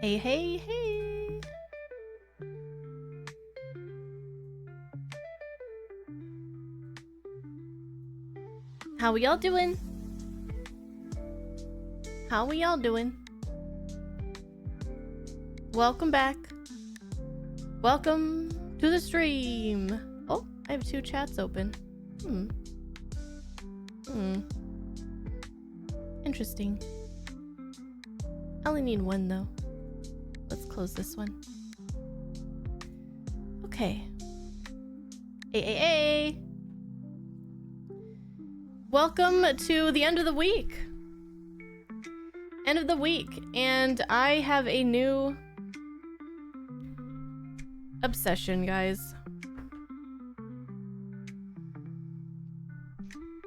Hey, hey, hey. How we all doing? How we all doing? Welcome back. Welcome to the stream. Oh, I have 2 chats open. Interesting. I only need 1 though. Let's close this one. Okay. Hey. Welcome to the end of the week. End of the week, and I have a new obsession, guys.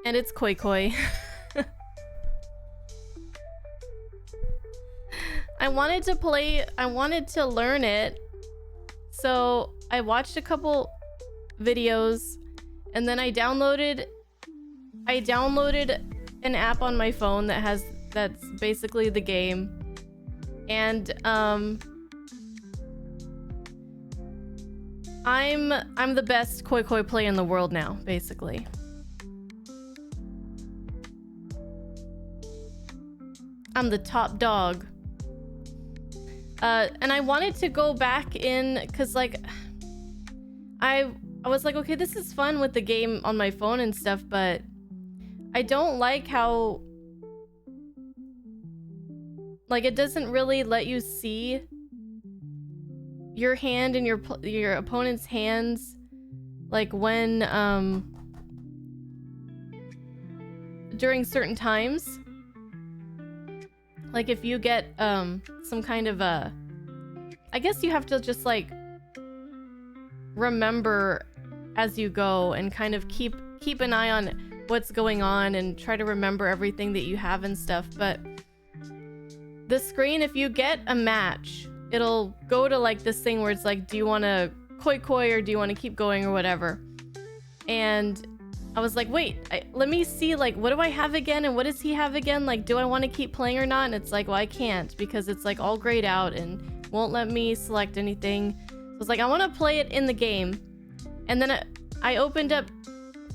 And it's Koi Koi. I wanted to learn it. So I watched a couple videos and then I downloaded an app on my phone that's basically the game. And I'm the best Koi Koi player in the world now, basically. I'm the top dog. And I wanted to go back in because like I was like, okay, this is fun with the game on my phone and stuff, but I don't like how like it doesn't really let you see your hand and your opponent's hands like when during certain times. Like if you get some kind of a, I guess you have to just like remember as you go and kind of keep an eye on what's going on and try to remember everything that you have and stuff. But the screen, if you get a match, it'll go to like this thing where it's like, do you want to Koi Koi or do you want to keep going or whatever? And I was like, wait, let me see, like, what do I have again? And what does he have again? Like, do I want to keep playing or not? And it's like, well, I can't because it's like all grayed out and won't let me select anything. So I was like, I want to play it in the game. And then I opened up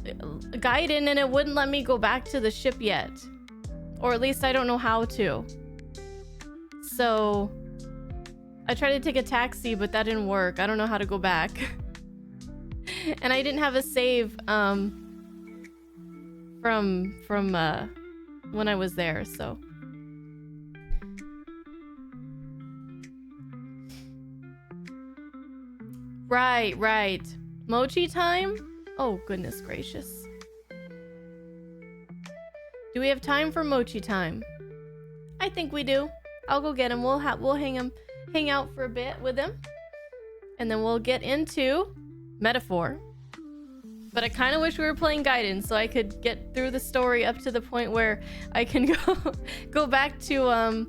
Gaiden and it wouldn't let me go back to the ship yet. Or at least I don't know how to. So I tried to take a taxi, but that didn't work. I don't know how to go back. And I didn't have a save, from when I was there, so right. Mochi time? Oh goodness gracious. Do we have time for mochi time? I think we do. I'll go get him. We'll hang out for a bit with him, and then we'll get into metaphor. But I kind of wish we were playing Gaiden so I could get through the story up to the point where I can go back to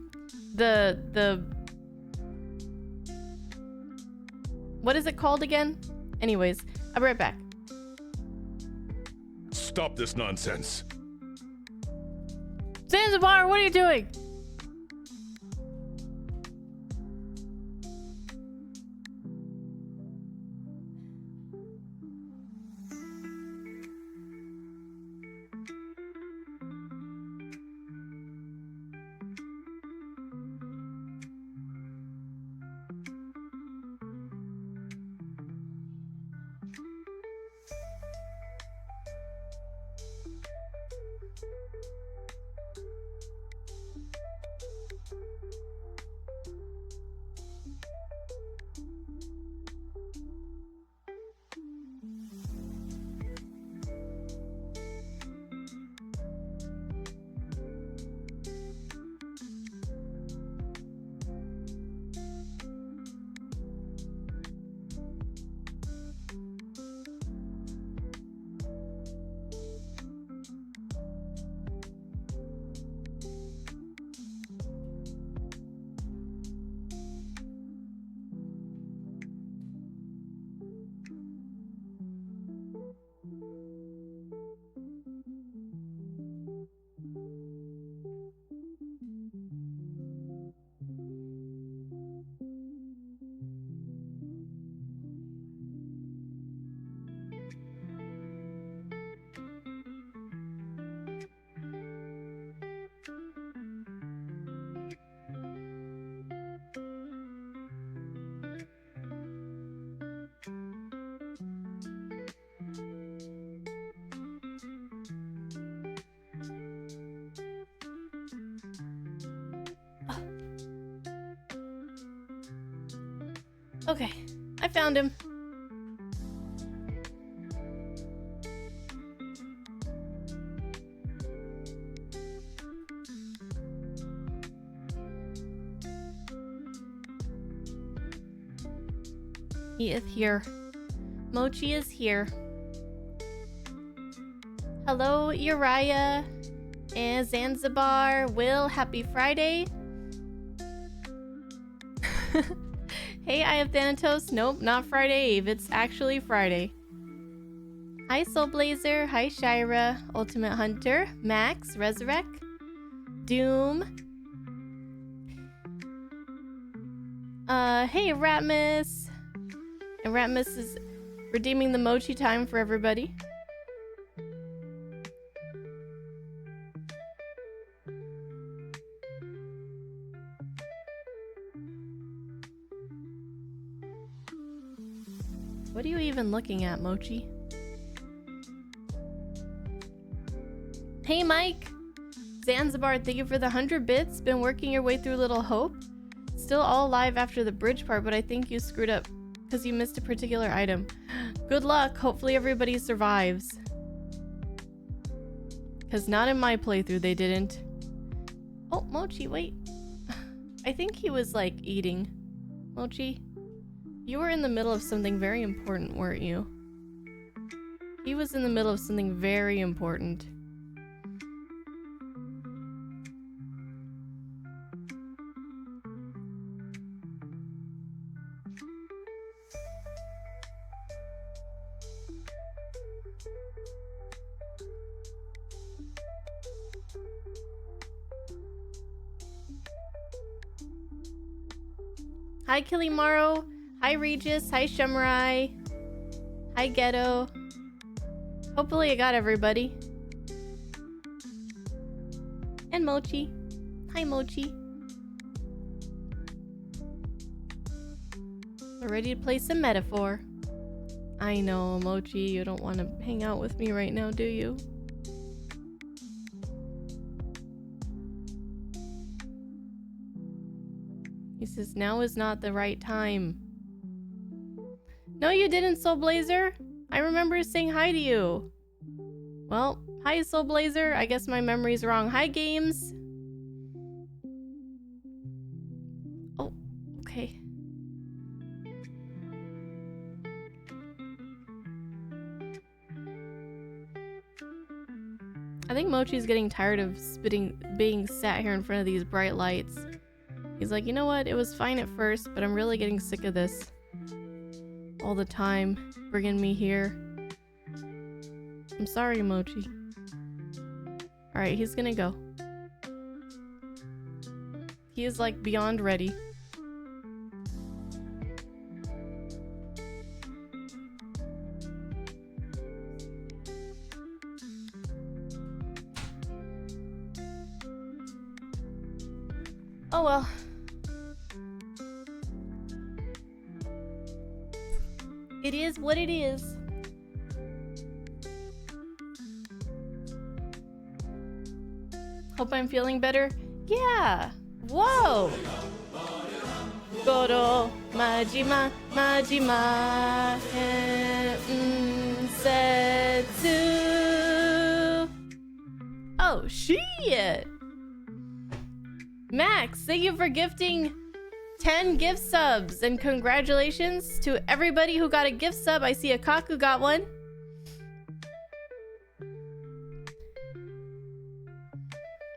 the what is it called again? Anyways, I'll be right back. Stop this nonsense. Zanzibar, what are you doing? Okay, I found him. He is here. Mochi is here. Hello, Uriah and Zanzibar. Will, happy Friday. Hey, I have Thanatos. Nope, not Friday Eve. It's actually Friday. Hi, Soulblazer. Hi, Shira. Ultimate Hunter. Max. Resurrect. Doom. Hey, Ratmus. And Ratmus is redeeming the mochi time for everybody. What are you even looking at, Mochi? Hey, Mike! Zanzibar, thank you for the 100 bits. Been working your way through Little Hope. Still all alive after the bridge part, but I think you screwed up because you missed a particular item. Good luck. Hopefully everybody survives. Because not in my playthrough they didn't. Oh, Mochi, wait. I think he was like eating. Mochi? You were in the middle of something very important, weren't you? He was in the middle of something very important. Hi, Kilimaro. Hi, Regis. Hi, Shumrai. Hi, Ghetto. Hopefully I got everybody. And Mochi. Hi, Mochi. We're ready to play some Metaphor. I know, Mochi, you don't want to hang out with me right now, do you? He says, now is not the right time. No, you didn't, Soulblazer. I remember saying hi to you. Well, hi, Soulblazer. I guess my memory's wrong. Hi, Games. Oh, okay. I think Mochi's getting tired of being sat here in front of these bright lights. He's like, you know what? It was fine at first, but I'm really getting sick of this. All the time, bringing me here. I'm sorry, Mochi. Alright, he's gonna go. He is like beyond ready. Oh well. It is what it is. Hope I'm feeling better. Yeah. Whoa. Goro Majima Majima Setsu. Oh shit. Max, thank you for gifting 10 gift subs, and congratulations to everybody who got a gift sub. I see Akaku got one.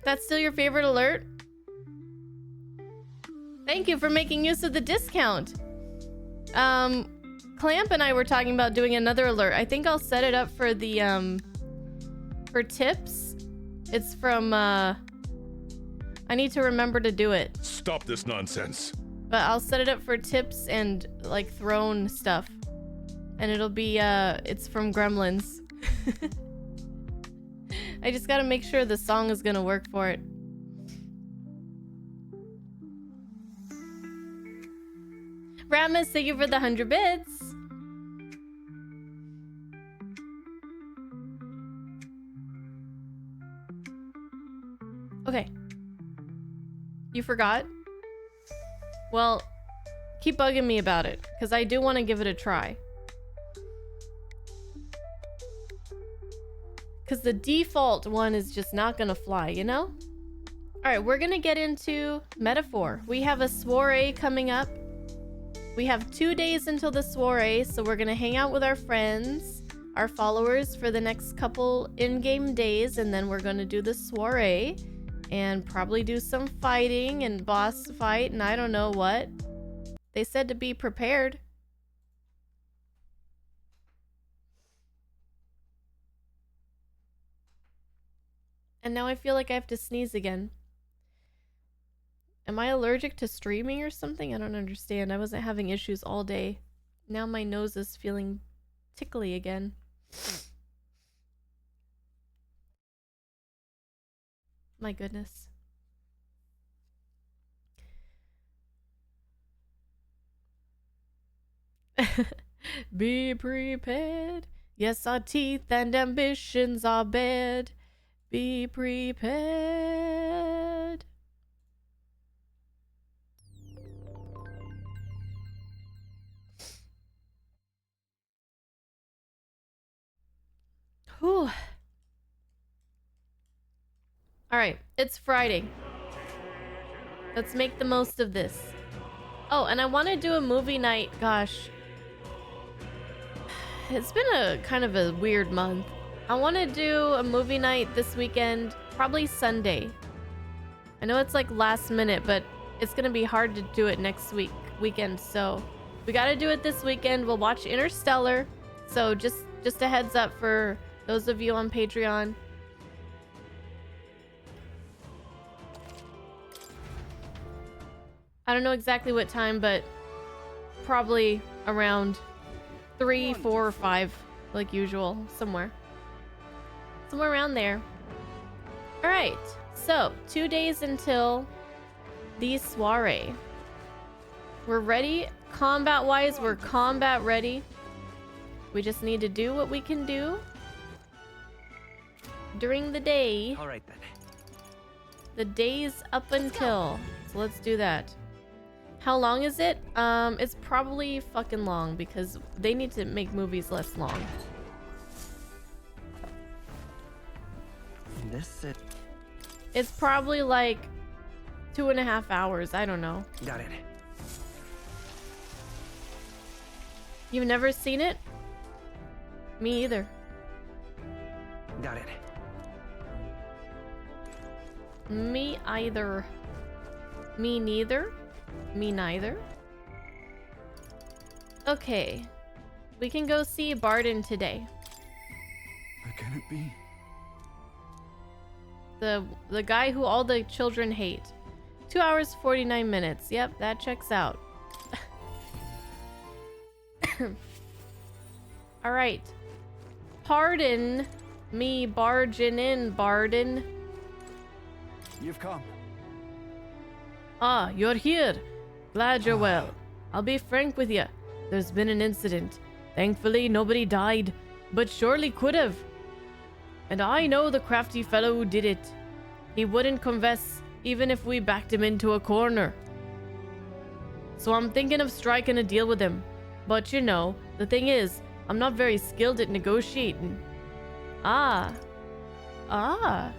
That's still your favorite alert? Thank you for making use of the discount. Clamp and I were talking about doing another alert. I think I'll set it up for the for tips. It's from I need to remember to do it. Stop this nonsense. But I'll set it up for tips and like throne stuff. And it'll be it's from Gremlins. I just gotta make sure the song is gonna work for it. Ramus, thank you for the 100 bits. Okay. You forgot? Well, keep bugging me about it, because I do want to give it a try. Because the default one is just not gonna fly, you know? Alright, we're gonna get into Metaphor. We have a soiree coming up. We have 2 days until the soiree, so we're gonna hang out with our friends, our followers, for the next couple in-game days, and then we're gonna do the soiree, and probably do some fighting and boss fight, and I don't know what. They said to be prepared. And now I feel like I have to sneeze again. Am I allergic to streaming or something? I don't understand. I wasn't having issues all day. Now my nose is feeling tickly again. My goodness. Be prepared. Yes, our teeth and ambitions are bared. Be prepared. Whew. Alright, it's Friday. Let's make the most of this. Oh, and I want to do a movie night. Gosh. It's been a kind of a weird month. I want to do a movie night this weekend, probably Sunday. I know it's like last minute, but it's gonna be hard to do it next weekend, so we gotta do it this weekend. We'll watch Interstellar, so just a heads up for those of you on Patreon. I don't know exactly what time, but probably around 3, 4, or 5, like usual, somewhere around there. All right, so 2 days until the soiree. We're ready. Combat wise, we're combat ready. We just need to do what we can do during the day. All right then. The days up until. So let's do that. How long is it? It's probably fucking long because they need to make movies less long. This it. It's probably like 2.5 hours. I don't know. Got it. You've never seen it? Me either. Got it. Me either. Me neither. Me neither. Okay. We can go see Barden today. How can it be? The guy who all the children hate. 2 hours, 49 minutes. Yep, that checks out. Alright. Pardon me barging in, Barden. You've come. Ah, you're here. Glad you're well. I'll be frank with you. There's been an incident. Thankfully, nobody died, but surely could have. And I know the crafty fellow who did it. He wouldn't confess even if we backed him into a corner. So I'm thinking of striking a deal with him. But you know, the thing is, I'm not very skilled at negotiating. Ah. Ah.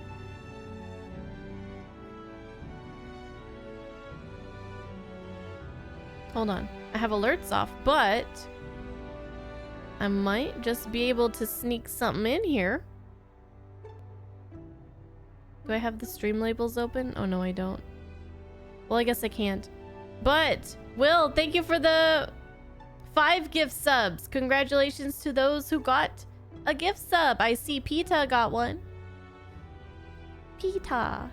Hold on. I have alerts off, but I might just be able to sneak something in here. Do I have the stream labels open? Oh no, I don't. Well, I guess I can't. But, Will, thank you for the 5 gift subs. Congratulations to those who got a gift sub. I see Pita got one. Pita.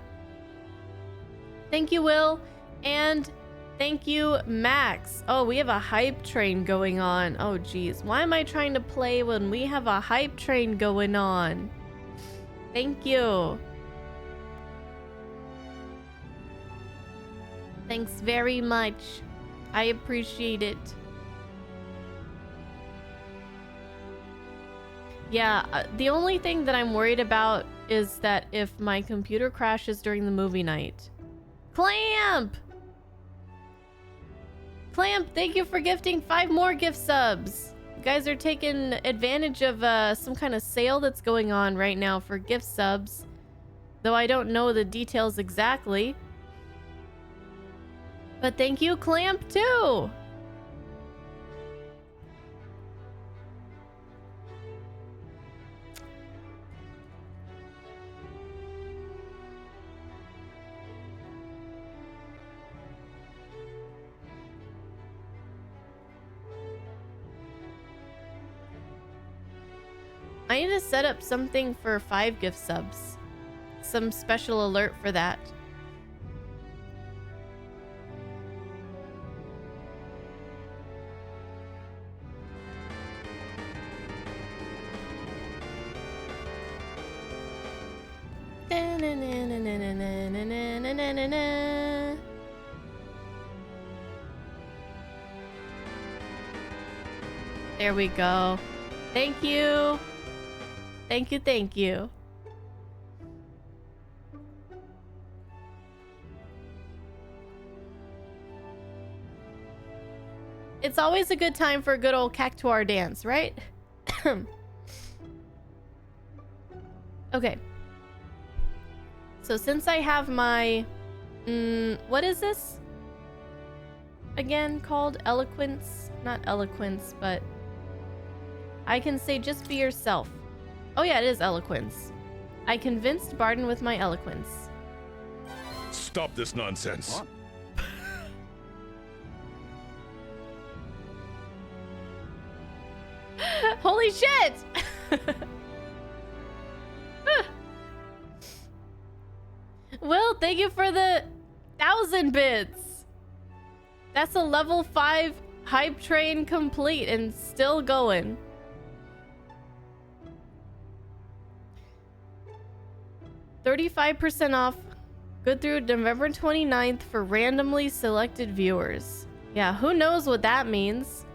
Thank you, Will. And thank you, Max. Oh, we have a hype train going on. Oh, geez. Why am I trying to play when we have a hype train going on? Thank you. Thanks very much. I appreciate it. Yeah, the only thing that I'm worried about is that if my computer crashes during the movie night. Clamp! Clamp, thank you for gifting 5 more gift subs. You guys are taking advantage of some kind of sale that's going on right now for gift subs. Though I don't know the details exactly. But thank you, Clamp, too. I need to set up something for 5 gift subs. Some special alert for that. There we go. Thank you. Thank you, thank you. It's always a good time for a good old cactuar dance, right? Okay. So since I have my... what is this? Again, called eloquence? Not eloquence, but... I can say just be yourself. Oh yeah, it is eloquence. I convinced Barden with my eloquence. Stop this nonsense. What? Holy shit! Will, thank you for the 1,000 bits. That's a level 5 hype train complete and still going. $35% off. Good through November 29th for randomly selected viewers. Yeah, who knows what that means?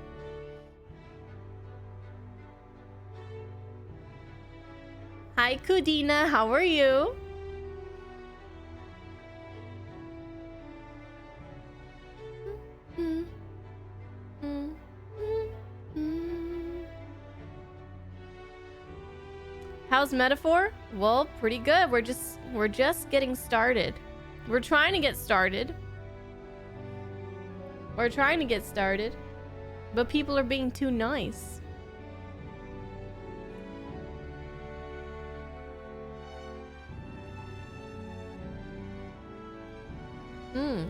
Hi, Kudina. How are you? How's Metaphor? Well, pretty good. We're just getting started. We're trying to get started. We're trying to get started. But people are being too nice. Ooh.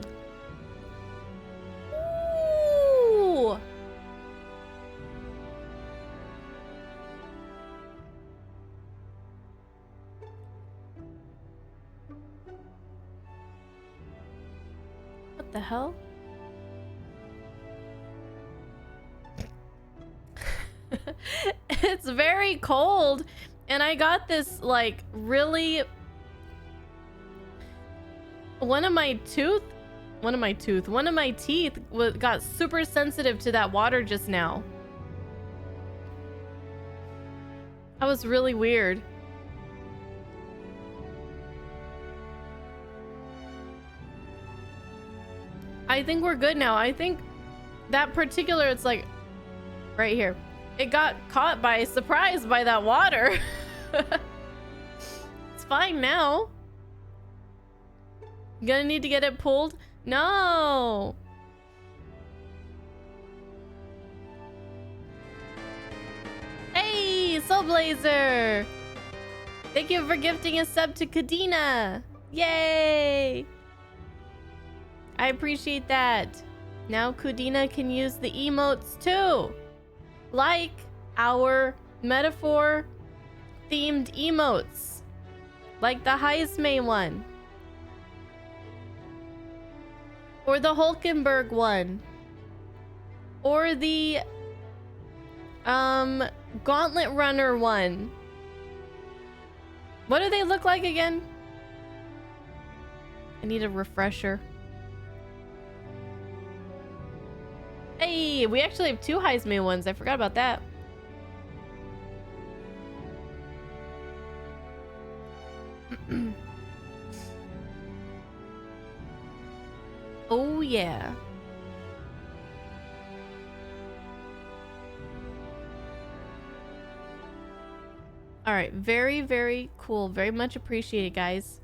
What the hell? It's very cold, and I got this like really one of my teeth got super sensitive to that water just now. That was really weird. I think we're good now. I think that particular, it's like right here. It got caught by surprise by that water. It's fine now. Gonna need to get it pulled? No. Hey, Soul Blazer. Thank you for gifting a sub to Kadena. Yay. I appreciate that. Now Kudina can use the emotes too. Like our metaphor themed emotes. Like the Heismay one. Or the Hulkenberg one. Or the Gauntlet Runner one. What do they look like again? I need a refresher. Hey, we actually have 2 Heismay ones. I forgot about that. Oh yeah. All right, very, very cool. Very much appreciated, guys.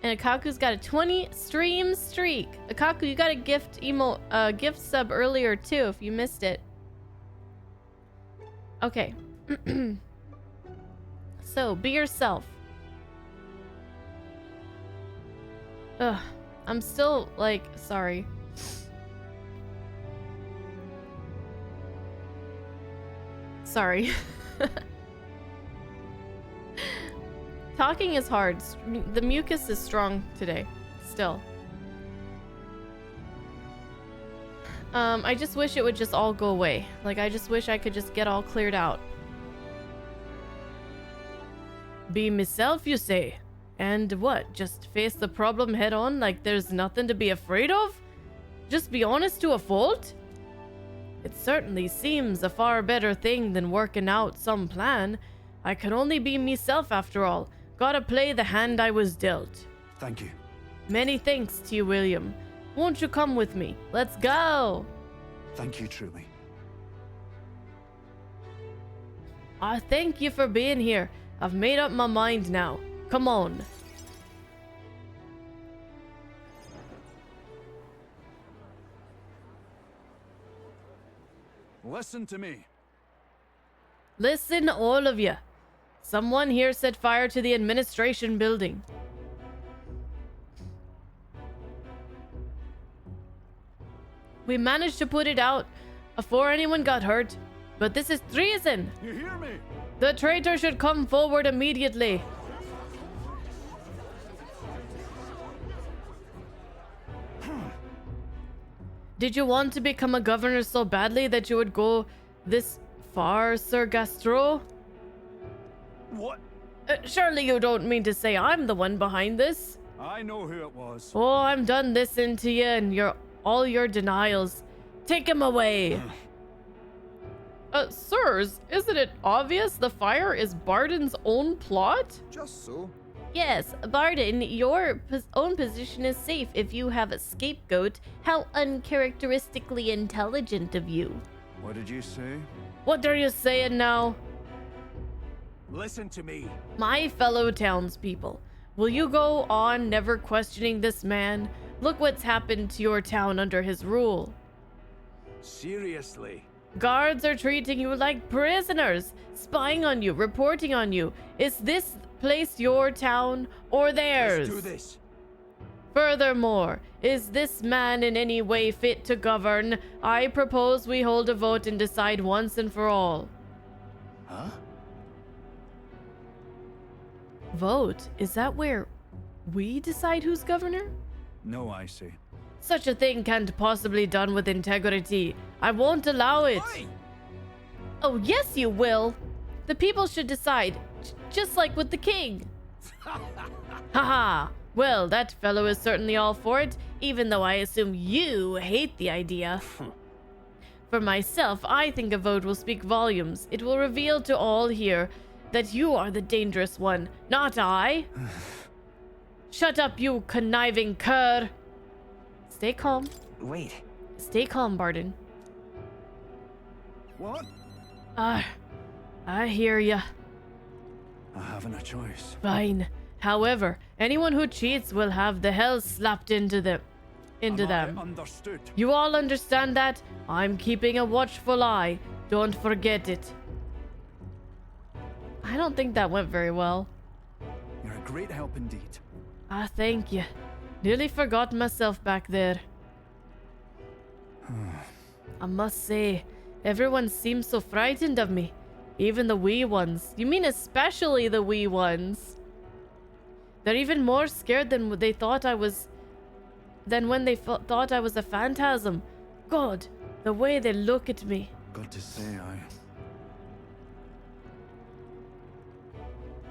And Akaku's got a 20 stream streak. Akaku, you got a gift sub earlier too, if you missed it. Okay. So, be yourself. Ugh, I'm still, like, sorry. Sorry. Talking is hard. The mucus is strong today. Still. I just wish it would just all go away. Like, I just wish I could just get all cleared out. Be myself, you say? And what? Just face the problem head on like there's nothing to be afraid of? Just be honest to a fault? It certainly seems a far better thing than working out some plan. I can only be myself after all. Gotta play the hand I was dealt. Thank you. Many thanks to you, William. Won't you come with me? Let's go! Thank you, truly. Thank you for being here. I've made up my mind now. Come on. Listen to me. Listen, all of you. Someone here set fire to the administration building. We managed to put it out before anyone got hurt, but this is treason. You hear me? The traitor should come forward immediately. Did you want to become a governor so badly that you would go this far, Sir Gastro? What? Surely you don't mean to say I'm the one behind this? I know who it was. Oh, I'm done listening to you and all your denials. Take him away. Sirs, isn't it obvious the fire is Barden's own plot? Just so. Yes, Barden, your own position is safe if you have a scapegoat. How uncharacteristically intelligent of you. What did you say? What are you saying now? Listen to me. My fellow townspeople, will you go on never questioning this man? Look what's happened to your town under his rule. Seriously? Guards are treating you like prisoners, spying on you, reporting on you. Is this place your town or theirs? Let's do this. Furthermore, is this man in any way fit to govern? I propose we hold a vote and decide once and for all. Huh? Vote? Is that where we decide who's governor? No, I see. Such a thing can't possibly done with integrity. I won't allow it. Oi! Oh, yes, you will. The people should decide, just like with the king. Haha. Well, that fellow is certainly all for it, even though I assume you hate the idea. For myself, I think a vote will speak volumes. It will reveal to all here that you are the dangerous one, not I. Shut up, you conniving cur. Stay calm. Wait. Stay calm, Barden. What? I hear ya. I haven't a choice. Fine. However, anyone who cheats will have the hell slapped into them. Understood. You all understand that? I'm keeping a watchful eye. Don't forget it. I don't think that went very well. You're a great help indeed. Thank you. Nearly forgot myself back there. I must say, everyone seems so frightened of me. Even the wee ones. You mean especially the wee ones? They're even more scared than they thought I was... than when they thought I was a phantasm. God, the way they look at me. Got to say,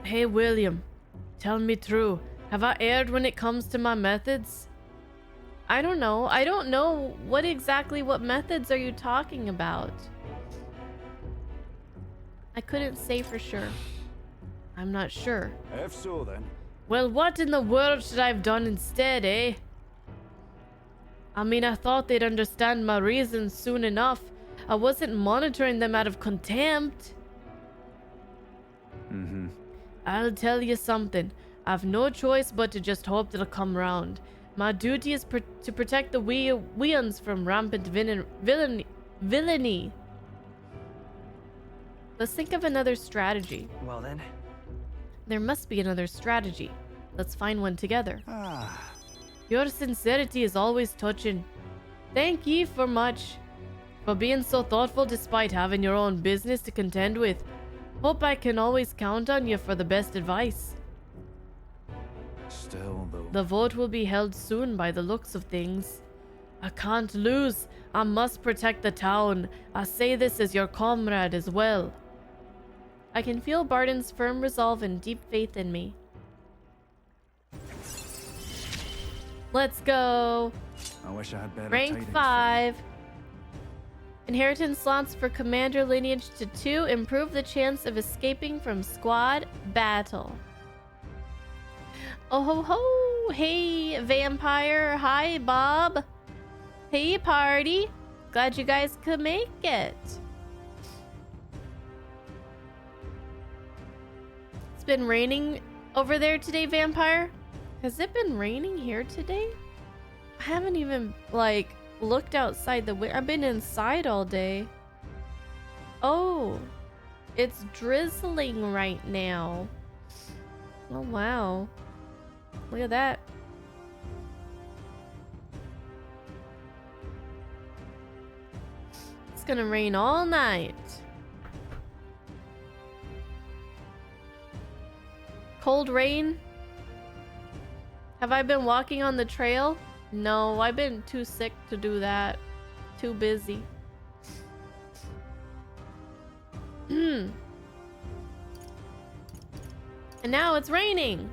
Hey, William. Tell me true. Have I erred when it comes to my methods? I don't know. I don't know what methods are you talking about? I couldn't say for sure. I'm not sure. If so, then. Well, what in the world should I have done instead, eh? I mean, I thought they'd understand my reasons soon enough. I wasn't monitoring them out of contempt. Mm-hmm. I'll tell you something. I've no choice but to just hope that'll come round. My duty is to protect the weans from rampant villainy. Let's think of another strategy. Well then. There must be another strategy. Let's find one together. Ah. Your sincerity is always touching. Thank ye for much. For being so thoughtful despite having your own business to contend with. Hope I can always count on you for the best advice. Still, though. The vote will be held soon by the looks of things. I can't lose. I must protect the town. I say this as your comrade as well. I can feel Barden's firm resolve and deep faith in me. Let's go. I wish I had better Rank tidings. 5. Inheritance slots for commander lineage to 2. Improve the chance of escaping from squad battle. Oh ho ho! Hey vampire! Hi Bob! Hey party! Glad you guys could make it. It's been raining over there today, vampire. Has it been raining here today? I haven't even like looked outside the window. I've been inside all day. Oh, it's drizzling right now. Oh wow. Look at that. It's gonna rain all night. Cold rain. Have I been walking on the trail? No, I've been too sick to do that. Too busy. And now it's raining.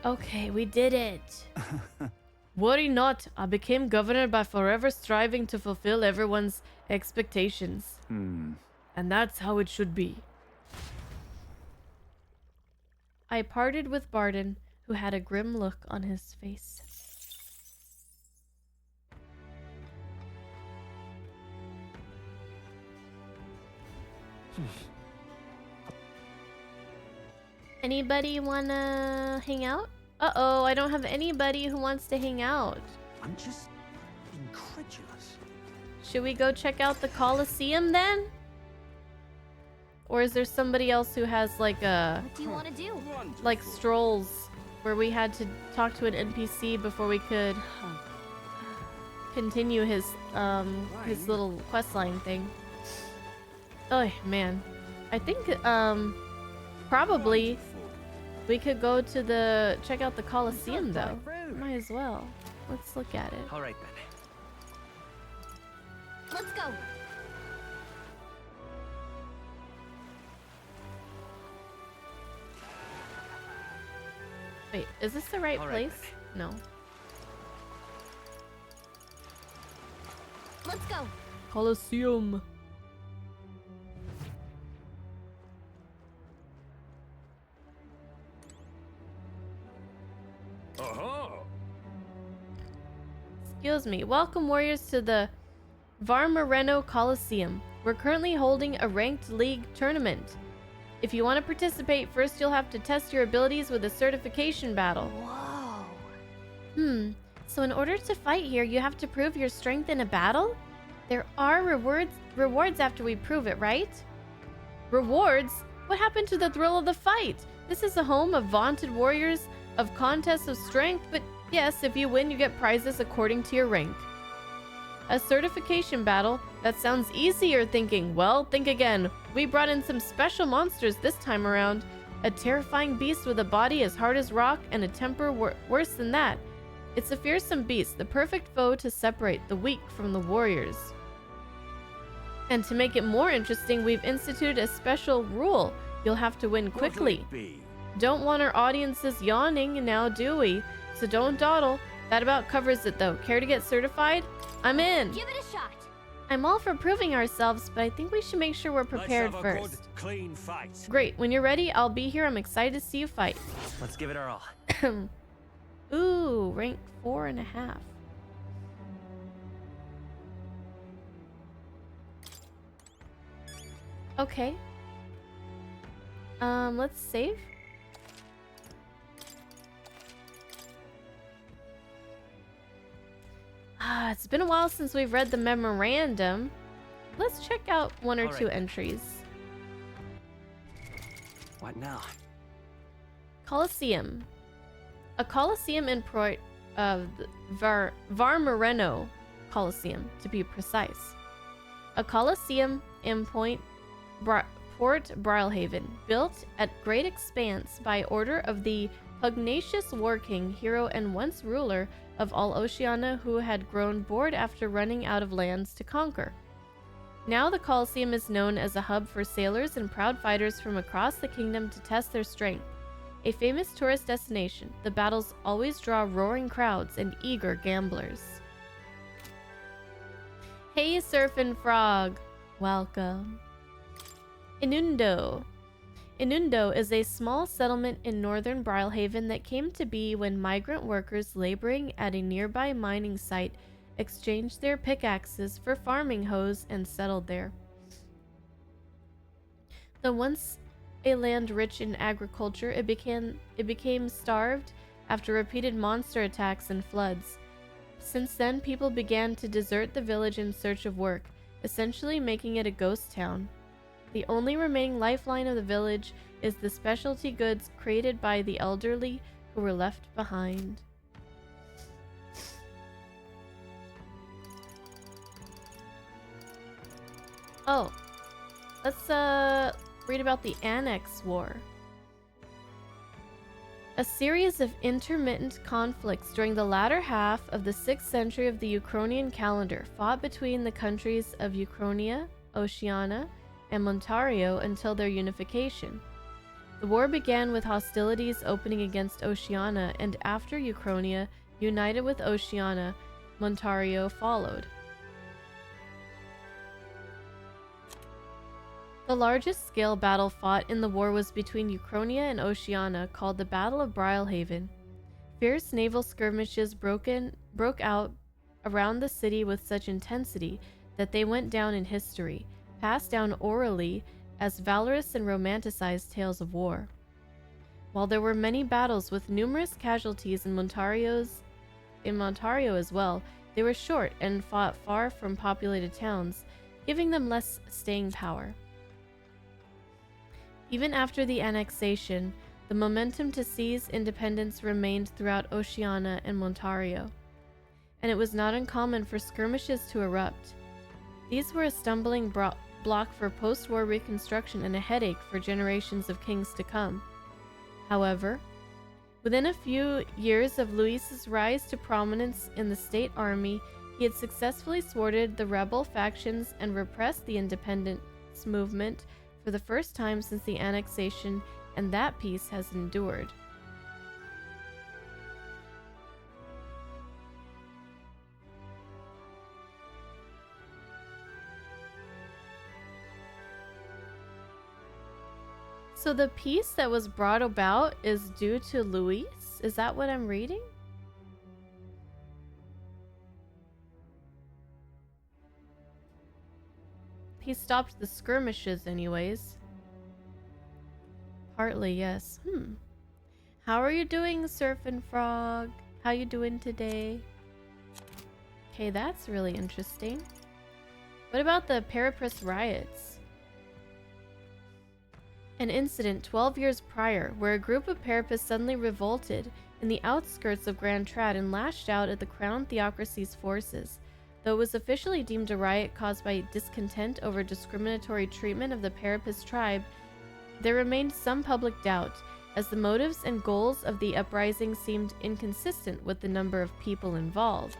Okay, we did it. Worry not, I became governor by forever striving to fulfill everyone's expectations. And that's how it should be. I parted with Barden, who had a grim look on his face. Anybody wanna hang out? Uh-oh, I don't have anybody who wants to hang out. I'm just incredulous. Should we go check out the Colosseum then? Or is there somebody else who has like a... What do you want to do? like strolls where we had to talk to an NPC before we could continue his little questline thing. Oh man, I think probably we could go to check out the Colosseum though. Might as well. Let's look at it. All right then. Let's go. Wait, is this the right All right, place? No. Let's go. Colosseum. Excuse me. Welcome, warriors, to the Varmareno Coliseum. We're currently holding a ranked league tournament. If you want to participate, first you'll have to test your abilities with a certification battle. Whoa. So in order to fight here, you have to prove your strength in a battle? There are rewards after we prove it, right? Rewards? What happened to the thrill of the fight? This is the home of vaunted warriors of contests of strength, but yes, if you win, you get prizes according to your rank. A certification battle? That sounds easy, you're thinking. Well, think again. We brought in some special monsters this time around. A terrifying beast with a body as hard as rock and a temper worse than that. It's a fearsome beast, the perfect foe to separate the weak from the warriors. And to make it more interesting, we've instituted a special rule. You'll have to win quickly. Don't want our audiences yawning now, do we? So don't dawdle. That about covers it though. Care to get certified? I'm in. Give it a shot. I'm all for proving ourselves, but I think we should make sure we're prepared first. Clean fight. Great. When you're ready, I'll be here. I'm excited to see you fight. Let's give it our all. Ooh, rank 4.5. Okay. Let's save. It's been a while since we've read the memorandum. Let's check out one or two entries. What now? Colosseum. A Colosseum in Varmereno Colosseum, to be precise. A Colosseum in Port Brilehaven, built at great expense by order of the pugnacious war king, hero, and once ruler of all Oceania, who had grown bored after running out of lands to conquer. Now the Colosseum is known as a hub for sailors and proud fighters from across the kingdom to test their strength. A famous tourist destination, the battles always draw roaring crowds and eager gamblers. Hey, Surfin' Frog! Welcome. Inundo. Inundo is a small settlement in northern Brilehaven that came to be when migrant workers laboring at a nearby mining site exchanged their pickaxes for farming hoes and settled there. Though once a land rich in agriculture, it became starved after repeated monster attacks and floods. Since then, people began to desert the village in search of work, essentially making it a ghost town. The only remaining lifeline of the village is the specialty goods created by the elderly who were left behind. Oh, let's read about the Annex War. A series of intermittent conflicts during the latter half of the 6th century of the Uchronian calendar fought between the countries of Uchronia, Oceania, and Montario until their unification. The war began with hostilities opening against Oceania, and after Uchronia united with Oceania, Montario followed. The largest scale battle fought in the war was between Uchronia and Oceania, called the Battle of Brilehaven. Fierce naval skirmishes broke out around the city with such intensity that they went down in history, passed down orally as valorous and romanticized tales of war. While there were many battles with numerous casualties in Montario as well, they were short and fought far from populated towns, giving them less staying power. Even after the annexation, the momentum to seize independence remained throughout Oceania and Montario, and it was not uncommon for skirmishes to erupt. These were a stumbling block for post-war reconstruction and a headache for generations of kings to come. However, within a few years of Luis's rise to prominence in the state army, he had successfully thwarted the rebel factions and repressed the independence movement for the first time since the annexation, and that peace has endured. So the peace that was brought about is due to Luis? Is that what I'm reading? He stopped the skirmishes anyways. Partly, yes. How are you doing, Surfin' Frog? How you doing today? Okay, that's really interesting. What about the Periprus riots? An incident 12 years prior where a group of Periprus suddenly revolted in the outskirts of Grand Trad and lashed out at the Crown Theocracy's forces. Though it was officially deemed a riot caused by discontent over discriminatory treatment of the Periprus tribe, there remained some public doubt, as the motives and goals of the uprising seemed inconsistent with the number of people involved.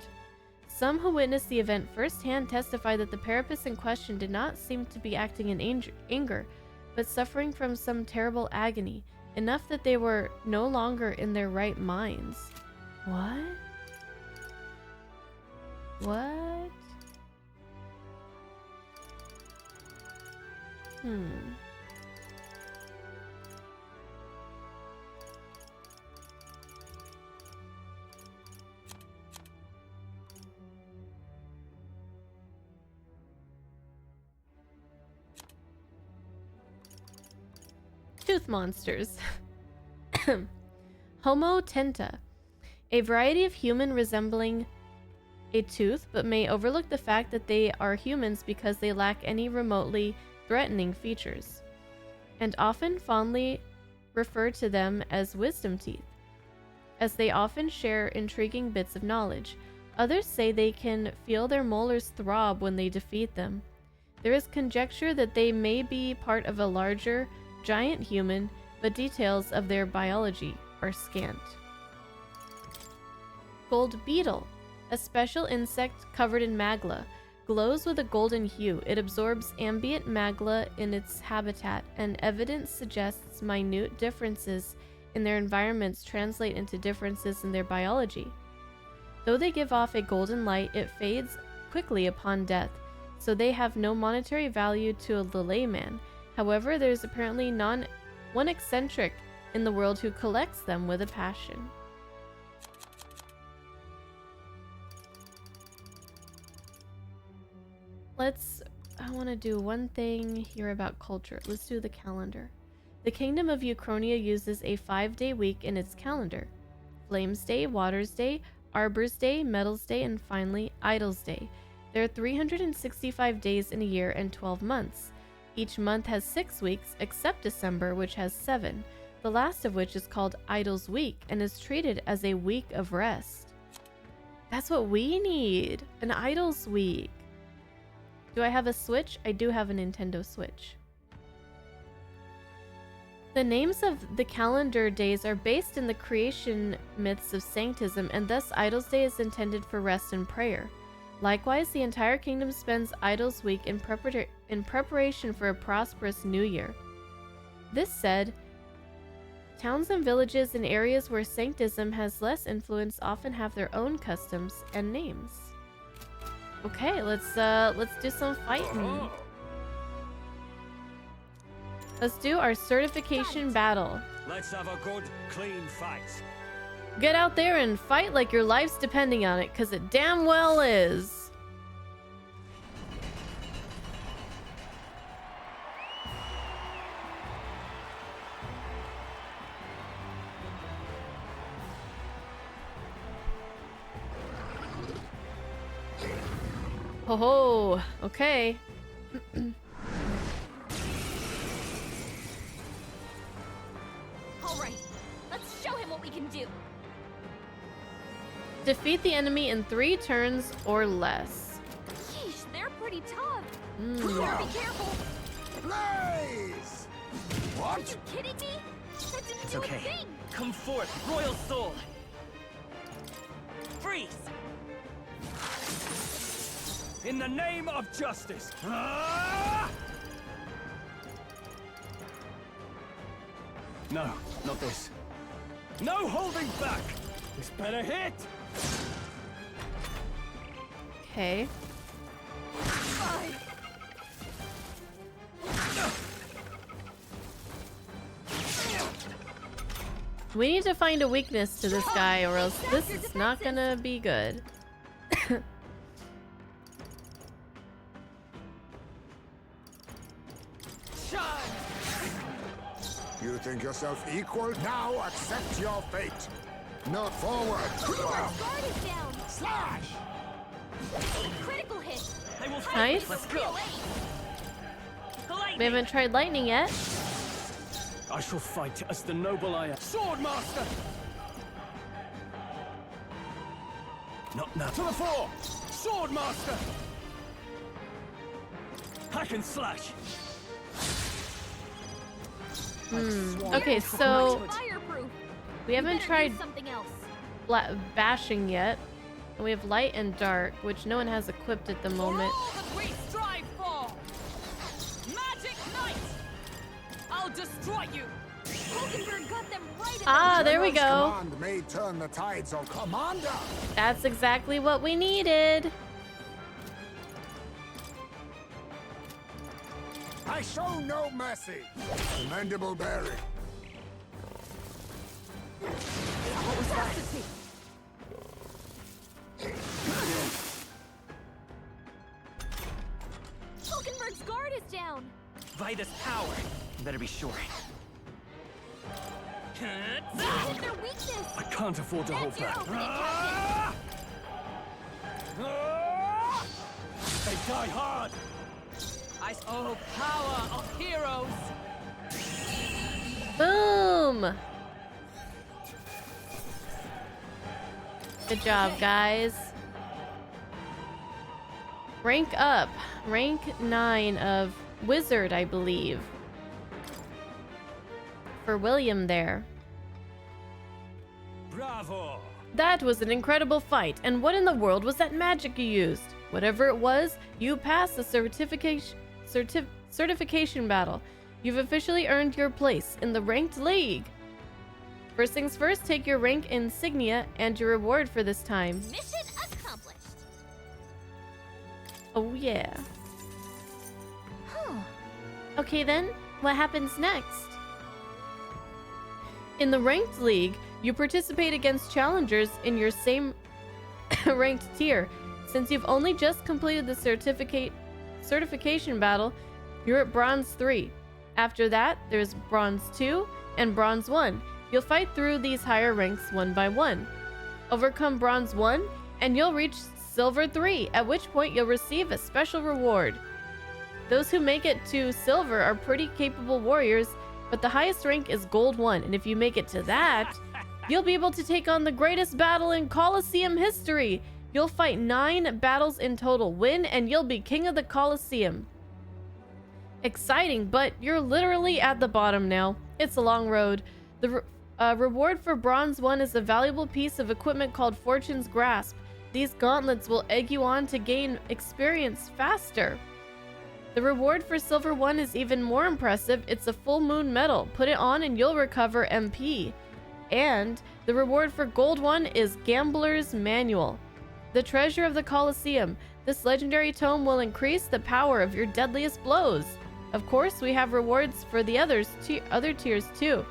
Some who witnessed the event firsthand testified that the Periprus in question did not seem to be acting in anger, but suffering from some terrible agony, enough that they were no longer in their right minds. What? What? tooth monsters. Homo tenta, a variety of human resembling a tooth, but may overlook the fact that they are humans because they lack any remotely threatening features, and often fondly refer to them as wisdom teeth, as they often share intriguing bits of knowledge. Others say they can feel their molars throb when they defeat them. There is conjecture that they may be part of a larger, giant human, but details of their biology are scant. Gold beetle, a special insect covered in magma, glows with a golden hue. It absorbs ambient magma in its habitat, and evidence suggests minute differences in their environments translate into differences in their biology. Though they give off a golden light, it fades quickly upon death, so they have no monetary value to the layman. However, there is apparently one eccentric in the world who collects them with a passion. I want to do one thing here about culture. Let's do the calendar. The Kingdom of Uchronia uses a 5-day week in its calendar. Flames Day, Waters Day, Arbor's Day, Metals Day, and finally, Idols Day. There are 365 days in a year and 12 months. Each month has 6 weeks, except December, which has 7, the last of which is called Idols Week and is treated as a week of rest. That's what we need, an Idols Week. Do I have a Switch? I do have a Nintendo Switch. The names of the calendar days are based in the creation myths of Sanctism, and thus Idols Day is intended for rest and prayer. Likewise, the entire kingdom spends Idols Week in preparation for a prosperous new year. This said, towns and villages in areas where Sanctism has less influence often have their own customs and names. Okay, let's do some fighting. Let's do our certification battle. Let's have a good, clean fight. Get out there and fight like your life's depending on it, because it damn well is. Ho ho, okay. All right, let's show him what we can do. Defeat the enemy in 3 turns or less. Yeesh, they're pretty tough. Mm. You better be careful. Blaze! Are you kidding me? That didn't It's do okay. a thing. Come forth, royal soul. Freeze! In the name of justice. Ah! No, not this. No holding back. This better hit. Okay. We need to find a weakness to this guy, or else this is not gonna be good. You think yourself equal? Now accept your fate. Not forward. Guard is down. Slash! Critical hit. I will fight. Nice. Let's go. We haven't tried lightning yet. I shall fight as the noble I am. Swordmaster! Not now. To the fore! Swordmaster! Hack and slash! Okay, so Fireproof. we haven't Better tried use something else. bashing yet. And we have light and dark, which no one has equipped at the moment. That we strive for! Magic Knight! I'll destroy you! Hulkenberg got them right in Ah, there we General's go. Command may turn the tides of Commander. That's exactly what we needed. I show no mercy. Commendable bearing. Audacity. Hulkenberg's guard is down. Vida's power. You better be sure. Hit their weakness. I can't afford to hold That's your back. opening, They die hard. Oh, power of heroes! Boom! Good job, guys. Rank up. Rank 9 of Wizard, I believe. For William there. Bravo. That was an incredible fight, and what in the world was that magic you used? Whatever it was, you passed the certification battle. You've officially earned your place in the ranked league. First things first, take your rank insignia and your reward for this time. Mission accomplished. Oh yeah. Okay then, what happens next? In the ranked league, you participate against challengers in your same ranked tier. Since you've only just completed the certification battle, you're at Bronze 3. After that, there's Bronze 2 and Bronze 1. You'll fight through these higher ranks one by one. Overcome Bronze 1, and you'll reach Silver 3, at which point you'll receive a special reward. Those who make it to Silver are pretty capable warriors, but the highest rank is Gold 1, and if you make it to that, you'll be able to take on the greatest battle in Colosseum history. You'll fight 9 battles in total, win, and you'll be king of the Colosseum. Exciting, but you're literally at the bottom now. It's a long road. The reward for Bronze 1 is a valuable piece of equipment called Fortune's Grasp. These gauntlets will egg you on to gain experience faster. The reward for Silver 1 is even more impressive. It's a full moon medal. Put it on and you'll recover MP. And the reward for Gold 1 is Gambler's Manual, the treasure of the Colosseum. This legendary tome will increase the power of your deadliest blows. Of course, we have rewards for the other tiers too.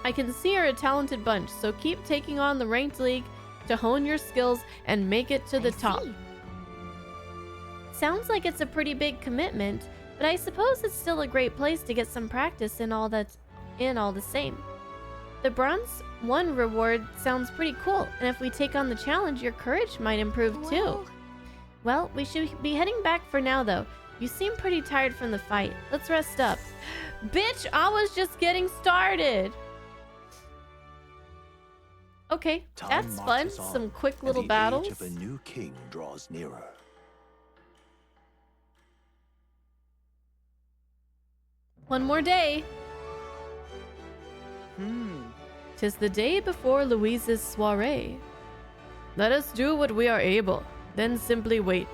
I can see you're a talented bunch, so keep taking on the ranked league to hone your skills and make it to the top. Sounds like it's a pretty big commitment, but I suppose it's still a great place to get some practice in all the same. The Bronze 1 reward sounds pretty cool, and if we take on the challenge, your courage might improve too. Well, we should be heading back for now though. You seem pretty tired from the fight. Let's rest up. Bitch, I was just getting started. Okay, that's fun. Some quick little battles. The age of a new king draws nearer. One more day. 'Tis the day before Louise's soiree. Let us do what we are able, then simply wait.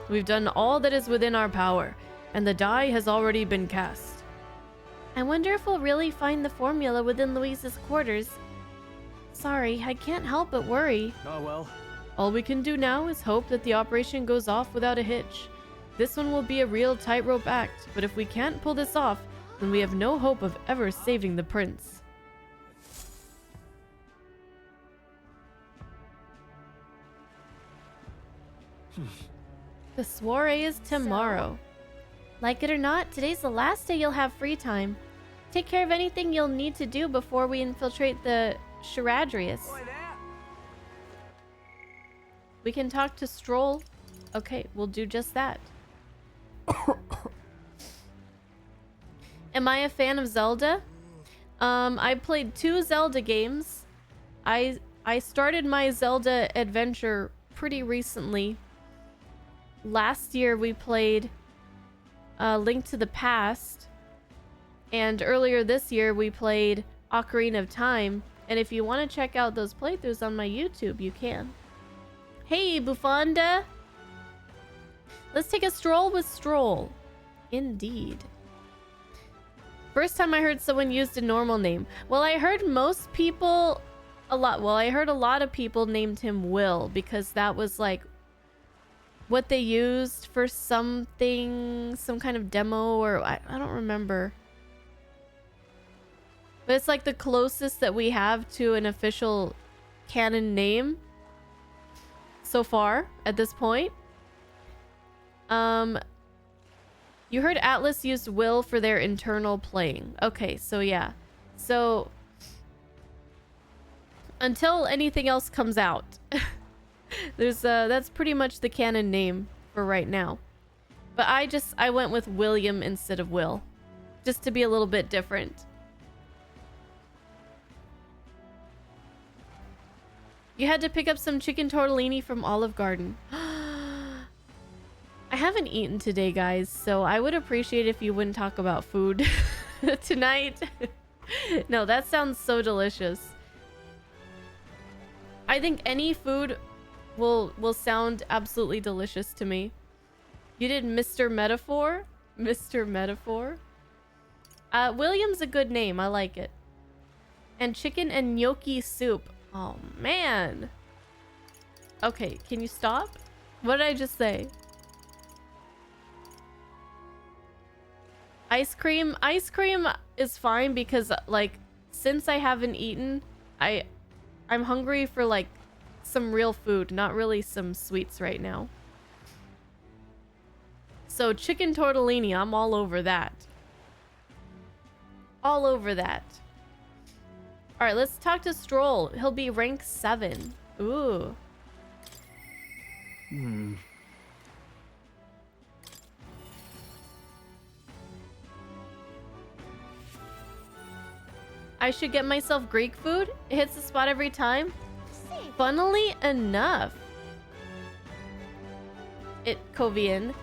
We've done all that is within our power, and the die has already been cast. I wonder if we'll really find the formula within Louise's quarters. Sorry, I can't help but worry. Oh well. All we can do now is hope that the operation goes off without a hitch. This one will be a real tightrope act, but if we can't pull this off, then we have no hope of ever saving the prince. The soiree is tomorrow. Like it or not, today's the last day you'll have free time. Take care of anything you'll need to do before we infiltrate the Charadrius. We can talk to Stroll. Okay, we'll do just that. Am I a fan of Zelda? I played 2 Zelda games. I started my Zelda adventure pretty recently. Last year we played Link to the Past, and earlier this year we played Ocarina of Time. And if you want to check out those playthroughs on my YouTube, you can. Hey, Buffonda! Let's take a stroll with Stroll. Indeed. First time I heard someone used a normal name. Well, I heard most people I heard a lot of people named him Will, because that was like what they used for something, some kind of demo, or I don't remember. But it's like the closest that we have to an official canon name so far at this point. You heard Atlas used Will for their internal playing. Okay, so yeah. So until anything else comes out, that's pretty much the canon name for right now. But I went with William instead of Will, just to be a little bit different. You had to pick up some chicken tortellini from Olive Garden. I haven't eaten today, guys, so I would appreciate if you wouldn't talk about food tonight. No, that sounds so delicious. I think any food will sound absolutely delicious to me. You did Mr. Metaphor? Mr. Metaphor? William's a good name. I like it. And chicken and gnocchi soup. Oh, man. Okay, can you stop? What did I just say? Ice cream? Ice cream is fine because, like, since I haven't eaten, I'm hungry for, like, some real food, not really some sweets right now. So chicken tortellini, I'm all over that. All over that. All right, let's talk to Stroll. He'll be rank 7. Ooh. I should get myself Greek food. It hits the spot every time. Funnily enough, Kovian.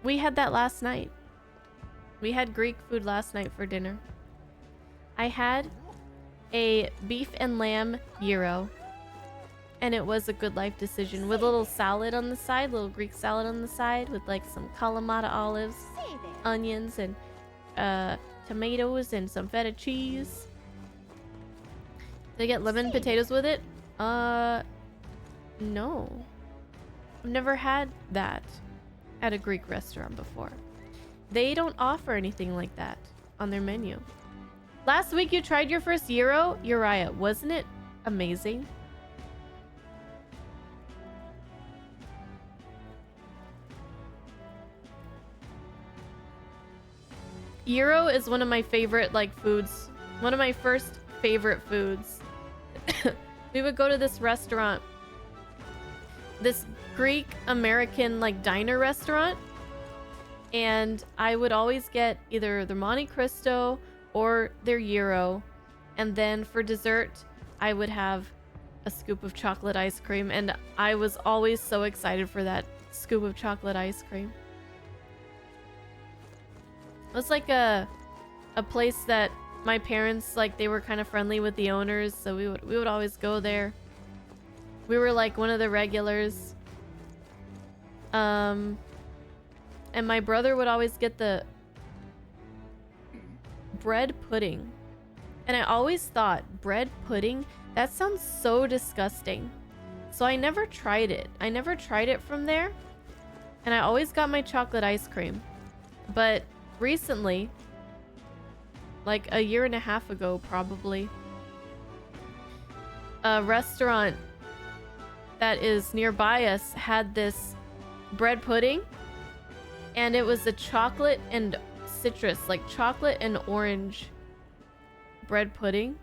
We had that last night. We had Greek food last night for dinner. I had a beef and lamb gyro, and it was a good life decision with a little salad on the side, little Greek salad on the side with like some Kalamata olives, onions, and tomatoes and some feta cheese. Did I get lemon potatoes with it? No. I've never had that at a Greek restaurant before. They don't offer anything like that on their menu. Last week you tried your first gyro, Uriah. Wasn't it amazing? Gyro is one of my favorite, like, foods. One of my first favorite foods. We would go to this restaurant. This Greek American, like, diner restaurant. And I would always get either their Monte Cristo or their gyro. And then for dessert, I would have a scoop of chocolate ice cream. And I was always so excited for that scoop of chocolate ice cream. It was like a place that my parents, like, they were kind of friendly with the owners, so we would always go there. We were like one of the regulars. And my brother would always get the bread pudding. And I always thought, bread pudding? That sounds so disgusting. So I never tried it. I never tried it from there. And I always got my chocolate ice cream. But recently, like a year and a half ago probably, a restaurant that is nearby us had this bread pudding, and it was a chocolate and citrus, like chocolate and orange bread pudding,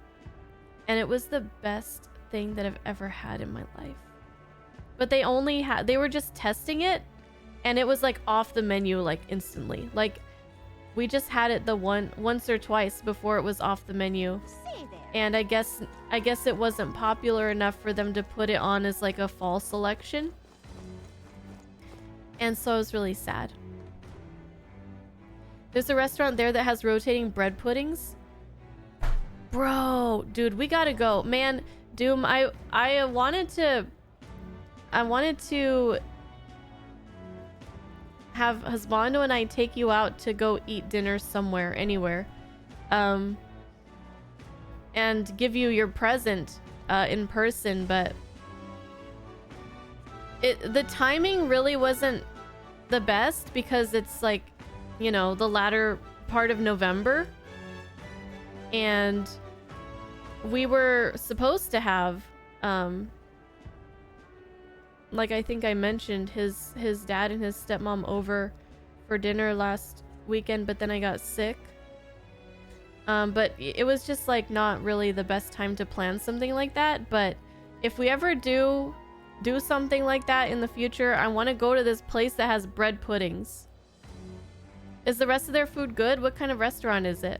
and it was the best thing that I've ever had in my life. But they were just testing it, and it was like off the menu, like instantly. Like, we just had it once or twice before it was off the menu. And I guess it wasn't popular enough for them to put it on as like a fall selection. And so I was really sad. There's a restaurant there that has rotating bread puddings. Bro, dude, we gotta go. Man, Doom, I wanted to have Husbando and I take you out to go eat dinner somewhere, anywhere, and give you your present in person, but the timing really wasn't the best because it's like, you know, the latter part of November, and we were supposed to have like I think I mentioned his dad and his stepmom over for dinner last weekend, but then I got sick. But it was just like not really the best time to plan something like that. But if we ever do something like that in the future, I want to go to this place that has bread puddings. Is the rest of their food good? What kind of restaurant is it?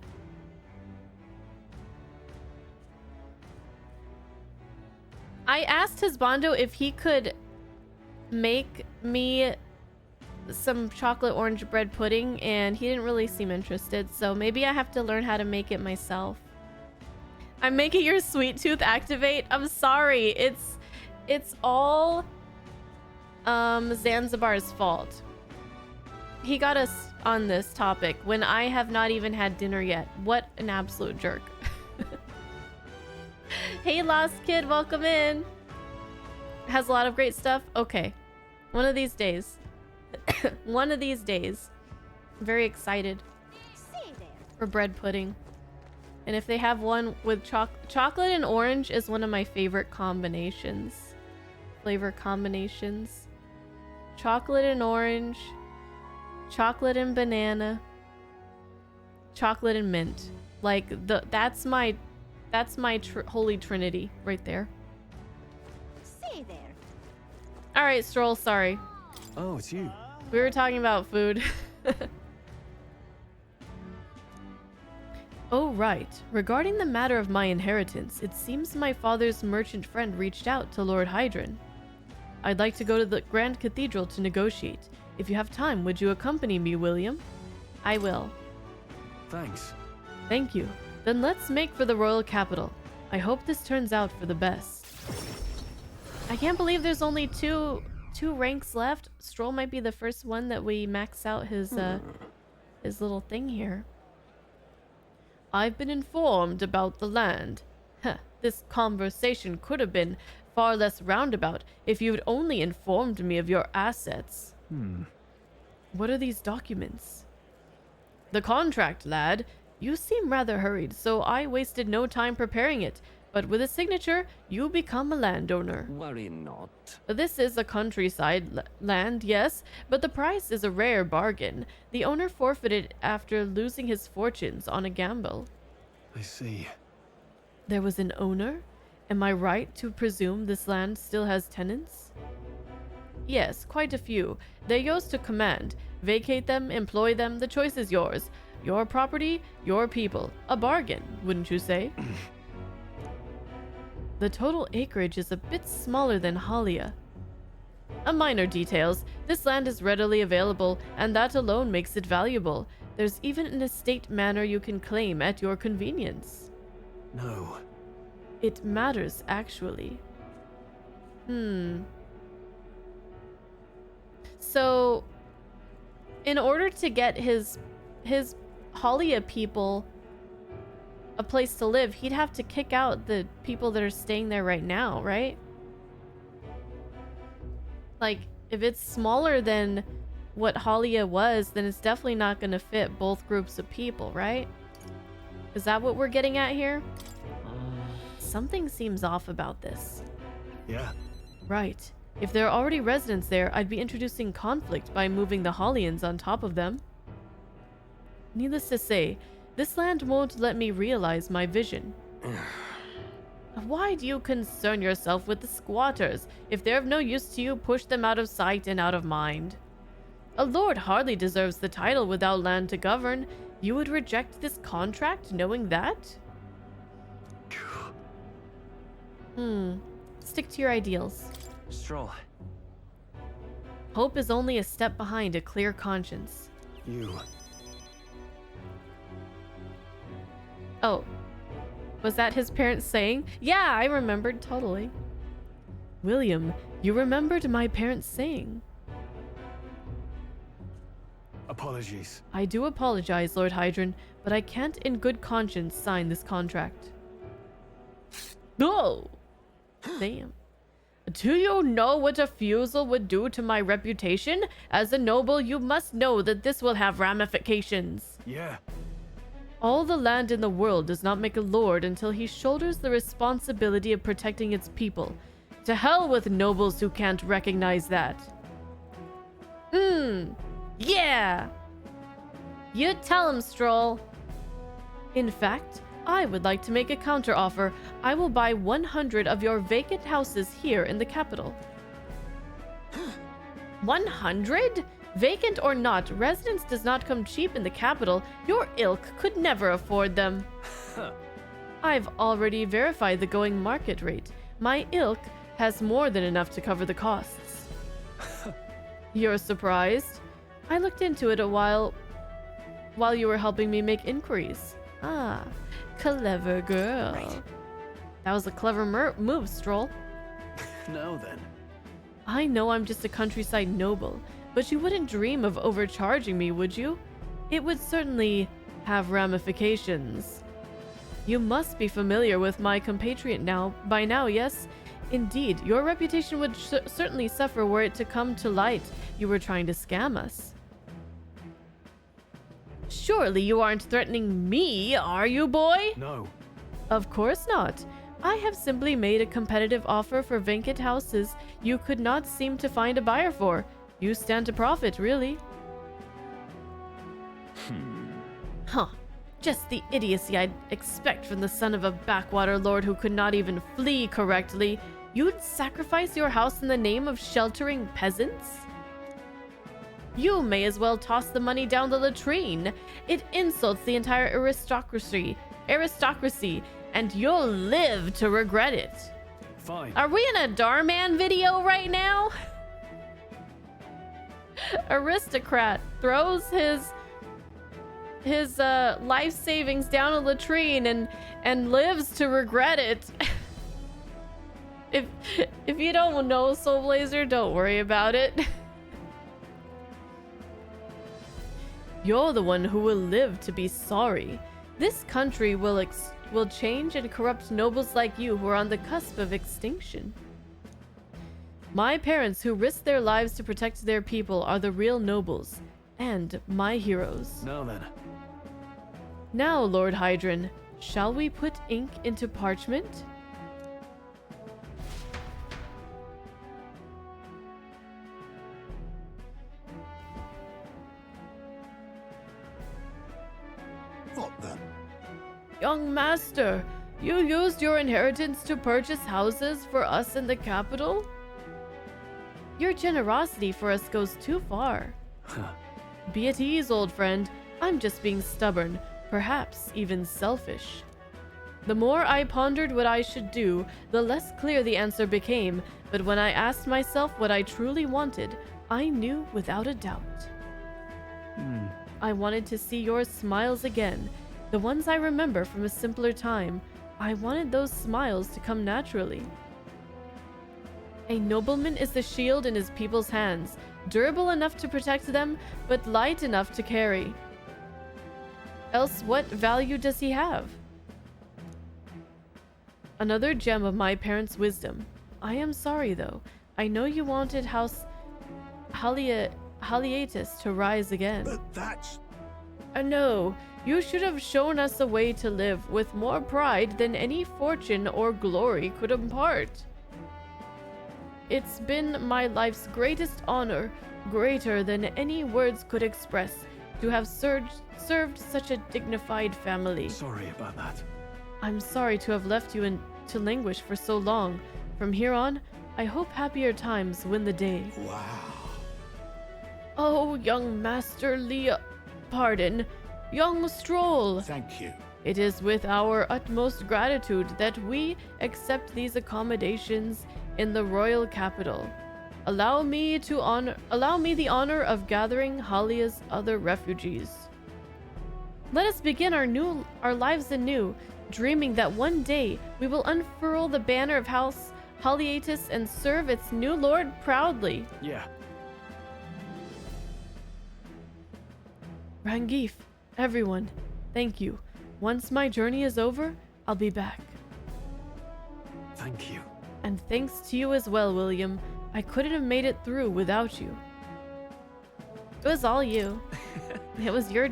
I asked Husbando if he could make me some chocolate orange bread pudding, and he didn't really seem interested, so maybe I have to learn how to make it myself. I'm making your sweet tooth activate. I'm sorry. It's all Zanzibar's fault. He got us on this topic when I have not even had dinner yet. What an absolute jerk. Hey, Lost Kid, welcome in. Has a lot of great stuff. Okay. One of these days. One of these days. I'm very excited for bread pudding. And if they have one with chocolate and orange is one of my favorite combinations. Flavor combinations. Chocolate and orange. Chocolate and banana. Chocolate and mint. Like that's my holy trinity right there. Say there. All right, Stroll, sorry. Oh, it's you. We were talking about food. Oh, right. Regarding the matter of my inheritance, it seems my father's merchant friend reached out to Lord Hydron. I'd like to go to the Grand Cathedral to negotiate. If you have time, would you accompany me, William? I will. Thanks. Thank you. Then let's make for the royal capital. I hope this turns out for the best. I can't believe there's only two ranks left. Stroll might be the first one that we max out his little thing here. I've been informed about the land. Huh, this conversation could have been far less roundabout if you'd only informed me of your assets. What are these documents? The contract, lad. You seem rather hurried, so I wasted no time preparing it. But with a signature, you become a landowner. Worry not. This is a countryside land, yes, but the price is a rare bargain. The owner forfeited after losing his fortunes on a gamble. I see. There was an owner? Am I right to presume this land still has tenants? Yes, quite a few. They're yours to command. Vacate them, employ them, the choice is yours. Your property, your people. A bargain, wouldn't you say? The total acreage is a bit smaller than Halia. A minor details. This land is readily available, and that alone makes it valuable. There's even an estate manor you can claim at your convenience. No. It matters, actually. So, in order to get his Halia people a place to live, he'd have to kick out the people that are staying there right now, right? Like, if it's smaller than what Halia was, then it's definitely not going to fit both groups of people, right? Is that what we're getting at here? Something seems off about this. Yeah. Right. If there are already residents there, I'd be introducing conflict by moving the Halians on top of them. Needless to say, this land won't let me realize my vision. Why do you concern yourself with the squatters? If they're of no use to you, push them out of sight and out of mind. A lord hardly deserves the title without land to govern. You would reject this contract knowing that? Stick to your ideals. Stroll. Hope is only a step behind a clear conscience. You. Oh. Was that his parents saying? Yeah, I remembered totally. William, you remembered my parents saying. Apologies. I do apologize, Lord Hydron, but I can't in good conscience sign this contract. No! Damn. Do you know what a refusal would do to my reputation? As a noble, you must know that this will have ramifications. Yeah. All the land in the world does not make a lord until he shoulders the responsibility of protecting its people. To hell with nobles who can't recognize that. Yeah! You tell him, Stroll. In fact, I would like to make a counteroffer. I will buy 100 of your vacant houses here in the capital. 100? Vacant or not, residence does not come cheap in the capital. Your ilk could never afford them. I've already verified the going market rate. My ilk has more than enough to cover the costs. You're surprised? I looked into it a while you were helping me make inquiries. Ah, clever girl. Right. That was a clever move, Stroll. Now then. I know I'm just a countryside noble, but you wouldn't dream of overcharging me, would you? It would certainly have ramifications. You must be familiar with my compatriot by now, yes? Indeed, your reputation would certainly suffer were it to come to light you were trying to scam us. Surely you aren't threatening me, are you, boy? No. Of course not. I have simply made a competitive offer for vacant houses you could not seem to find a buyer for. You stand to profit, really. Huh. Just the idiocy I'd expect from the son of a backwater lord who could not even flee correctly. You'd sacrifice your house in the name of sheltering peasants? You may as well toss the money down the latrine. It insults the entire aristocracy, and you'll live to regret it. Fine. Are we in a Darman video right now? Aristocrat throws his life savings down a latrine and lives to regret it. If you don't know Soul Blazer, don't worry about it. You're the one who will live to be sorry. This country will change and corrupt nobles like you who are on the cusp of extinction. My parents who risked their lives to protect their people are the real nobles, and my heroes. Now then. Now, Lord Hydron, shall we put ink into parchment? What then? Young master, you used your inheritance to purchase houses for us in the capital? Your generosity for us goes too far. Be at ease, old friend. I'm just being stubborn, perhaps even selfish. The more I pondered what I should do, the less clear the answer became, but when I asked myself what I truly wanted, I knew without a doubt. I wanted to see your smiles again, the ones I remember from a simpler time. I wanted those smiles to come naturally. A nobleman is the shield in his people's hands, durable enough to protect them, but light enough to carry. Else what value does he have? Another gem of my parents' wisdom. I am sorry though. I know you wanted House Haliatus to rise again. But that's... No, you should have shown us a way to live with more pride than any fortune or glory could impart. It's been my life's greatest honor, greater than any words could express, to have served such a dignified family. Sorry about that. I'm sorry to have left you to languish for so long. From here on, I hope happier times win the day. Wow. Oh, young Master pardon, young Stroll. Thank you. It is with our utmost gratitude that we accept these accommodations in the royal capital. Allow me the honor of gathering Halia's other refugees. Let us begin our lives anew, dreaming that one day we will unfurl the banner of House Haliatus and serve its new lord proudly. Yeah. Rangif, everyone, thank you. Once my journey is over, I'll be back. Thank you. And thanks to you as well, William. I couldn't have made it through without you. It was all you. It was your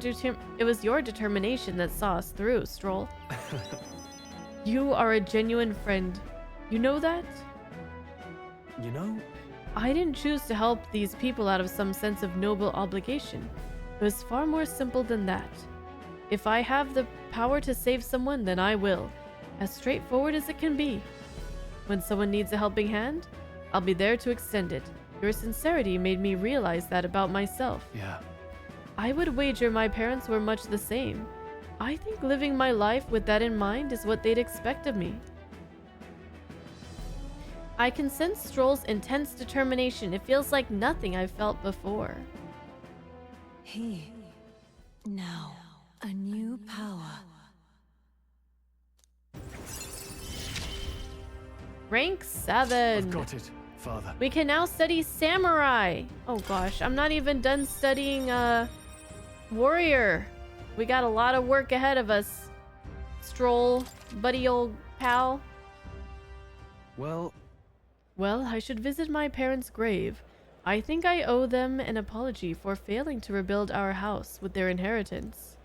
determination that saw us through, Stroll. You are a genuine friend. You know that? You know? I didn't choose to help these people out of some sense of noble obligation. It was far more simple than that. If I have the power to save someone, then I will. As straightforward as it can be. When someone needs a helping hand, I'll be there to extend it. Your sincerity made me realize that about myself. Yeah. I would wager my parents were much the same. I think living my life with that in mind is what they'd expect of me. I can sense Stroll's intense determination. It feels like nothing I've felt before. He. Now, a new power. Rank 7. I've got it, Father. We can now study Samurai. Oh gosh, I'm not even done studying Warrior. We got a lot of work ahead of us. Stroll, buddy old pal. Well, I should visit my parents' grave. I think I owe them an apology for failing to rebuild our house with their inheritance.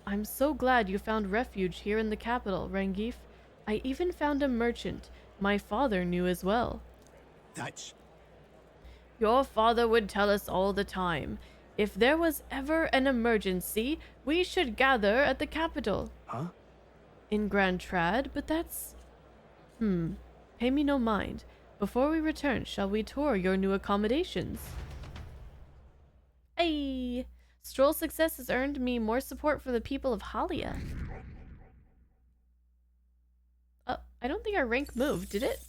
I'm so glad you found refuge here in the capital, Rangif. I even found a merchant my father knew as well. That's... Your father would tell us all the time, if there was ever an emergency, we should gather at the capital. huh? In Grand Trad, but that's... Pay me no mind. Before we return, shall we tour your new accommodations? Hey! Stroll's success has earned me more support from the people of Halia. Oh, I don't think our rank moved, did it?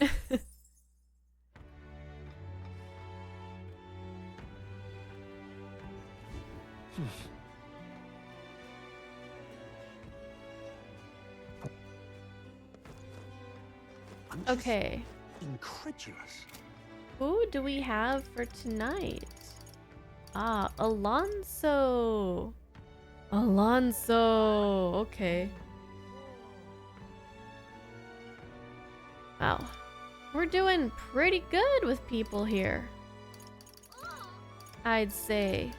Okay. incredulous. Who do we have for tonight? Ah, Alonso. Alonso. Okay. Wow. We're doing pretty good with people here, I'd say.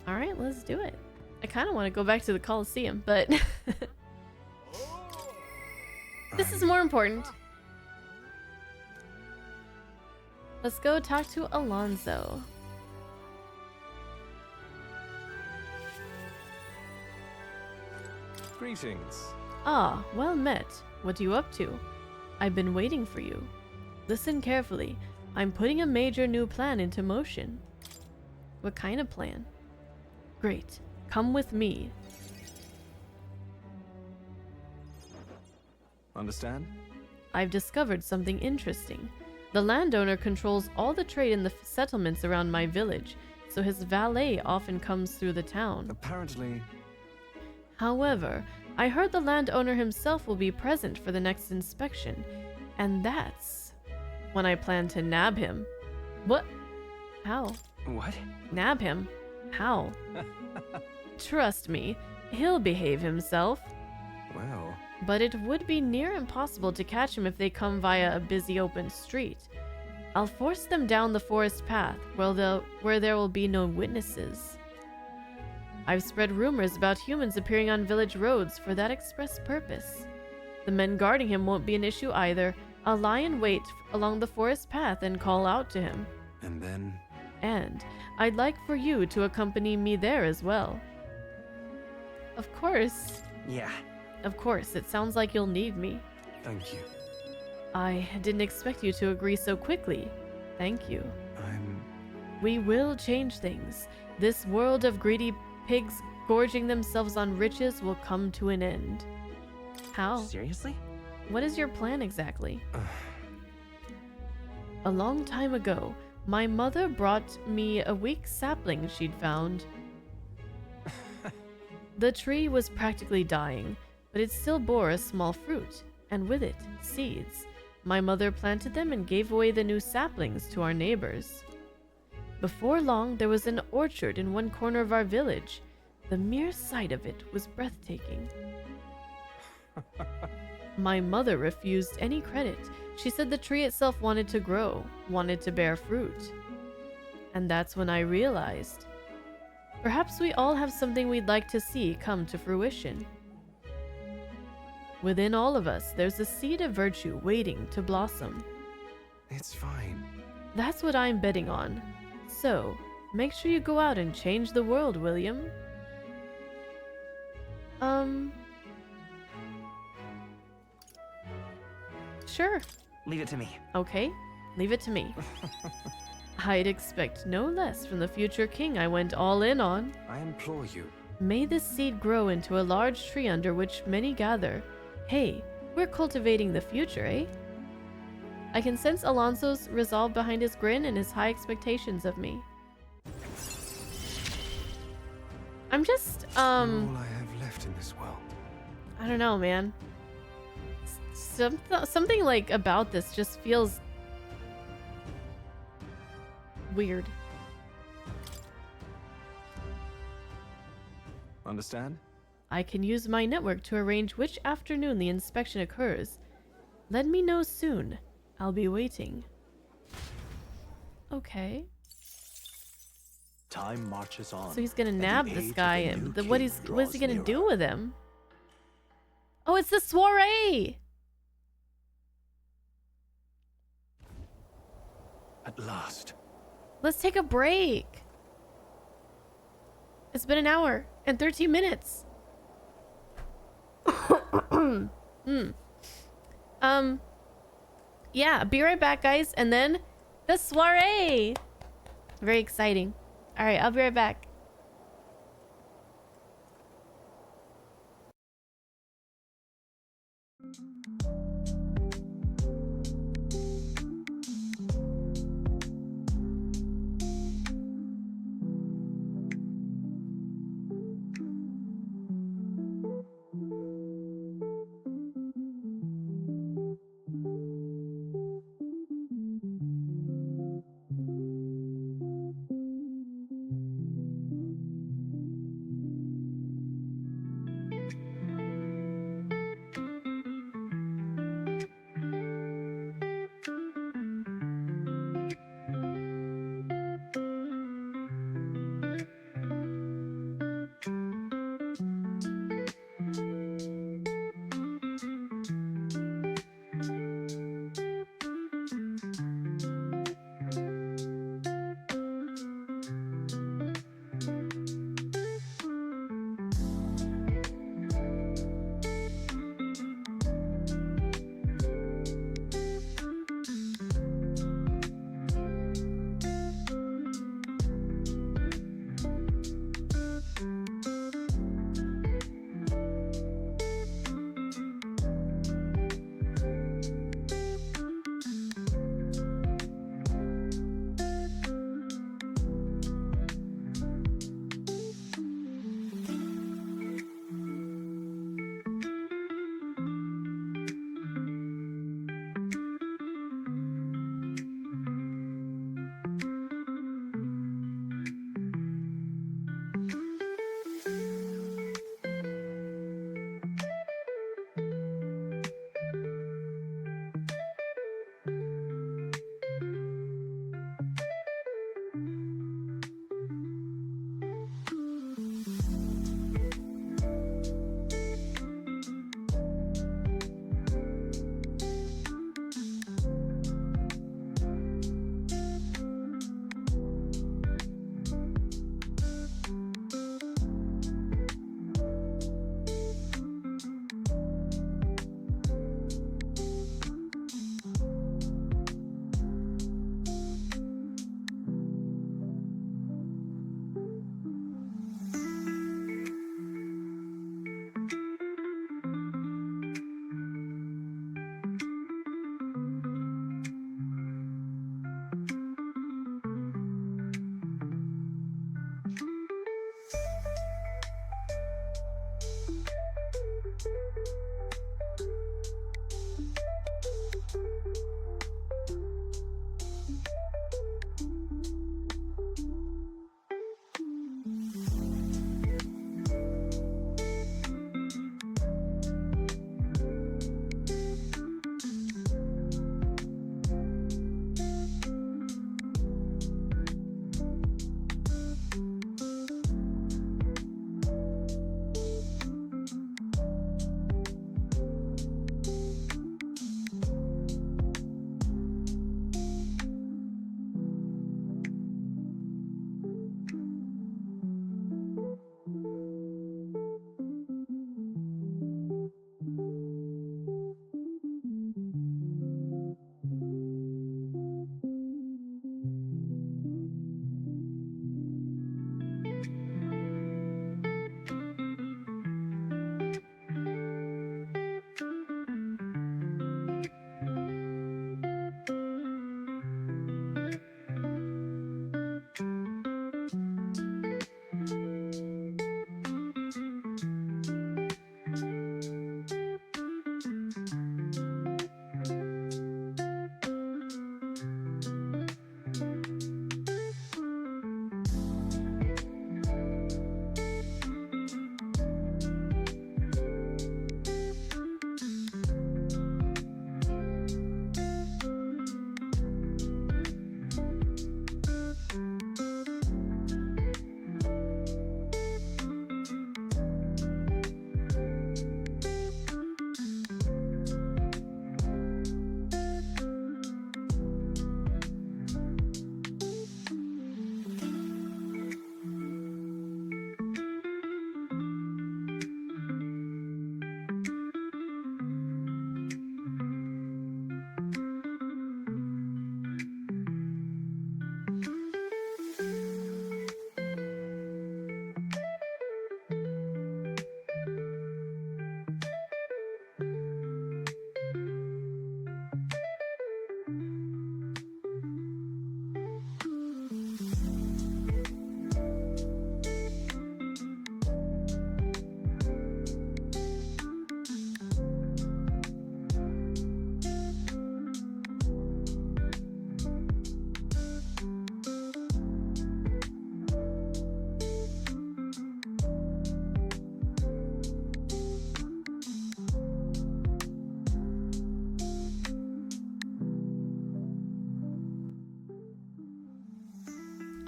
Alright, let's do it. I kind of want to go back to the Colosseum, but this is more important. Let's go talk to Alonso. Greetings. Ah, well met. What are you up to? I've been waiting for you. Listen carefully. I'm putting a major new plan into motion. What kind of plan? Great. Come with me. Understand? I've discovered something interesting. The landowner controls all the trade in the settlements around my village, so his valet often comes through the town. Apparently... However, I heard the landowner himself will be present for the next inspection, and that's when I plan to nab him. What? How? What? Nab him? How? Trust me, he'll behave himself. Wow. But it would be near impossible to catch him if they come via a busy open street. I'll force them down the forest path, where there will be no witnesses. I've spread rumors about humans appearing on village roads for that express purpose. The men guarding him won't be an issue either. I'll lie in wait along the forest path and call out to him. And then... And I'd like for you to accompany me there as well. Of course. Yeah. Of course, it sounds like you'll need me. Thank you. I didn't expect you to agree so quickly. Thank you. We will change things. This world of greedy pigs gorging themselves on riches will come to an end. How? Seriously? What is your plan exactly? A long time ago, my mother brought me a weak sapling she'd found. The tree was practically dying, but it still bore a small fruit, and with it, seeds. My mother planted them and gave away the new saplings to our neighbors. Before long, there was an orchard in one corner of our village. The mere sight of it was breathtaking. My mother refused any credit. She said the tree itself wanted to grow, wanted to bear fruit. And that's when I realized, perhaps we all have something we'd like to see come to fruition. Within all of us, there's a seed of virtue waiting to blossom. It's fine. That's what I'm betting on. So, make sure you go out and change the world, William. Sure. Leave it to me. Okay, leave it to me. I'd expect no less from the future king I went all in on. I implore you. May this seed grow into a large tree under which many gather. Hey, we're cultivating the future, eh? I can sense Alonso's resolve behind his grin and his high expectations of me. I'm just, All I have left in this world. I don't know, man. Something like about this just feels weird. Understand? I can use my network to arrange which afternoon the inspection occurs. Let me know soon. I'll be waiting. Okay. Time marches on. So he's gonna and the nab age this of guy, the new and king what is he gonna draws do nearer. with him? Oh, it's the soiree! At last. Let's take a break. It's been an hour and 13 minutes. Yeah, be right back, guys. And then the soiree. Very exciting. All right, I'll be right back.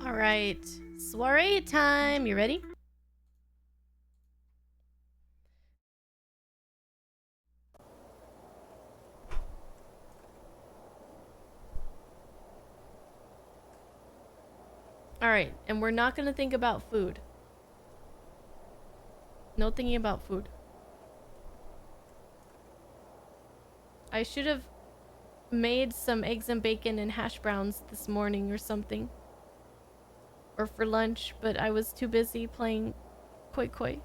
All right, soiree time. You ready? All right, and we're not gonna think about food. No thinking about food. I should have made some eggs and bacon and hash browns this morning or something. Or for lunch, but I was too busy playing Koi Koi.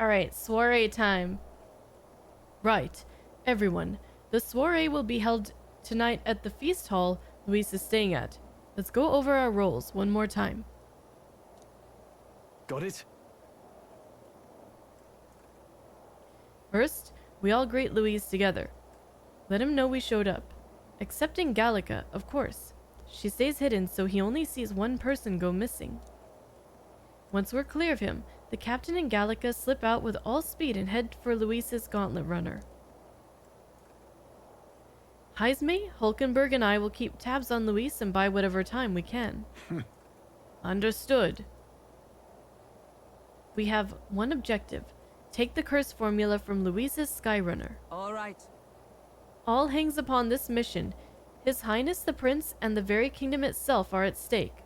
Alright, soiree time. Right, everyone. The soiree will be held tonight at the feast hall Luis is staying at. Let's go over our roles one more time. Got it? First, we all greet Luis together. Let him know we showed up. Excepting Gallica, of course. She stays hidden so he only sees one person go missing. Once we're clear of him, the captain and Gallica slip out with all speed and head for Luis's gauntlet runner. Heisme, Hulkenberg, and I will keep tabs on Luis and buy whatever time we can. Understood. We have one objective. Take the curse formula from Luis's Skyrunner. All right. All hangs upon this mission. His Highness the Prince and the very kingdom itself are at stake.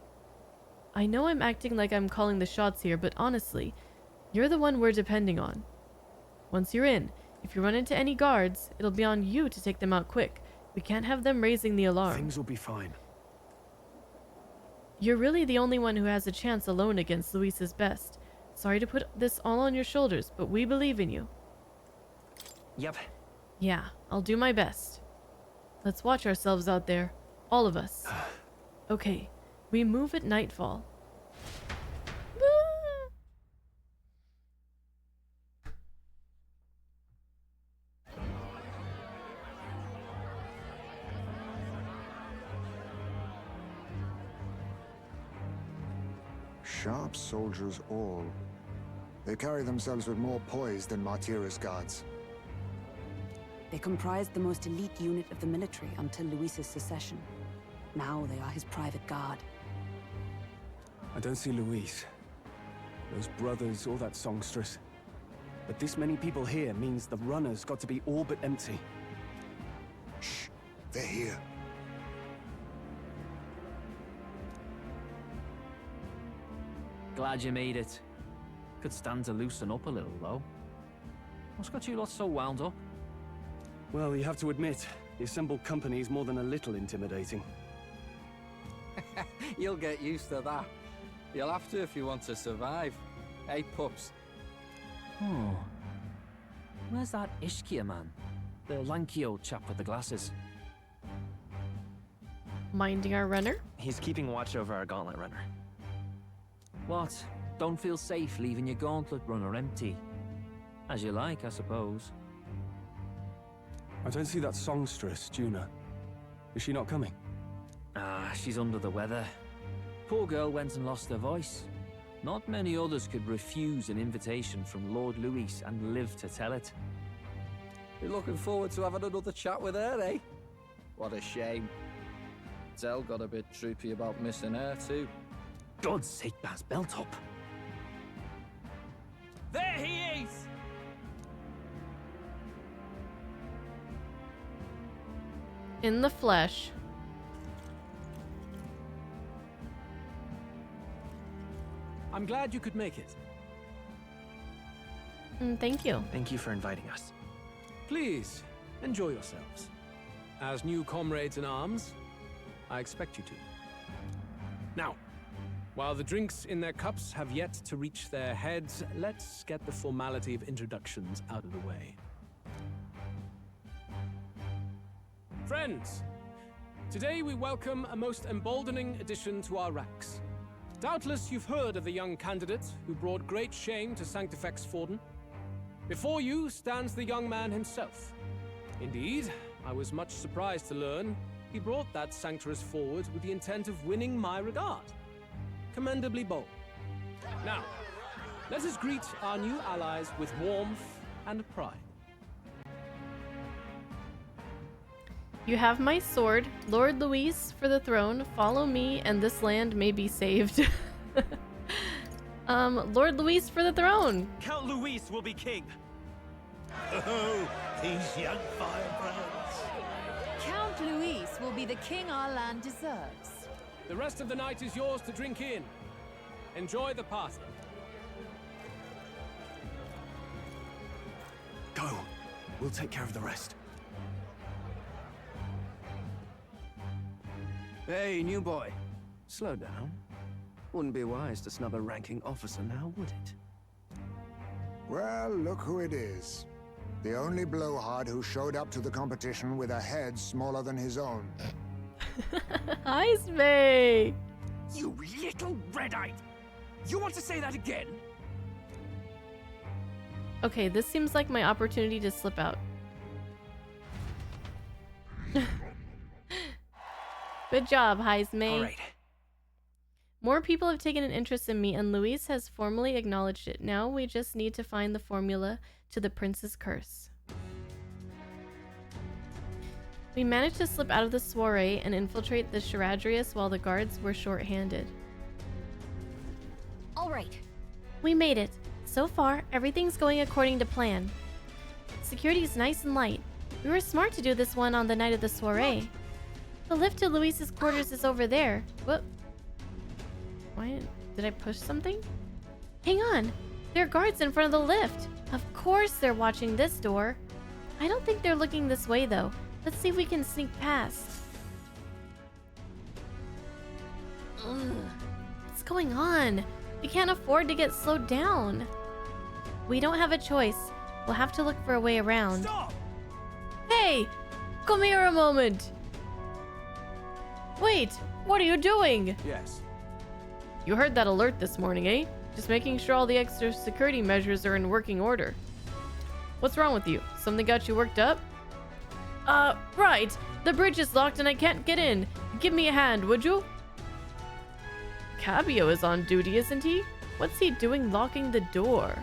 I know I'm acting like I'm calling the shots here, but honestly, you're the one we're depending on. Once you're in, if you run into any guards, it'll be on you to take them out quick. We can't have them raising the alarm. Things will be fine. You're really the only one who has a chance alone against Luis's best. Sorry to put this all on your shoulders, but we believe in you. Yep. Yeah, I'll do my best. Let's watch ourselves out there. All of us. Okay, we move at nightfall. Sharp soldiers all. They carry themselves with more poise than Martira's guards. They comprised the most elite unit of the military until Luis's secession. Now they are his private guard. I don't see Luis, those brothers, or that songstress. But this many people here means the runner's got to be all but empty. Shh, they're here. Glad you made it. Could stand to loosen up a little, though. What's got you lot so wound up? Well, you have to admit, the assembled company is more than a little intimidating. You'll get used to that. You'll have to if you want to survive. Hey, pups. Oh. Where's that Ishkia man? The lanky old chap with the glasses. Minding our runner? He's keeping watch over our gauntlet runner. What? Don't feel safe leaving your gauntlet runner empty? As you like, I suppose. I don't see that songstress, Juna. Is she not coming? Ah, she's under the weather. Poor girl went and lost her voice. Not many others could refuse an invitation from Lord Luis and live to tell it. You're looking forward to having another chat with her, eh? What a shame. Zell got a bit droopy about missing her, too. God's sake, Baz, belt up. There he is! In the flesh. I'm glad you could make it. Thank you. Thank you for inviting us. Please, enjoy yourselves. As new comrades in arms, I expect you to. Now, while the drinks in their cups have yet to reach their heads, let's get the formality of introductions out of the way. Friends, today we welcome a most emboldening addition to our ranks. Doubtless you've heard of the young candidate who brought great shame to Sanctifex Forden. Before you stands the young man himself. Indeed, I was much surprised to learn he brought that sanctuaress forward with the intent of winning my regard. Commendably bold. Now, let us greet our new allies with warmth and pride. You have my sword, Lord Luis for the throne. Follow me, and this land may be saved. Lord Luis for the throne. Count Luis will be king. Oh, these young firebrands. Count Luis will be the king our land deserves. The rest of the night is yours to drink in. Enjoy the party. Go. We'll take care of the rest. Hey, new boy. Slow down. Wouldn't be wise to snub a ranking officer now, would it? Well, look who it is. The only blowhard who showed up to the competition with a head smaller than his own. Hi, Smay. You little red-eyed! You want to say that again? Okay, this seems like my opportunity to slip out. Good job, Heismay. All right. More people have taken an interest in me, and Luis has formally acknowledged it. Now we just need to find the formula to the prince's curse. We managed to slip out of the soiree and infiltrate the Charadrius while the guards were short-handed. All right. We made it. So far, everything's going according to plan. Security's nice and light. We were smart to do this one on the night of the soiree. The lift to Luis's quarters is over there. Whoop. Why did I push something? Hang on. There are guards in front of the lift. Of course they're watching this door. I don't think they're looking this way though. Let's see if we can sneak past. Ugh. What's going on? We can't afford to get slowed down. We don't have a choice. We'll have to look for a way around. Stop! Hey! Come here a moment! Wait! What are you doing? Yes. You heard that alert this morning, eh? Just making sure all the extra security measures are in working order. What's wrong with you? Something got you worked up? Right. The bridge is locked and I can't get in. Give me a hand, would you? Cabio is on duty, isn't he? What's he doing locking the door?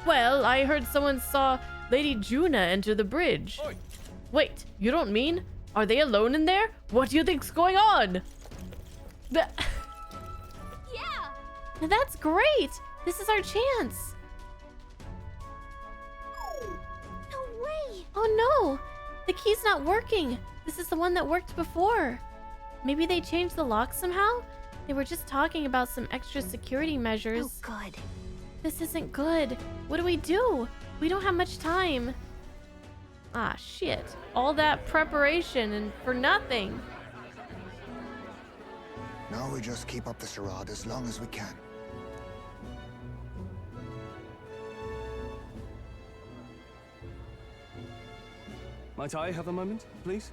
Well, I heard someone saw Lady Juna enter the bridge. Oi. Wait, you don't mean? Are they alone in there? What do you think's going on? Yeah! That's great! This is our chance! No way! Oh no! The key's not working! This is the one that worked before. Maybe they changed the lock somehow? They were just talking about some extra security measures. Oh, good. This isn't good. What do? We don't have much time. Ah, shit. All that preparation and for nothing. Now we just keep up the charade as long as we can. Might I have a moment, please?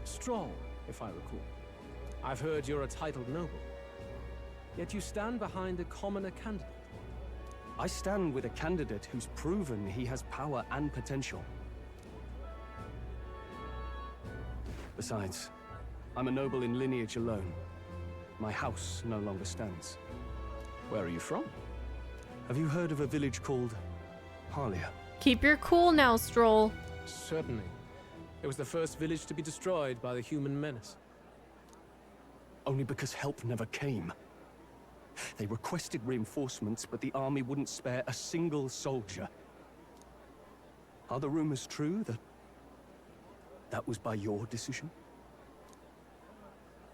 Strong, if I recall. I've heard you're a titled noble. Yet you stand behind a commoner candidate. I stand with a candidate who's proven he has power and potential. Besides, I'm a noble in lineage alone. My house no longer stands. Where are you from? Have you heard of a village called Harlia? Keep your cool now, Stroll. Certainly. It was the first village to be destroyed by the human menace. Only because help never came. They requested reinforcements, but the army wouldn't spare a single soldier. Are the rumors true that was by your decision?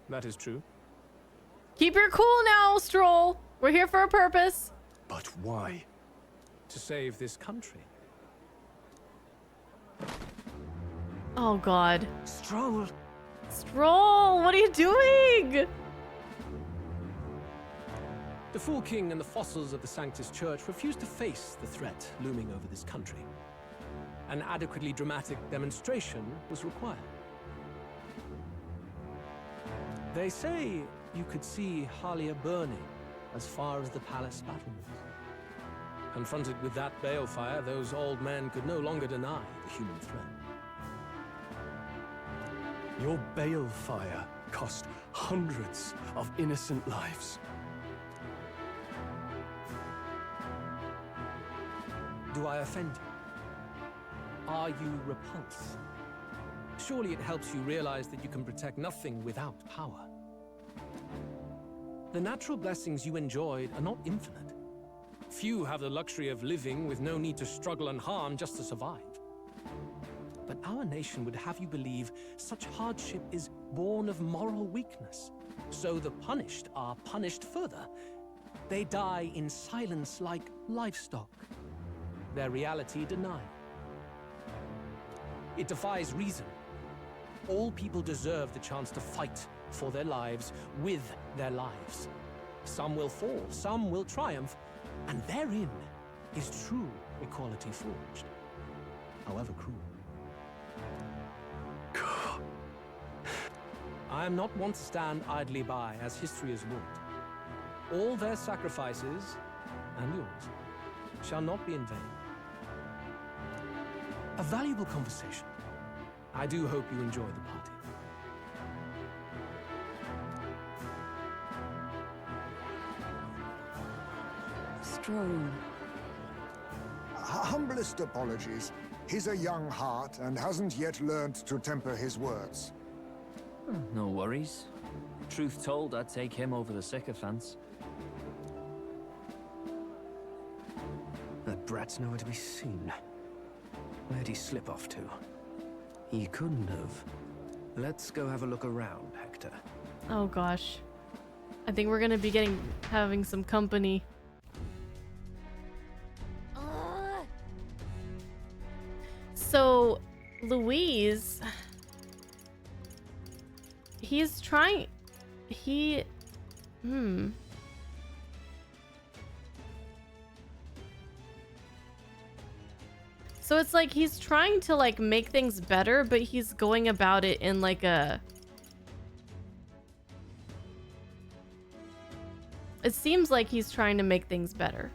That is true. Keep your cool now, Stroll. We're here for a purpose. But why? To save this country. Oh, God. Stroll! Stroll, what are you doing? The Fool King and the fossils of the Sanctus Church refused to face the threat looming over this country. An adequately dramatic demonstration was required. They say you could see Harlia burning as far as the palace battlements. Confronted with that balefire, those old men could no longer deny the human threat. Your balefire cost hundreds of innocent lives. Do I offend you? Are you repulsed? Surely it helps you realize that you can protect nothing without power. The natural blessings you enjoyed are not infinite. Few have the luxury of living with no need to struggle and harm just to survive. But our nation would have you believe such hardship is born of moral weakness. So the punished are punished further. They die in silence like livestock. Their reality denied. It defies reason. All people deserve the chance to fight for their lives with their lives. Some will fall, some will triumph, and therein is true equality forged, however cruel. I am not one to stand idly by as history is wrought. All their sacrifices, and yours, shall not be in vain. A valuable conversation. I do hope you enjoy the party. Strone. Humblest apologies. He's a young heart and hasn't yet learned to temper his words. No worries. Truth told, I'd take him over the sycophants. That brat's nowhere to be seen. Where'd he slip off to? He couldn't have. Let's go have a look around, Hector. Oh gosh. I think we're gonna be having some company. So, Louise... He's trying... So it's like he's trying to like make things better, but he's going about it in like a... It seems like he's trying to make things better.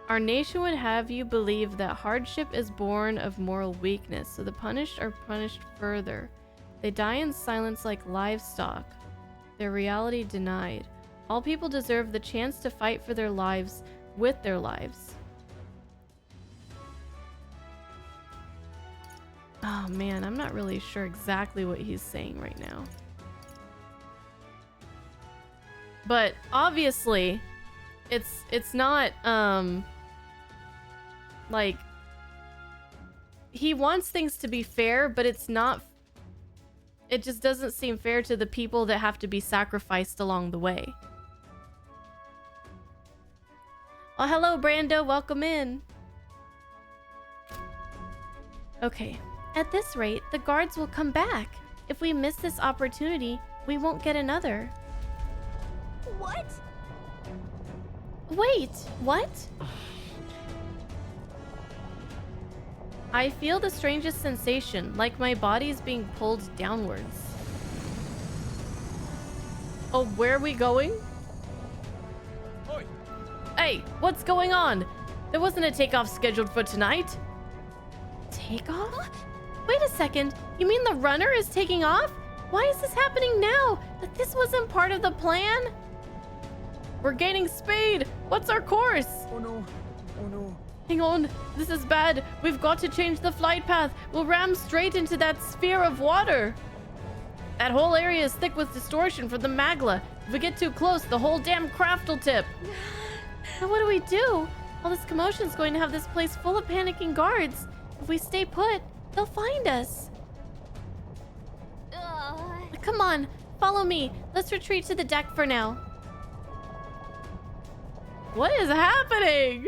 Our nation would have you believe that hardship is born of moral weakness, so the punished are punished further. They die in silence like livestock, their reality denied. All people deserve the chance to fight for their lives with their lives. Oh man, I'm not really sure exactly what he's saying right now. But obviously, it's not like he wants things to be fair, but it's not. It just doesn't seem fair to the people that have to be sacrificed along the way. Oh, hello, Brando. Welcome in. Okay. At this rate, the guards will come back. If we miss this opportunity, we won't get another. What? Wait, what? I feel the strangest sensation, like my body's being pulled downwards. Oh, where are we going? Oi. Hey, what's going on? There wasn't a takeoff scheduled for tonight. Takeoff? Wait a second, you mean the runner is taking off? Why is this happening now? This wasn't part of the plan? We're gaining speed. What's our course? Oh no. Oh no. Hang on, this is bad. We've got to change the flight path. We'll ram straight into that sphere of water. That whole area is thick with distortion from the magla. If we get too close, the whole damn craft will tip. Now what do we do? All this commotion is going to have this place full of panicking guards. If we stay put, they'll find us. Come on, follow me. Let's retreat to the deck for now. What is happening?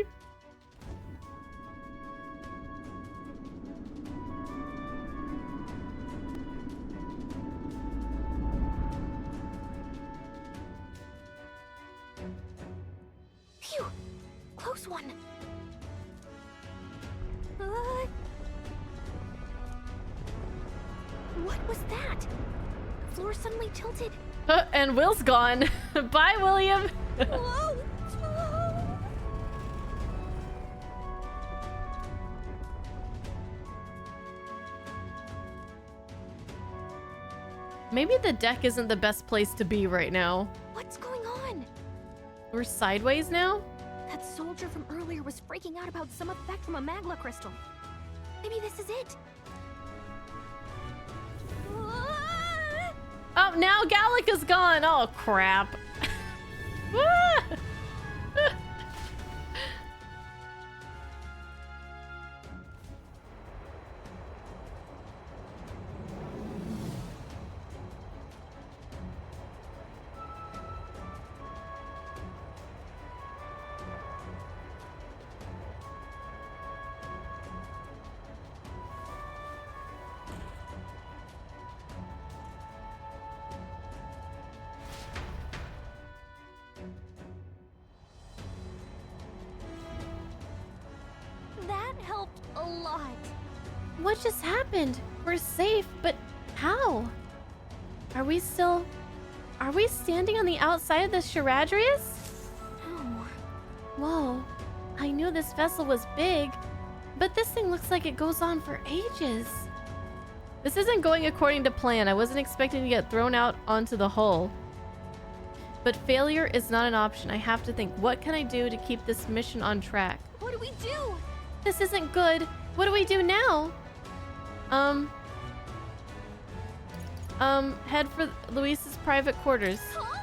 Phew! Close one. What was that? The floor suddenly tilted. And Will's gone. Bye, William. Whoa! Maybe the deck isn't the best place to be right now. What's going on? We're sideways now? That soldier from earlier was freaking out about some effect from a magla crystal. Maybe this is it. Oh, now Gallica's gone. Oh, crap. That helped a lot. What just happened? We're safe, but how? Are we standing on the outside of the Charadrius? No. Whoa. I knew this vessel was big, but this thing looks like it goes on for ages. This isn't going according to plan. I wasn't expecting to get thrown out onto the hull. But failure is not an option. I have to think, what can I do to keep this mission on track? What do we do? This isn't good. What do we do now? Head for Luis's private quarters. Huh?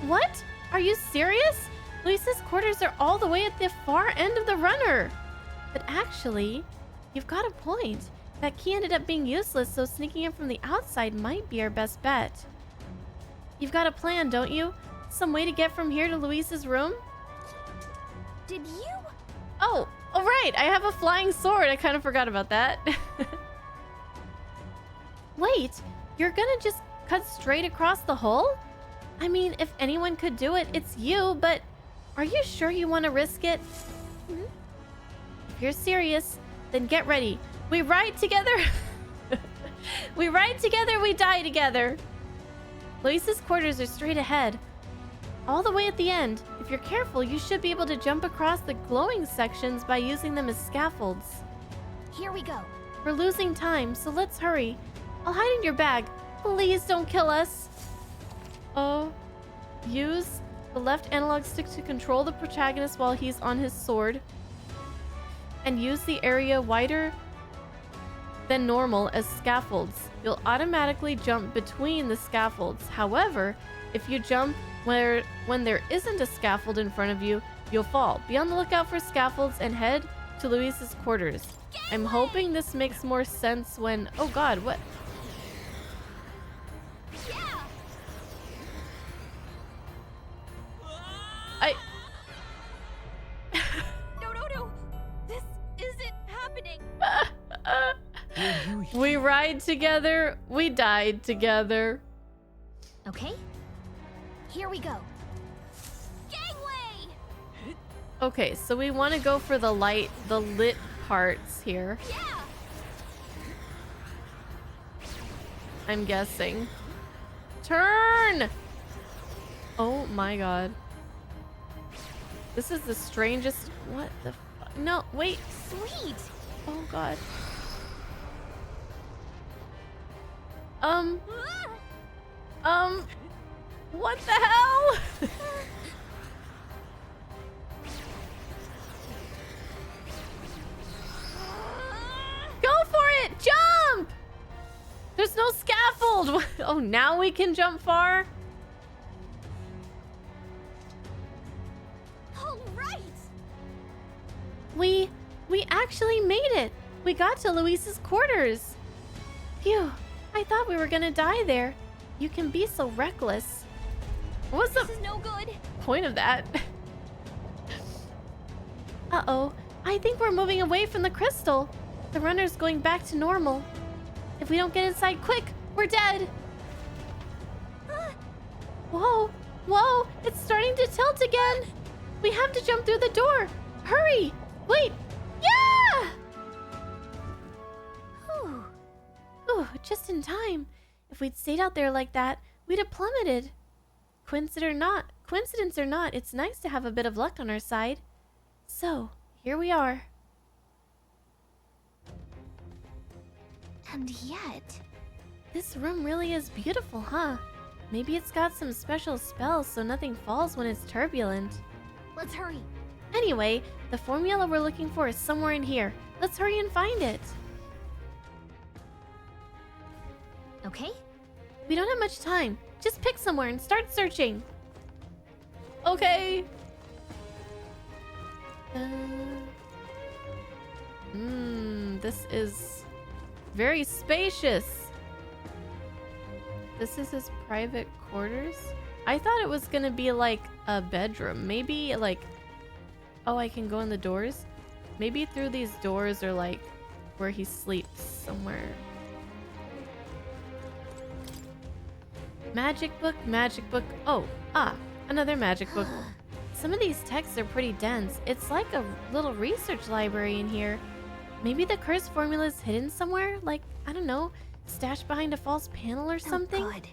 What? Are you serious? Luis's quarters are all the way at the far end of the runner. But actually, you've got a point. That key ended up being useless, so sneaking in from the outside might be our best bet. You've got a plan, don't you? Some way to get from here to Luis's room? Did you? Oh, right. I have a flying sword. I kind of forgot about that. Wait, you're gonna just cut straight across the hull? I mean, if anyone could do it, it's you, but are you sure you want to risk it? Hmm? If you're serious, then get ready. We ride together. We ride together, we die together. Luis's quarters are straight ahead. All the way at the end. If you're careful, you should be able to jump across the glowing sections by using them as scaffolds. Here we go. We're losing time, so let's hurry. I'll hide in your bag. Please don't kill us. Oh. Use the left analog stick to control the protagonist while he's on his sword. And use the area wider than normal as scaffolds. You'll automatically jump between the scaffolds. However, if you jump when there isn't a scaffold in front of you, you'll fall. Be on the lookout for scaffolds and head to Luis's quarters. I'm hoping this makes more sense when... Oh god, what? Yeah. No. This isn't happening. We ride together, we died together. Okay. Here we go. Gangway! Okay, so we want to go for the lit parts here. Yeah. I'm guessing. Turn! Oh my god. This is the strangest... What the fuck? No, wait. Sweet. Oh god. What the hell? Go for it! Jump! There's no scaffold! Oh, now we can jump far? All right. We actually made it. We got to Luis's quarters. Phew, I thought we were gonna die there. You can be so reckless. What's This is no good. point of that? Uh-oh, I think we're moving away from the crystal. The runner's going back to normal. If we don't get inside quick, we're dead. Whoa, it's starting to tilt again. We have to jump through the door. Hurry, wait, yeah! Ooh, just in time. If we'd stayed out there like that, we'd have plummeted. Coincidence or not, it's nice to have a bit of luck on our side. So, here we are. And yet... This room really is beautiful, huh? Maybe it's got some special spells so nothing falls when it's turbulent. Let's hurry. Anyway, the formula we're looking for is somewhere in here. Let's hurry and find it. Okay? We don't have much time. Just pick somewhere and start searching. Okay. This is very spacious. This is his private quarters. I thought it was gonna be like a bedroom. Maybe like, oh, I can go in the doors. Maybe through these doors or like where he sleeps somewhere. Magic book, magic book. Oh, another magic book. Some of these texts are pretty dense. It's like a little research library in here. Maybe the curse formula is hidden somewhere? Like, I don't know, stashed behind a false panel or something? God.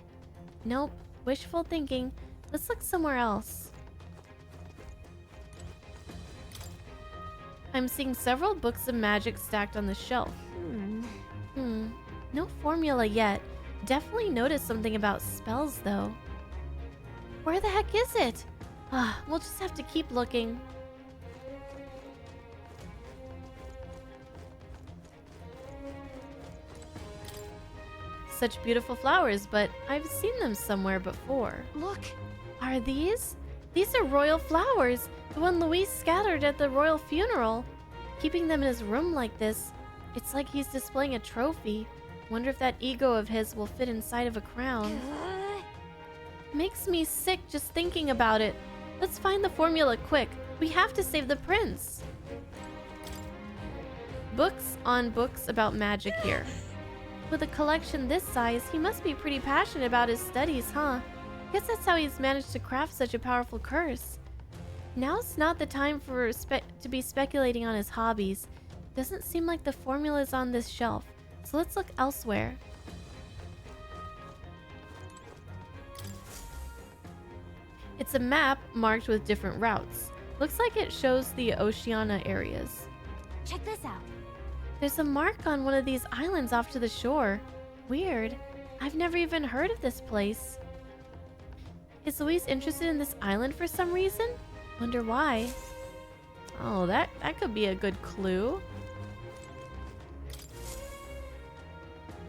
Nope, wishful thinking. Let's look somewhere else. I'm seeing several books of magic stacked on the shelf. No formula yet. Definitely noticed something about spells, though. Where the heck is it? We'll just have to keep looking. Such beautiful flowers, but I've seen them somewhere before. Look. Are these? These are royal flowers, the one Luis scattered at the royal funeral. Keeping them in his room like this, it's like he's displaying a trophy. Wonder if that ego of his will fit inside of a crown. Makes me sick just thinking about it. Let's find the formula quick. We have to save the prince. Books on books about magic here. With a collection this size, he must be pretty passionate about his studies, huh? Guess that's how he's managed to craft such a powerful curse. Now's not the time for to be speculating on his hobbies. Doesn't seem like the formula is on this shelf, so let's look elsewhere. It's a map marked with different routes. Looks like it shows the Oceania areas. Check this out. There's a mark on one of these islands off to the shore. Weird. I've never even heard of this place. Is Luis interested in this island for some reason? Wonder why. Oh, that could be a good clue.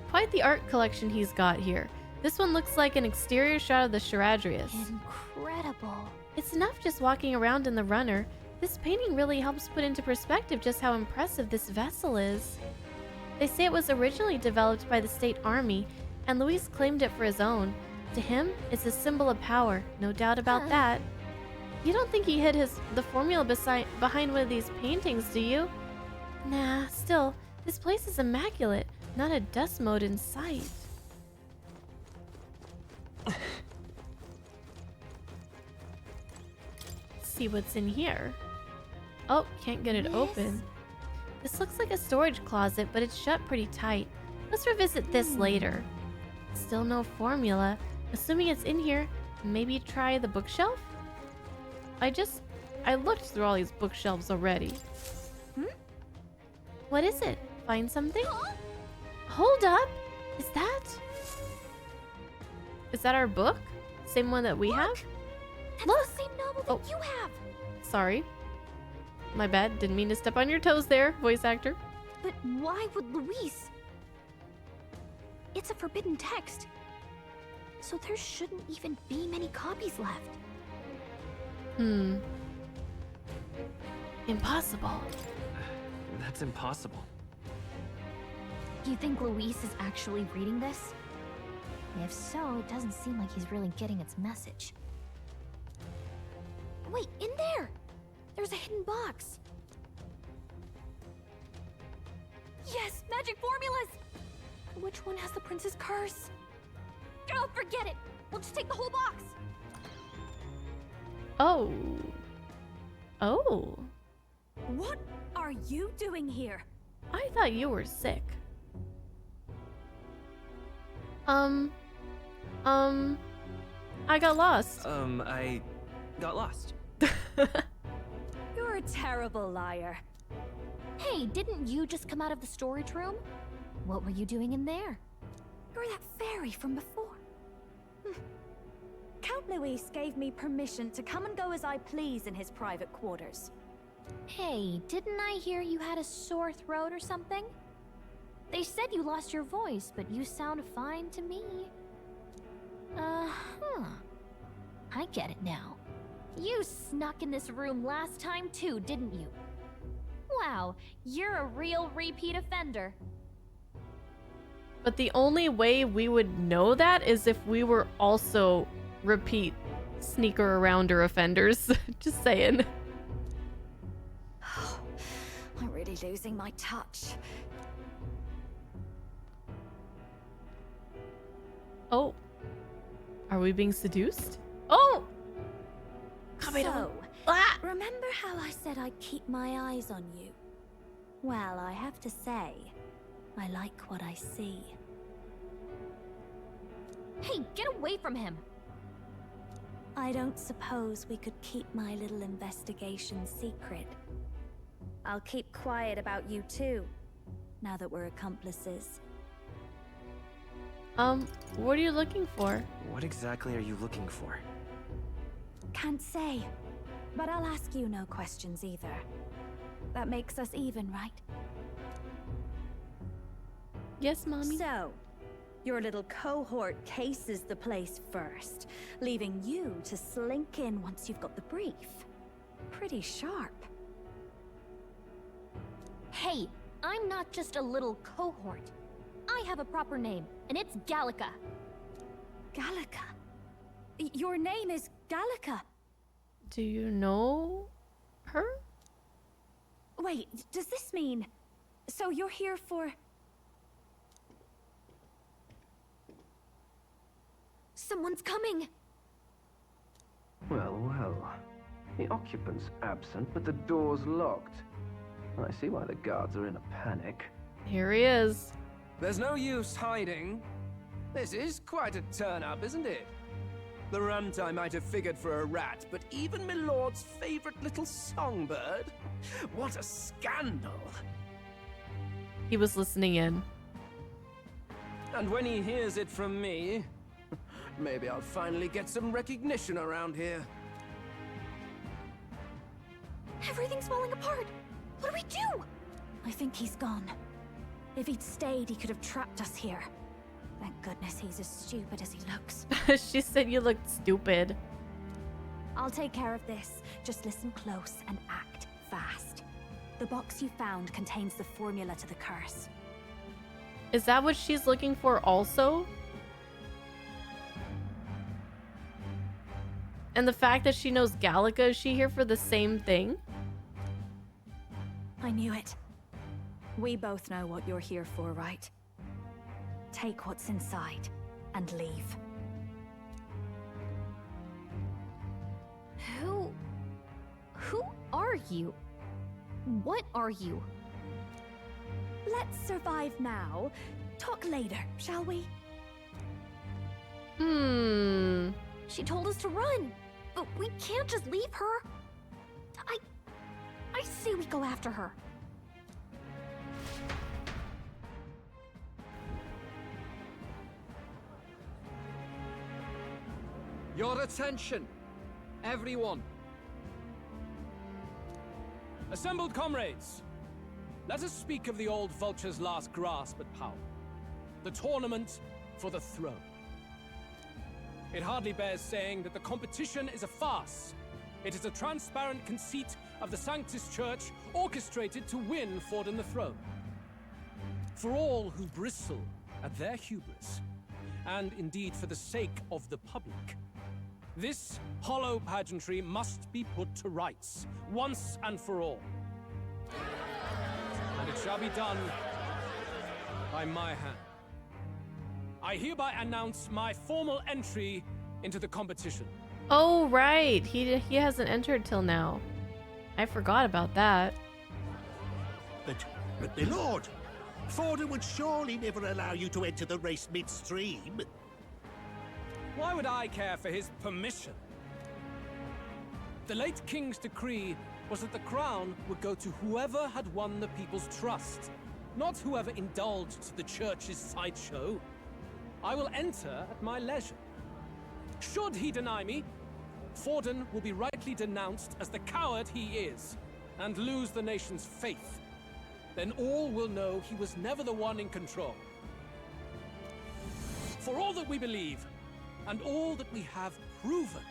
Quite the art collection he's got here. This one looks like an exterior shot of the Charadrius. Incredible. It's enough just walking around in the runner. This painting really helps put into perspective just how impressive this vessel is. They say it was originally developed by the state army, and Luis claimed it for his own. To him, it's a symbol of power, no doubt about that. You don't think he hid the formula behind one of these paintings, do you? Nah, still, this place is immaculate, not a dust mote in sight. See what's in here. Oh, can't get it open. This looks like a storage closet, but it's shut pretty tight. Let's revisit this later. Still no formula. Assuming it's in here, maybe try the bookshelf? I looked through all these bookshelves already. What is it? Find something? Hold up! Is that our book? Same one that we have? That's the same novel that you have. Sorry. My bad. Didn't mean to step on your toes there, voice actor. But why would Luis? It's a forbidden text. So there shouldn't even be many copies left. Impossible. That's impossible. Do you think Luis is actually reading this? If so, it doesn't seem like he's really getting its message. Wait, in there! There's a hidden box. Yes, magic formulas! Which one has the prince's curse? Oh, forget it! We'll just take the whole box! Oh. Oh. What are you doing here? I thought you were sick. I got lost. I got lost. You're a terrible liar. Hey, didn't you just come out of the storage room? What were you doing in there? remember that fairy from before? Count Luis gave me permission to come and go as I please in his private quarters. Hey, didn't I hear you had a sore throat or something? They said you lost your voice, but you sound fine to me. I get it now. You snuck in this room last time too, didn't you? Wow, you're a real repeat offender. But the only way we would know that is if we were also repeat sneaker arounder offenders. Just saying. I'm really losing my touch. Oh. Are we being seduced? Oh! So, remember how I said I'd keep my eyes on you? Well, I have to say, I like what I see. Hey, get away from him! I don't suppose we could keep my little investigation secret. I'll keep quiet about you too, now that we're accomplices. What are you looking for? What exactly are you looking for? Can't say, but I'll ask you no questions either. That makes us even, right? Yes, Mommy. So, your little cohort cases the place first, leaving you to slink in once you've got the brief. Pretty sharp. Hey, I'm not just a little cohort. I have a proper name, and it's Gallica. Gallica? Your name is Gallica. Do you know her? Wait, does this mean... So you're here for... Someone's coming! Well, well. The occupant's absent, but the door's locked. I see why the guards are in a panic. Here he is. There's no use hiding. This is quite a turn-up, isn't it? The runtime might have figured for a rat, but even my lord's favorite little songbird? What a scandal! He was listening in. And when he hears it from me, maybe I'll finally get some recognition around here. Everything's falling apart! What do we do? I think he's gone. If he'd stayed, he could have trapped us here. Thank goodness he's as stupid as he looks. She said you looked stupid. I'll take care of this. Just listen close and act fast. The box you found contains the formula to the curse. Is that what she's looking for also? And the fact that she knows Gallica, is she here for the same thing? I knew it. We both know what you're here for, right? Take what's inside and leave. Who are you? What are you? Let's survive now. Talk later, shall we? She told us to run, but we can't just leave her. I say we go after her. Your attention, everyone. Assembled comrades, let us speak of the old vulture's last grasp at power. The tournament for the throne. It hardly bears saying that the competition is a farce. It is a transparent conceit of the Sanctus Church orchestrated to win Forden the throne. For all who bristle at their hubris, and indeed for the sake of the public, this hollow pageantry must be put to rights, once and for all. And it shall be done by my hand. I hereby announce my formal entry into the competition. Oh, right. He hasn't entered till now. I forgot about that. But my lord, Forden would surely never allow you to enter the race midstream. Why would I care for his permission? The late king's decree was that the crown would go to whoever had won the people's trust, not whoever indulged the church's sideshow. I will enter at my leisure. Should he deny me, Forden will be rightly denounced as the coward he is, and lose the nation's faith. Then all will know he was never the one in control. For all that we believe, and all that we have proven,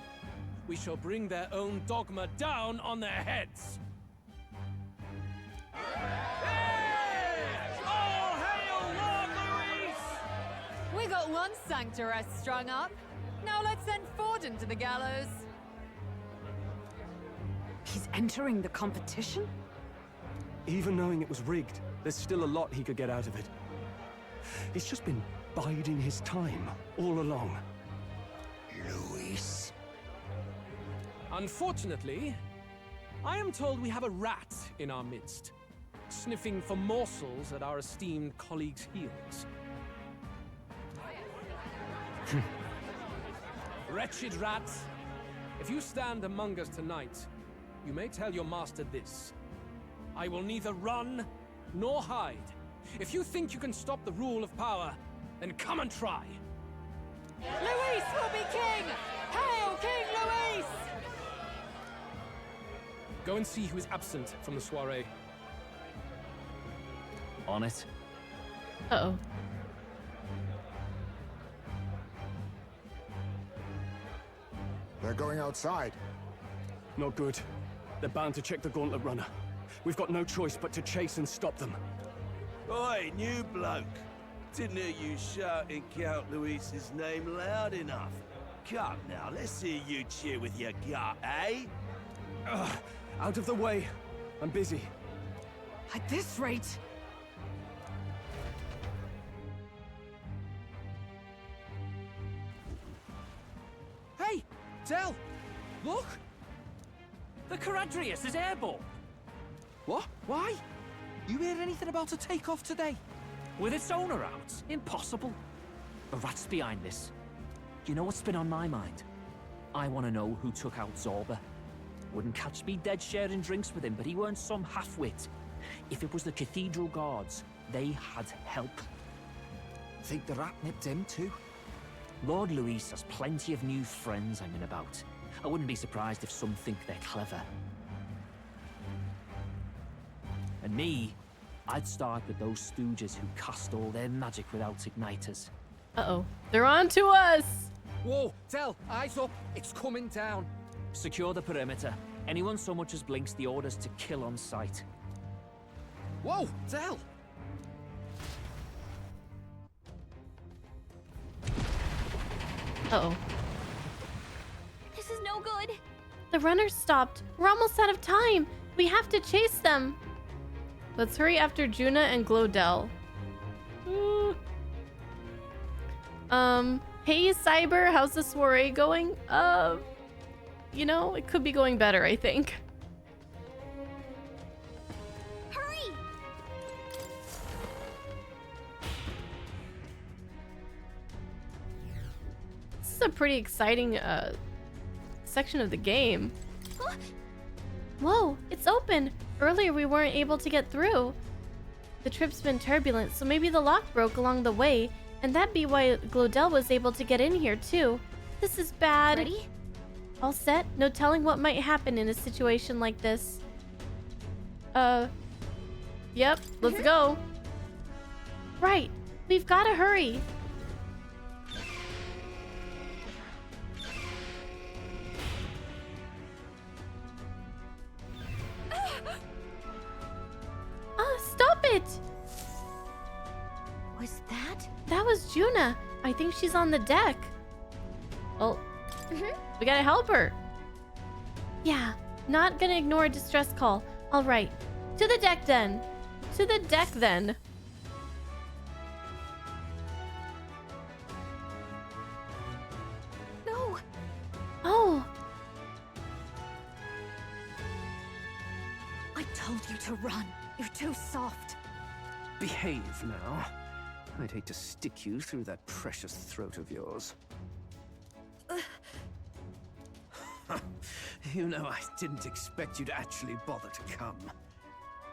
we shall bring their own dogma down on their heads. All hail Lord Luis! We got one sanctoress strung up. Now let's send Forden to the gallows. He's entering the competition? Even knowing it was rigged, there's still a lot he could get out of it. He's just been biding his time all along. Luis. Unfortunately, I am told we have a rat in our midst, sniffing for morsels at our esteemed colleagues' heels. Wretched rat, if you stand among us tonight, you may tell your master this. I will neither run nor hide. If you think you can stop the rule of power, then come and try. Luis will be king! Hail King Luis! Go and see who is absent from the soiree. On it. Uh-oh. They're going outside. Not good. They're bound to check the Gauntlet Runner. We've got no choice but to chase and stop them. Oi, new bloke. Didn't hear you shouting Count Luis's name loud enough. Come now, let's hear you cheer with your gut, eh? Out of the way. I'm busy. At this rate... Hey! Del! Look! The Caradrius is airborne! What? Why? You hear anything about a takeoff today? With its owner out? Impossible. The rat's behind this. You know what's been on my mind? I want to know who took out Zorba. Wouldn't catch me dead sharing drinks with him, but he weren't some half-wit. If it was the Cathedral Guards, they had help. Think the rat nipped him too? Lord Luis has plenty of new friends hanging about. I wouldn't be surprised if some think they're clever. And me, I'd start with those stooges who cast all their magic without igniters. Uh-oh. They're on to us! Whoa, Del, eyes up. It's coming down. Secure the perimeter. Anyone so much as blinks, the orders to kill on sight. Whoa, Del! Uh-oh. This is no good. The runner stopped. We're almost out of time. We have to chase them. Let's hurry after Juna and Glodell. Hey Cyber, how's the soiree going? You know, it could be going better, I think. Hurry! This is a pretty exciting section of the game. Whoa, it's open. Earlier we weren't able to get through. The trip's been turbulent, so maybe the lock broke along the way, and that'd be why Glodell was able to get in here too. This is bad. Ready? All set? No telling what might happen in a situation like this. Yep, let's go. Right, we've gotta hurry. Stop it! Was that? That was Juna. I think she's on the deck. Well, we gotta help her. Yeah, not gonna ignore a distress call. All right, to the deck then. To the deck then. No. Oh. I told you to run. You're too soft. Behave now. I'd hate to stick you through that precious throat of yours. You know, I didn't expect you to actually bother to come.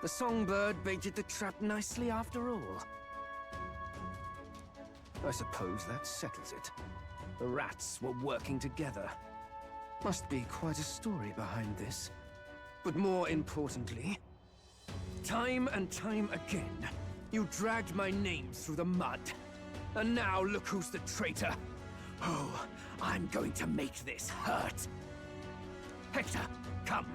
The songbird baited the trap nicely after all. I suppose that settles it. The rats were working together. Must be quite a story behind this. But more importantly, time and time again, you dragged my name through the mud. And now look who's the traitor. Oh, I'm going to make this hurt. Hector, come.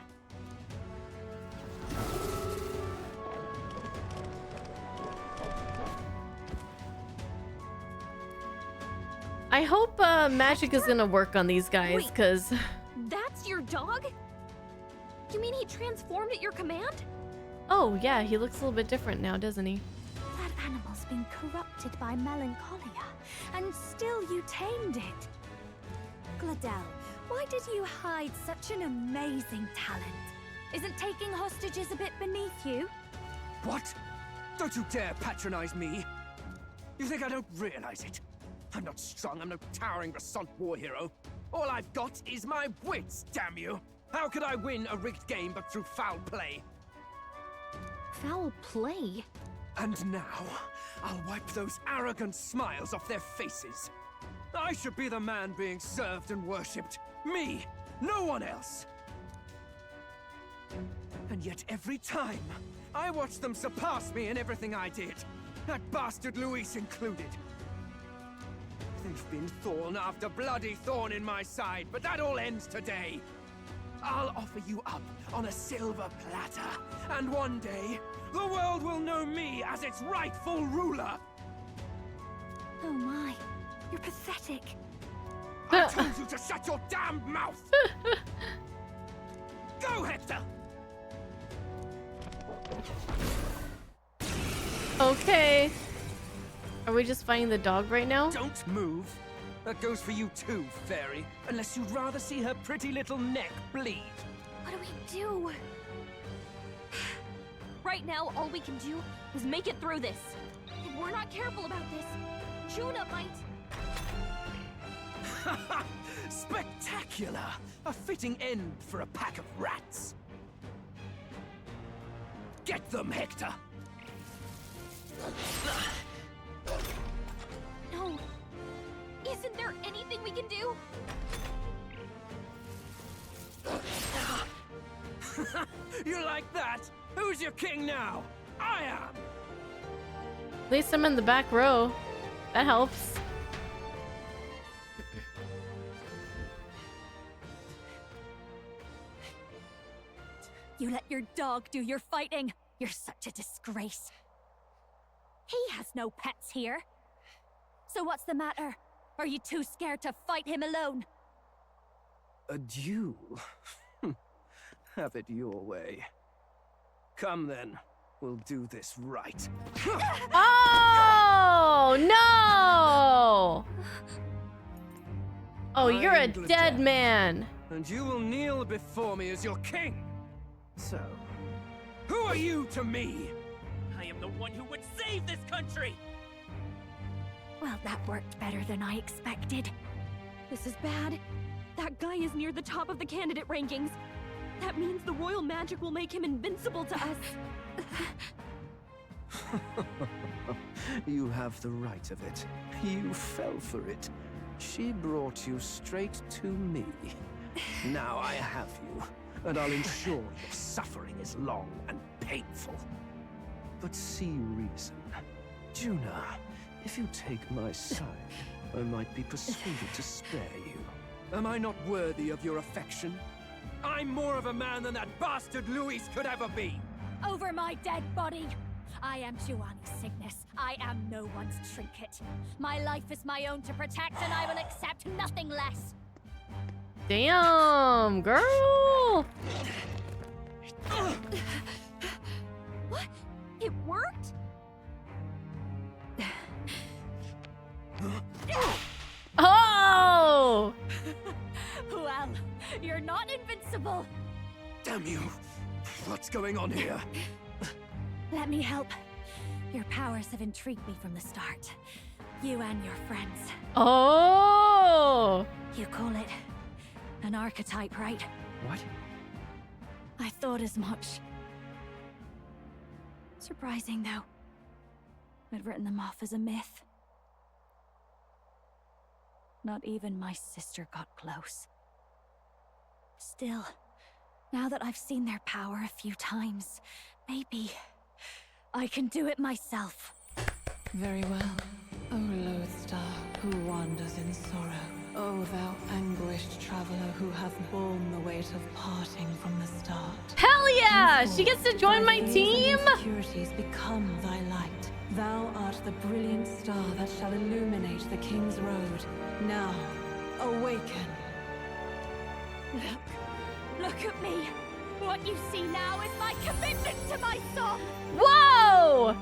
I hope magic is gonna work on these guys, because... That's your dog? You mean he transformed at your command? Oh, yeah, he looks a little bit different now, doesn't he? That animal's been corrupted by melancholia, and still you tamed it. Gladel, why did you hide such an amazing talent? Isn't taking hostages a bit beneath you? What? Don't you dare patronize me! You think I don't realize it? I'm not strong, I'm no towering Rassant war hero. All I've got is my wits, damn you! How could I win a rigged game but through foul play? Foul play? And now, I'll wipe those arrogant smiles off their faces. I should be the man being served and worshipped. Me, no one else! And yet every time, I watch them surpass me in everything I did. That bastard Luis included. They've been thorn after bloody thorn in my side, but that all ends today. I'll offer you up on a silver platter, and one day, the world will know me as its rightful ruler. Oh my, you're pathetic. I told you to shut your damned mouth! Go, Hector! Okay. Are we just fighting the dog right now? Don't move. That goes for you too, fairy. Unless you'd rather see her pretty little neck bleed. What do we do? Right now, all we can do is make it through this. If we're not careful about this, Juna might... Spectacular! A fitting end for a pack of rats. Get them, Hector! No. Isn't there anything we can do? You like that? Who's your king now? I am! At least I'm in the back row. That helps. You let your dog do your fighting. You're such a disgrace. He has no pets here. So what's the matter? Are you too scared to fight him alone? A duel? Have it your way. Come then, we'll do this right. Oh, no! Oh, you're a dead man. And you will kneel before me as your king. So, who are you to me? I am the one who would save this country! Well, that worked better than I expected. This is bad. That guy is near the top of the candidate rankings. That means the royal magic will make him invincible to us. You have the right of it. You fell for it. She brought you straight to me. Now I have you, and I'll ensure your suffering is long and painful. But see reason. Juna, if you take my side, I might be persuaded to spare you. Am I not worthy of your affection? I'm more of a man than that bastard Luis could ever be! Over my dead body! I am Juani's Cygnus. I am no one's trinket. My life is my own to protect, and I will accept nothing less. Damn, girl! What? It worked? Oh! Well, you're not invincible. Damn you! What's going on here? Let me help. Your powers have intrigued me from the start. You and your friends. Oh! You call it an archetype, right? What? I thought as much. Surprising, though. I'd written them off as a myth. Not even my sister got close. Still, now that I've seen their power a few times, maybe I can do it myself. Very well. O lodestar, who wanders in sorrow. O thou anguished traveler who hath borne the weight of parting from the start. Hell yeah! She gets to join my team? Insecurities become thy light. Thou art the brilliant star that shall illuminate the King's Road. Now, awaken. Look at me. What you see now is my commitment to my song. Whoa!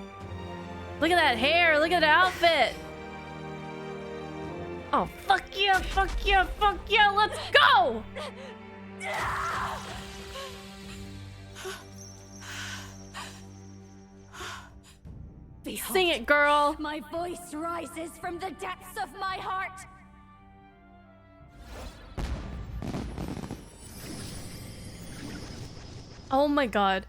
Look at that hair. Look at the outfit. Oh, fuck yeah, fuck yeah, fuck yeah. Let's go! Behold, sing it, girl. My voice rises from the depths of my heart. Oh my god.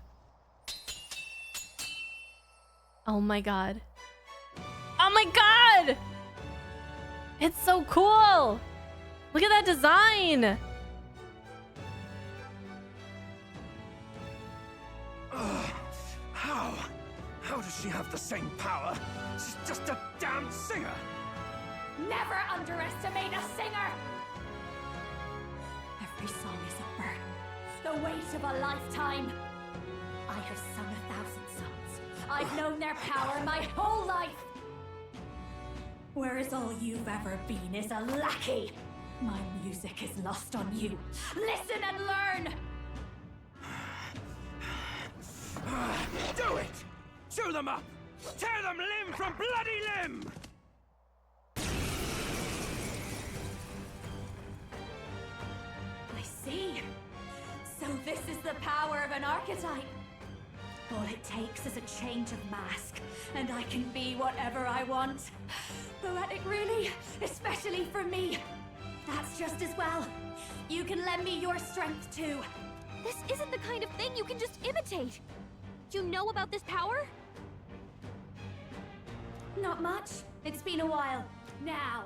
Oh my god. Oh my god! It's so cool! Look at that design! How does she have the same power? She's just a damn singer! Never underestimate a singer! Every song is a burden, the weight of a lifetime. I have sung 1,000 songs. I've known their power my whole life. Whereas all you've ever been is a lackey. My music is lost on you. Listen and learn! Do it! Chew them up! Tear them limb from bloody limb! I see. So this is the power of an archetype. All it takes is a change of mask, and I can be whatever I want. Poetic, really, especially for me. That's just as well. You can lend me your strength too. This isn't the kind of thing you can just imitate. You know about this power? Not much. It's been a while. Now,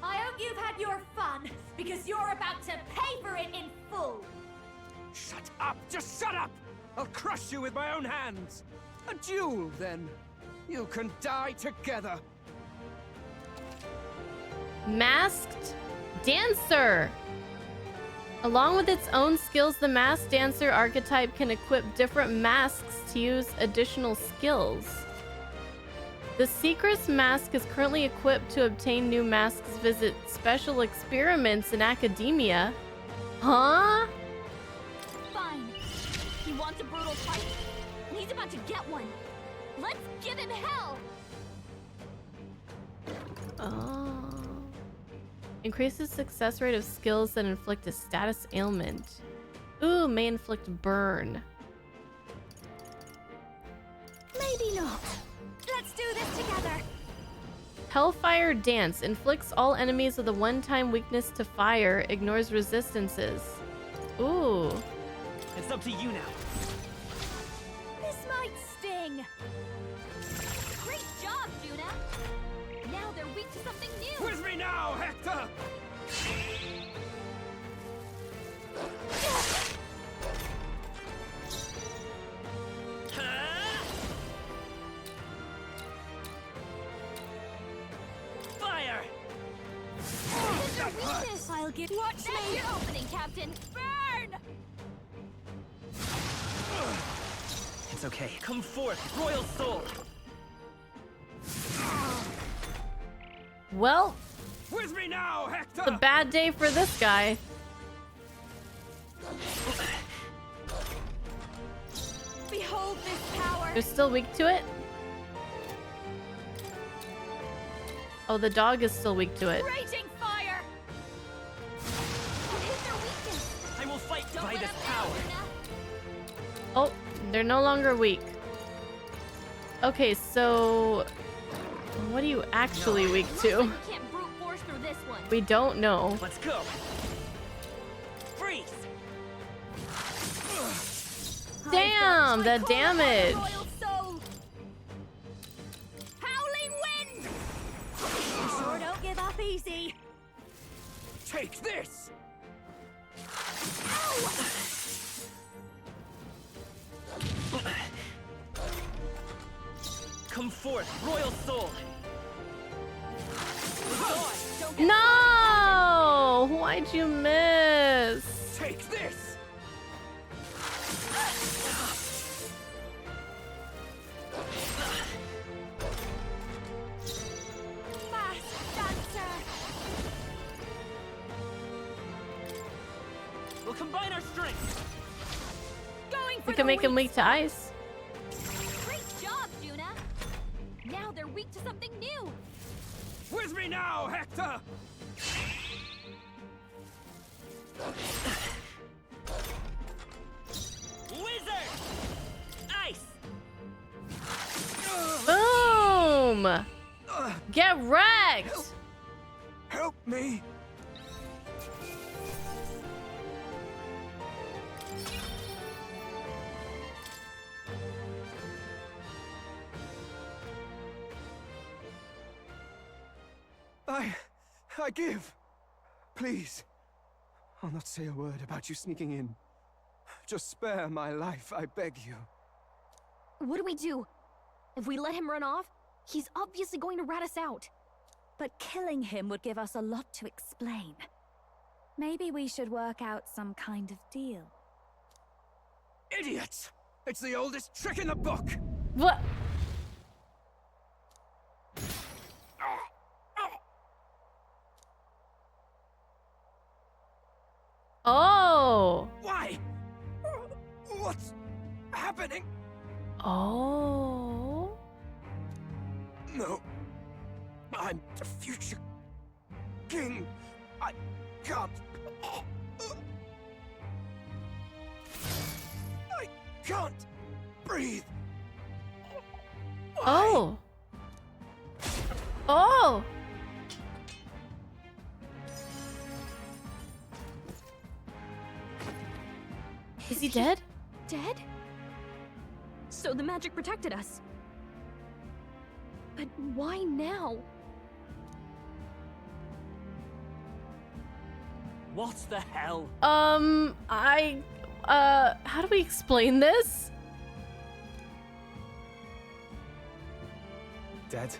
I hope you've had your fun, because you're about to pay for it in full. Shut up! Just shut up! I'll crush you with my own hands! A duel, then. You can die together. Masked Dancer! Along with its own skills, the Masked Dancer archetype can equip different masks to use additional skills. The Secret's mask is currently equipped to obtain new masks, visit special experiments in academia. Huh? Fine. He wants a brutal fight, and he's about to get one. Let's give him hell! Oh. Increases success rate of skills that inflict a status ailment. Ooh, may inflict burn. Maybe not. Let's do this together. Hellfire Dance inflicts all enemies with a one-time weakness to fire, ignores resistances. Ooh. It's up to you now. This might sting. Great job, Juna! Now they're weak to something new! With me now, Hector! Fire! Their weakness! I'll get. Watch That's me! your opening, Captain! Burn! It's okay. Come forth, royal soul! Well, With me now, Hector! it's a bad day for this guy. Behold this power. They're still weak to it? Oh, the dog is still weak to it. Raging fire. What is their weakness? I will fight Don't by let this them power! Juna. Oh, they're no longer weak. Okay, so what are you actually weak Looks to? like we can't brute force through this one. We don't know. Let's go! Freeze! Damn, the damage. Royal soul. Howling wind. You sure don't give up easy. Take this! Come forth, royal soul! No! Why'd you miss? Take this! Fast dancer! We'll combine our strength! Going for We can make him weak to ice. Great job, Juna! Now they're weak to something new! With me now, Hector! Wizard! Ice! Boom! Get wrecked! Help me! I give. Please. I'll not say a word about you sneaking in. Just spare my life, I beg you. What do we do? If we let him run off, he's obviously going to rat us out. But killing him would give us a lot to explain. Maybe we should work out some kind of deal. Idiots! It's the oldest trick in the book! What? Oh! Why? What's happening? Oh? No. I'm the future king. I can't. I can't breathe. Oh! Oh! Is he dead? Dead? So the magic protected us. But why now? What the hell? How do we explain this? Dead.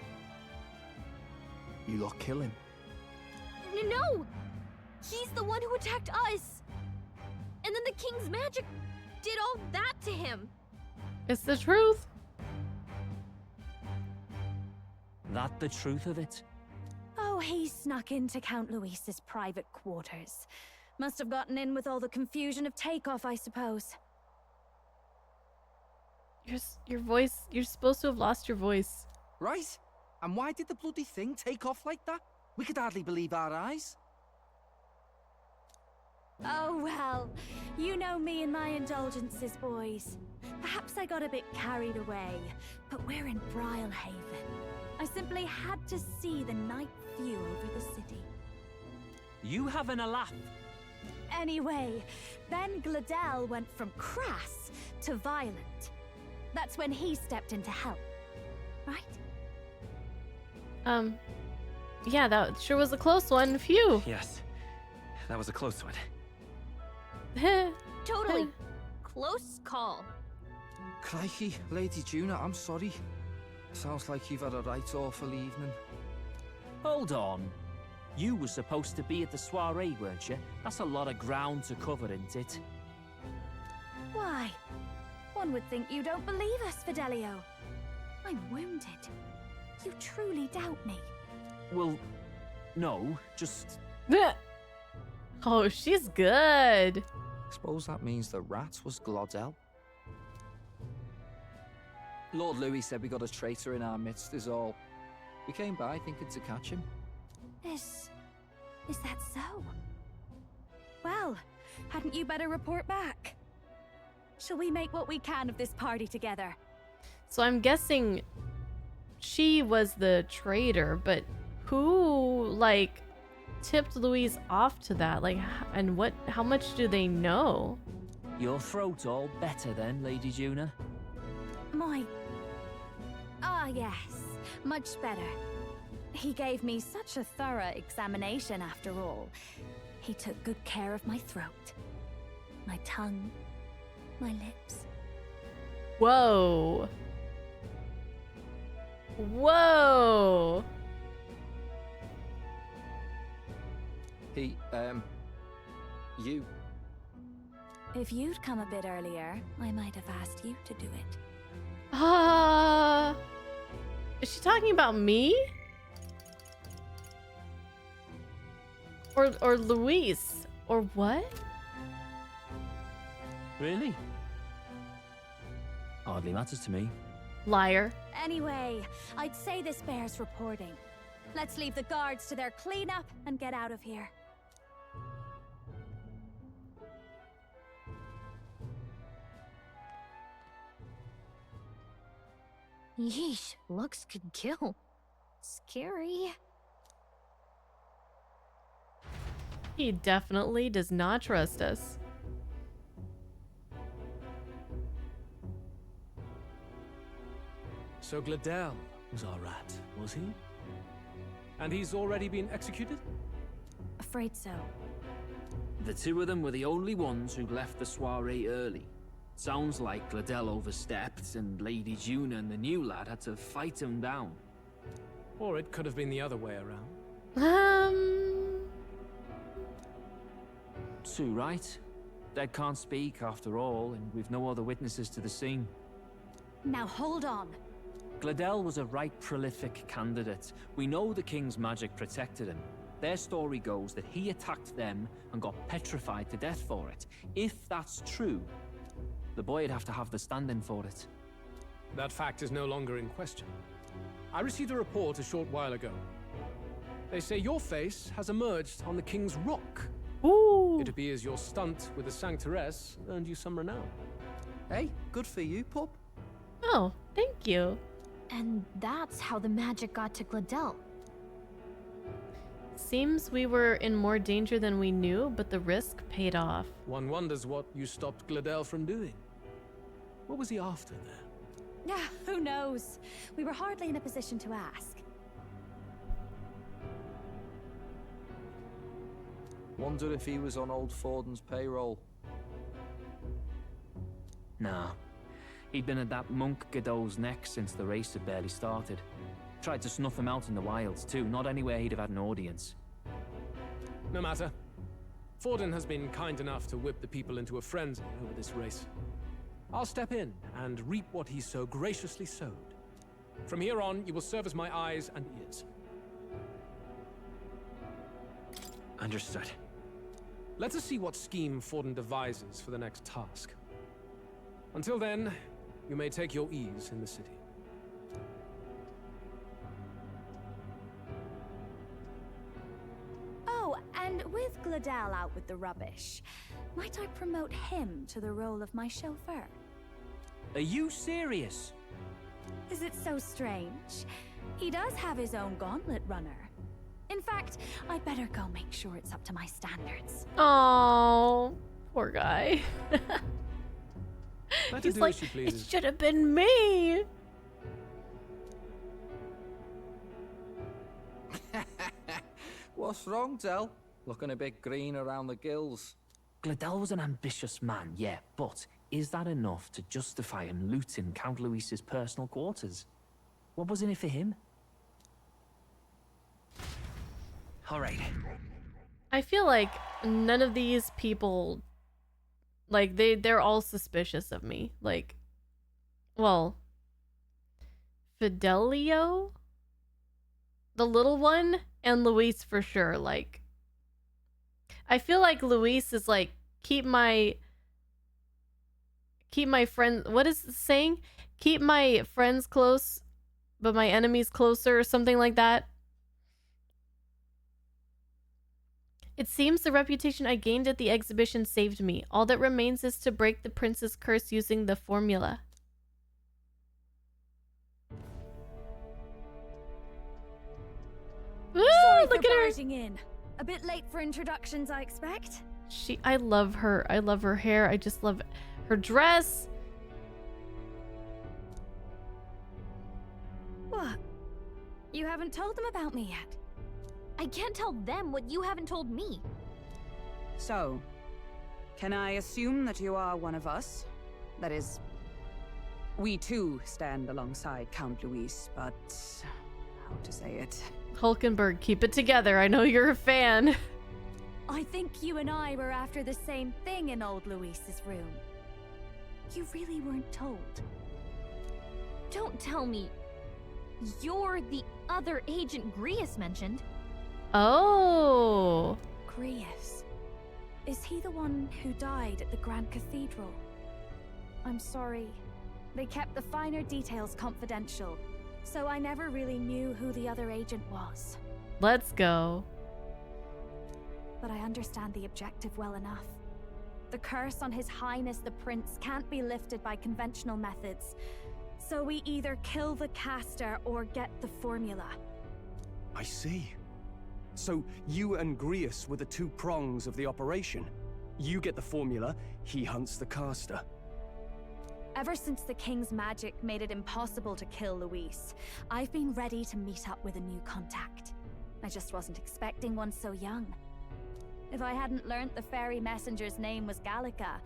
You lot kill him. No! He's the one who attacked us! And then the king's magic did all that to him! It's the truth. That the truth of it? Oh, he snuck into Count Luis's private quarters. Must have gotten in with all the confusion of takeoff, I suppose. Your voice, you're supposed to have lost your voice. Right? And why did the bloody thing take off like that? We could hardly believe our eyes. Oh, well. You know me and my indulgences, boys. Perhaps I got a bit carried away, but we're in Brilehaven. I simply had to see the night view over the city. You having a laugh? Anyway, then Gladel went from crass to violent. That's when he stepped in to help, right? Yeah, that sure was a close one. Phew. Yes, that was a close one. Totally. Close call. Crikey, Lady Juna, I'm sorry. Sounds like you've had a right awful evening. Hold on. You were supposed to be at the soiree, weren't you? That's a lot of ground to cover, isn't it? Why? One would think you don't believe us, Fidelio. I'm wounded. You truly doubt me. Well, no, just... Oh, she's good. Suppose that means the rat was Glodell. Lord Louis said we got a traitor in our midst is all. We came by thinking to catch him. Is that so? Well, hadn't you better report back? Shall we make what we can of this party together? So I'm guessing she was the traitor, but who, like, tipped Louise off to that? Like, and how much do they know? Your throat all better then, Lady Juna? Yes, much better. He gave me such a thorough examination after all. He took good care of my throat, my tongue, my lips. Whoa. Whoa. You. If you'd come a bit earlier, I might have asked you to do it. Is she talking about me? Or Luis? Or what? Really? Hardly matters to me. Liar. Anyway, I'd say this bears reporting. Let's leave the guards to their cleanup and get out of here. Yeesh, looks could kill. Scary. He definitely does not trust us. So Gladel was our rat, was he? And he's already been executed? Afraid so. The two of them were the only ones who left the soiree early. Sounds like Gladel overstepped, and Lady Juna and the new lad had to fight him down. Or it could have been the other way around. Too right. Dead can't speak after all, and we've no other witnesses to the scene. Now hold on. Gladel was a right prolific candidate. We know the king's magic protected him. Their story goes that he attacked them and got petrified to death for it. If that's true, the boy'd have to have the stand-in for it. That fact is no longer in question. I received a report a short while ago. They say your face has emerged on the King's Rock. Ooh. It appears your stunt with the Sanctoress earned you some renown. Hey, good for you, pup. Oh, thank you. And that's how the magic got to Gladel. Seems we were in more danger than we knew, but the risk paid off. One wonders what you stopped Gladel from doing. What was he after there? Who knows? We were hardly in a position to ask. Wonder if he was on old Forden's payroll. Nah. He'd been at that monk Godot's neck since the race had barely started. Tried to snuff him out in the wilds too, not anywhere he'd have had an audience. No matter. Forden has been kind enough to whip the people into a frenzy over this race. I'll step in and reap what he so graciously sowed. From here on, you will serve as my eyes and ears. Understood. Let us see what scheme Forden devises for the next task. Until then, you may take your ease in the city. Oh, and with Gladel out with the rubbish, might I promote him to the role of my chauffeur? Are you serious? Is it so strange? He does have his own gauntlet runner. In fact, I'd better go make sure it's up to my standards. Oh, poor guy. He's like, it should have been me. What's wrong, Del? Looking a bit green around the gills. Gladel was an ambitious man, yeah, but is that enough to justify him looting Count Luis's personal quarters? What was in it for him? All right. I feel like none of these people, like, they're all suspicious of me. Like, well, Fidelio, the little one, and Luis for sure. Like, I feel like Luis is like, keep my friends, what is the saying? Keep my friends close, but my enemies closer, or something like that. It seems the reputation I gained at the exhibition saved me. All that remains is to break the prince's curse using the formula. Sorry look for at her. barging in. A bit late for introductions, I expect. I love her. I love her hair. I just love her dress. What? You haven't told them about me yet? I can't tell them what you haven't told me. So, can I assume that you are one of us? That is, we too stand alongside Count Luis, but how to say it? Hulkenberg, keep it together. I know you're a fan. I think you and I were after the same thing in old Luis's room. You really weren't told. Don't tell me you're the other agent Grius mentioned. Oh. Grius. Is he the one who died at the Grand Cathedral? I'm sorry. They kept the finer details confidential, so I never really knew who the other agent was. Let's go. But I understand the objective well enough. The curse on His Highness the Prince can't be lifted by conventional methods, so we either kill the caster or get the formula. I see. So you and Grius were the two prongs of the operation. You get the formula, he hunts the caster. Ever since the King's magic made it impossible to kill Luis, I've been ready to meet up with a new contact. I just wasn't expecting one so young. If I hadn't learnt the fairy messenger's name was Gallica,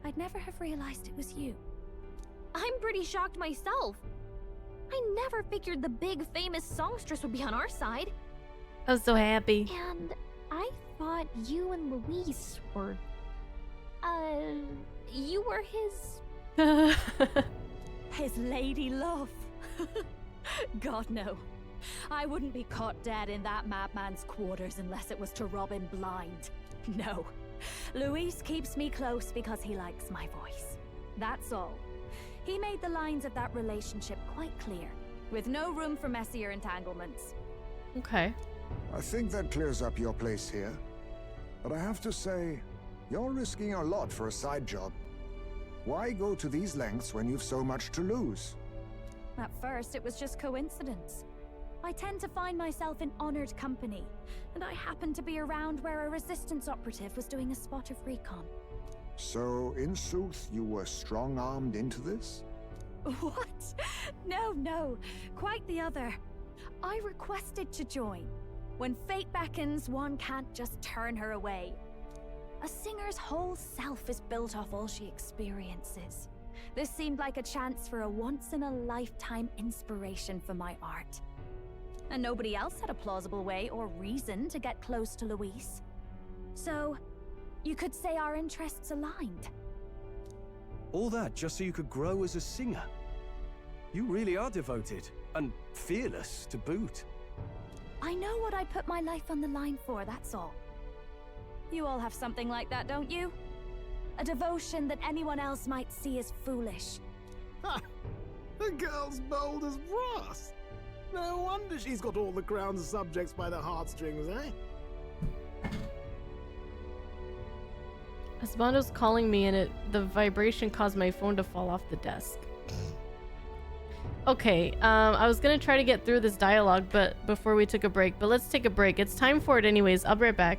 I'd never have realized it was you. I'm pretty shocked myself. I never figured the big famous songstress would be on our side. I was so happy. And I thought you and Luis were... you were his... His lady love. God, no. I wouldn't be caught dead in that madman's quarters unless it was to rob him blind. No. Luis keeps me close because he likes my voice. That's all. He made the lines of that relationship quite clear, with no room for messier entanglements. Okay. I think that clears up your place here. But I have to say, you're risking a lot for a side job. Why go to these lengths when you've so much to lose? At first, it was just coincidence. I tend to find myself in honored company, and I happened to be around where a resistance operative was doing a spot of recon. So, in sooth, you were strong-armed into this? What? No. Quite the other. I requested to join. When fate beckons, one can't just turn her away. A singer's whole self is built off all she experiences. This seemed like a chance for a once-in-a-lifetime inspiration for my art. And nobody else had a plausible way or reason to get close to Luis. So, you could say our interests aligned. All that just so you could grow as a singer. You really are devoted, and fearless to boot. I know what I put my life on the line for, that's all. You all have something like that, don't you? A devotion that anyone else might see as foolish. Ha! The girl's bold as brass. No wonder she's got all the crown's subjects by the heartstrings, eh? Asmondo's calling me and the vibration caused my phone to fall off the desk. Okay, I was gonna try to get through this dialogue but before we took a break, but let's take a break. It's time for it anyways. I'll be right back.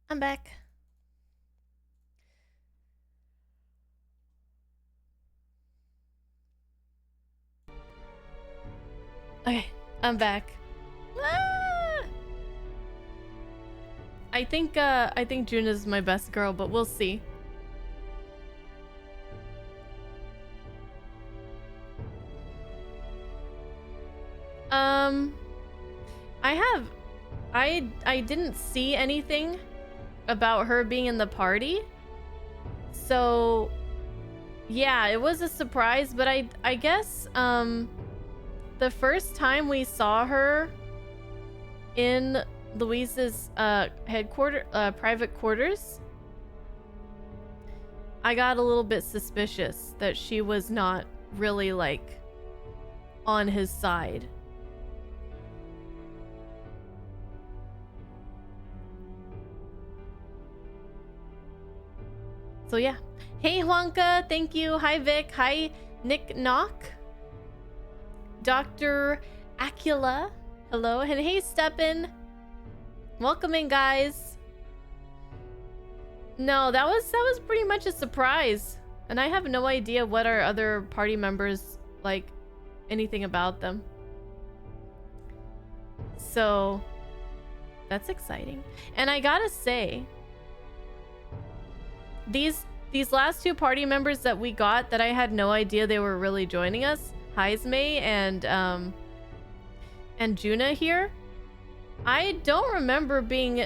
I'm back. Okay, I'm back. Ah! I think Juna's my best girl, but we'll see. I didn't see anything about her being in the party. So yeah, it was a surprise, but I guess the first time we saw her in Louise's private quarters, I got a little bit suspicious that she was not really like on his side. So yeah. Hey Huanka, thank you. Hi Vic. Hi Nick Knock. Dr. Acula. Hello. And hey Steppen. Welcome in, guys. No, that was pretty much a surprise. And I have no idea what our other party members like, anything about them. So that's exciting. And I gotta say, these last two party members that we got that I had no idea they were really joining us, Heismay and Juna here, I don't remember being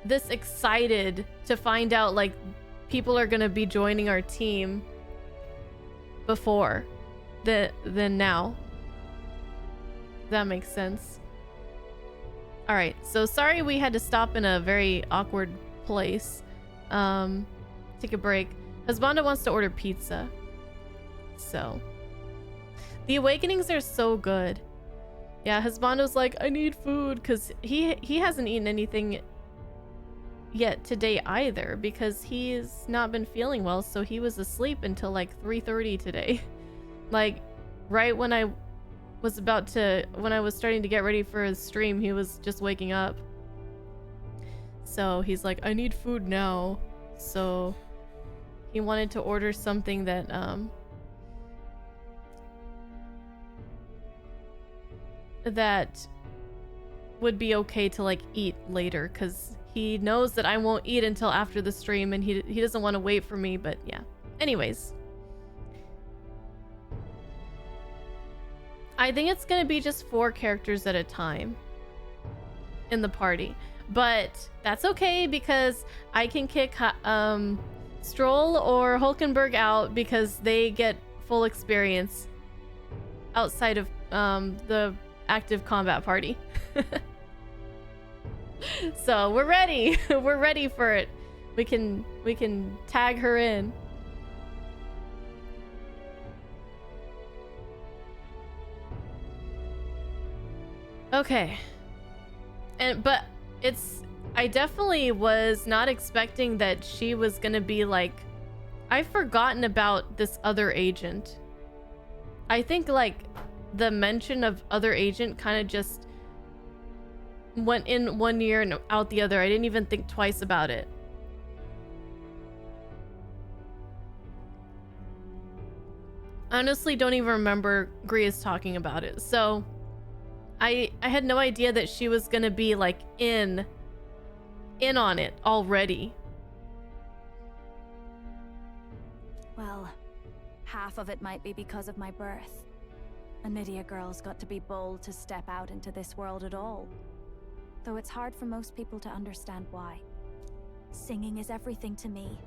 this excited to find out like people are gonna be joining our team before than now. That makes sense. All right, so sorry we had to stop in a very awkward place. Take a break. Husbanda wants to order pizza. So the awakenings are so good. Yeah, Husbando's like, I need food, because he hasn't eaten anything yet today either, because he's not been feeling well, so he was asleep until like 3:30 today. Like right when I was starting to get ready for his stream, he was just waking up. So he's like, I need food now. So he wanted to order something that that would be okay to like eat later, because he knows that I won't eat until after the stream, and he doesn't want to wait for me. But yeah, anyways, I think it's gonna be just 4 characters at a time in the party, but that's okay because I can kick Stroll or Hulkenberg out because they get full experience outside of the active combat party. So we're ready. We're ready for it. We can tag her in. Okay. But I definitely was not expecting that she was gonna be like, I've forgotten about this other agent. I think like the mention of other agent kind of just went in one ear and out the other. I didn't even think twice about it. I honestly don't even remember Gria's talking about it. So I had no idea that she was gonna be like in on it already. Well, half of it might be because of my birth. A Nydia girl's got to be bold to step out into this world at all. Though it's hard for most people to understand why. Singing is everything to me.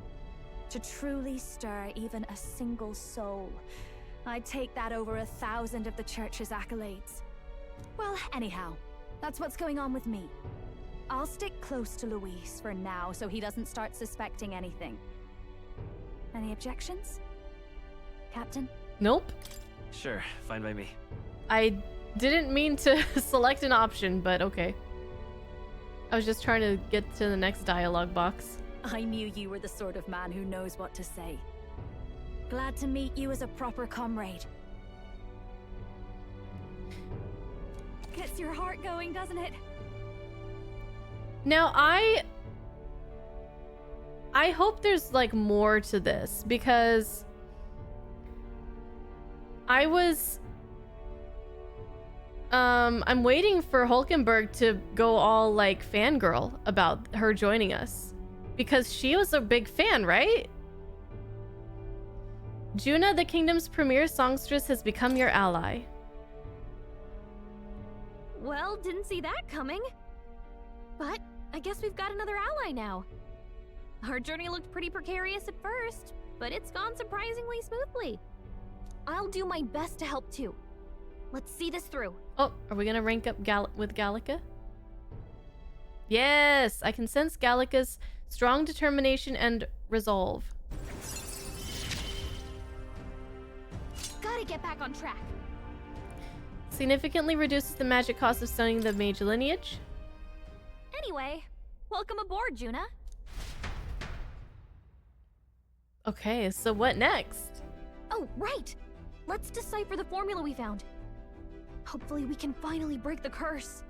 To truly stir even a single soul, I'd take that over 1,000 of the church's accolades. Well, anyhow, that's what's going on with me. I'll stick close to Luis for now so he doesn't start suspecting anything. Any objections? Captain? Nope. Sure, fine by me. I didn't mean to select an option, but okay. I was just trying to get to the next dialogue box. I knew you were the sort of man who knows what to say. Glad to meet you as a proper comrade. Gets your heart going, doesn't it? Now, I hope there's like more to this, because I was I'm waiting for Hulkenberg to go all like fangirl about her joining us, because she was a big fan, right? Juna, the kingdom's premier songstress, has become your ally. Well, didn't see that coming. But I guess we've got another ally now. Our journey looked pretty precarious at first, but it's gone surprisingly smoothly. I'll do my best to help too. Let's see this through. Oh, are we gonna rank up with Gallica? Yes, I can sense Gallica's strong determination and resolve. Gotta get back on track. Significantly reduces the magic cost of stunning the mage lineage. Anyway, welcome aboard, Juna. Okay, so what next? Oh, right! Let's decipher the formula we found. Hopefully we can finally break the curse.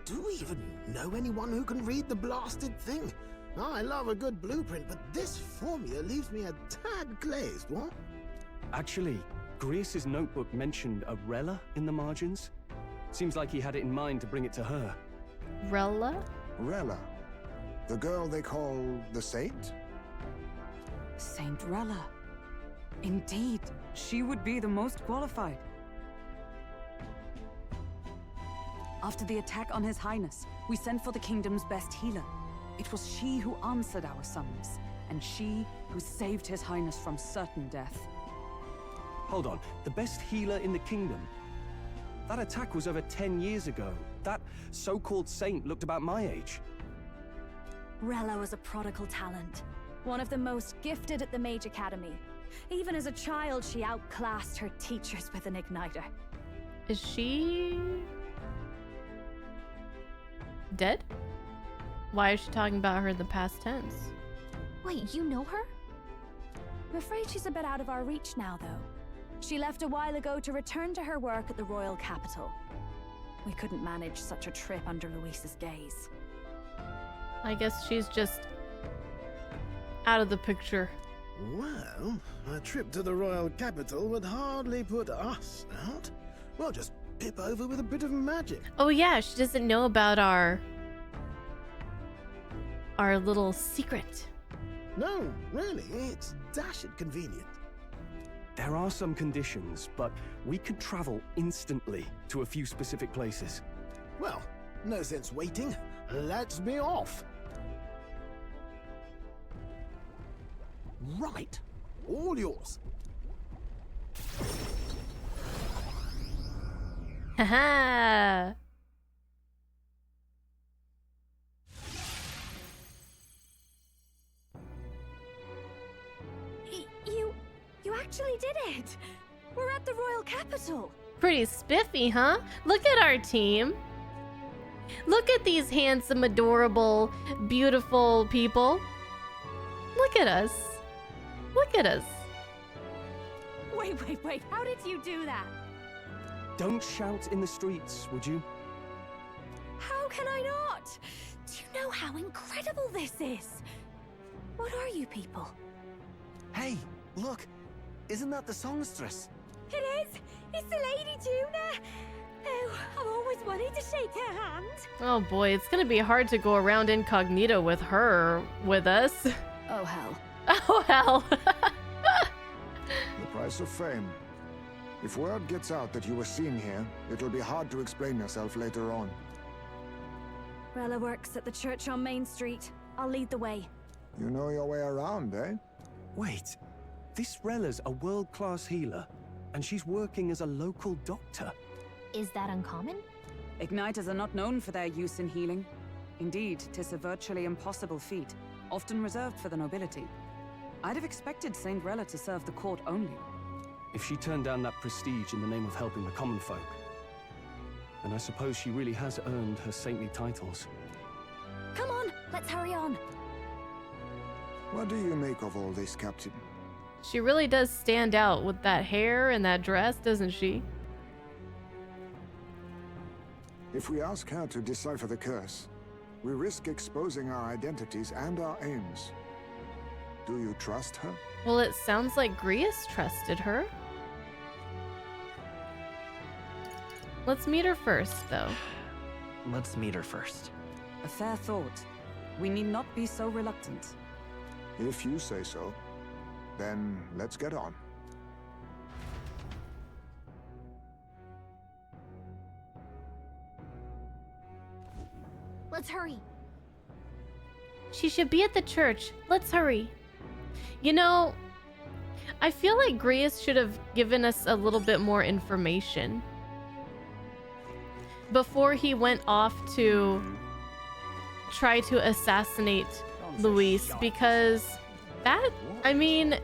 Do we even know anyone who can read the blasted thing? I love a good blueprint, but this formula leaves me a tad glazed, what? Actually, Grease's notebook mentioned a Rella in the margins. Seems like he had it in mind to bring it to her. Rella? Rella. The girl they call the Saint? Saint Rella. Indeed, she would be the most qualified. After the attack on His Highness, we sent for the kingdom's best healer. It was she who answered our summons, and she who saved His Highness from certain death. Hold on, the best healer in the kingdom? That attack was over 10 years ago. That so-called saint looked about my age. Rella was a prodigal talent, one of the most gifted at the Mage Academy. Even as a child, she outclassed her teachers with an igniter. Is she dead? Why is she talking about her in the past tense? Wait, you know her? I'm afraid she's a bit out of our reach now, though. She left a while ago to return to her work at the royal capital. We couldn't manage such a trip under Luis's gaze. I guess she's just out of the picture. Well, a trip to the royal capital would hardly put us out. We'll just pip over with a bit of magic. Oh yeah, she doesn't know about our little secret. No, really, it's dashed convenient. There are some conditions, but we could travel instantly to a few specific places. Well, no sense waiting. Let's be off. Right. All yours. Haha. You actually did it! We're at the royal capital! Pretty spiffy, huh? Look at our team. Look at these handsome, adorable, beautiful people. Look at us. Look at us. Wait, how did you do that? Don't shout in the streets, would you? How can I not? Do you know how incredible this is? What are you people? Hey, look! Isn't that the songstress? It is! It's the Lady Juna! Oh, I've always wanted to shake her hand. Oh boy, it's gonna be hard to go around incognito with her with us. Oh hell. Oh hell. The price of fame. If word gets out that you were seen here, it'll be hard to explain yourself later on. Rella works at the church on Main Street. I'll lead the way. You know your way around, eh? Wait, this Rella's a world-class healer, and she's working as a local doctor. Is that uncommon? Igniters are not known for their use in healing. Indeed, 'tis a virtually impossible feat, often reserved for the nobility. I'd have expected Saint Rella to serve the court only. If she turned down that prestige in the name of helping the common folk, then I suppose she really has earned her saintly titles. Come on, let's hurry on. What do you make of all this, Captain? She really does stand out with that hair and that dress, doesn't she? If we ask her to decipher the curse, we risk exposing our identities and our aims. Do you trust her? Well, it sounds like Grius trusted her. Let's meet her first, though. Let's meet her first. A fair thought. We need not be so reluctant. If you say so, then let's get on. Let's hurry. She should be at the church. Let's hurry. You know, I feel like Grius should have given us a little bit more information before he went off to try to assassinate Luis, because that, I mean,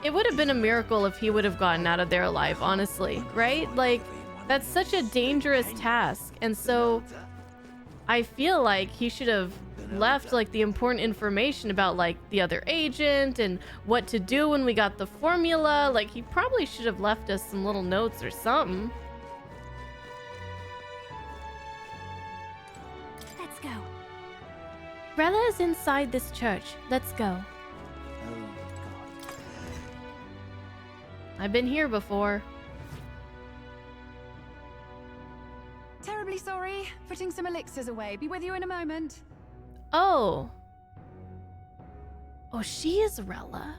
it would have been a miracle if he would have gotten out of there alive, honestly, right? Like, that's such a dangerous task, and so I feel like he should have left like the important information about like the other agent and what to do when we got the formula. Like, he probably should have left us some little notes or something. Let's go. Rella is inside this church. Let's go. I've been here before. Terribly sorry. Putting some elixirs away. Be with you in a moment. Oh. Oh, she is Rella.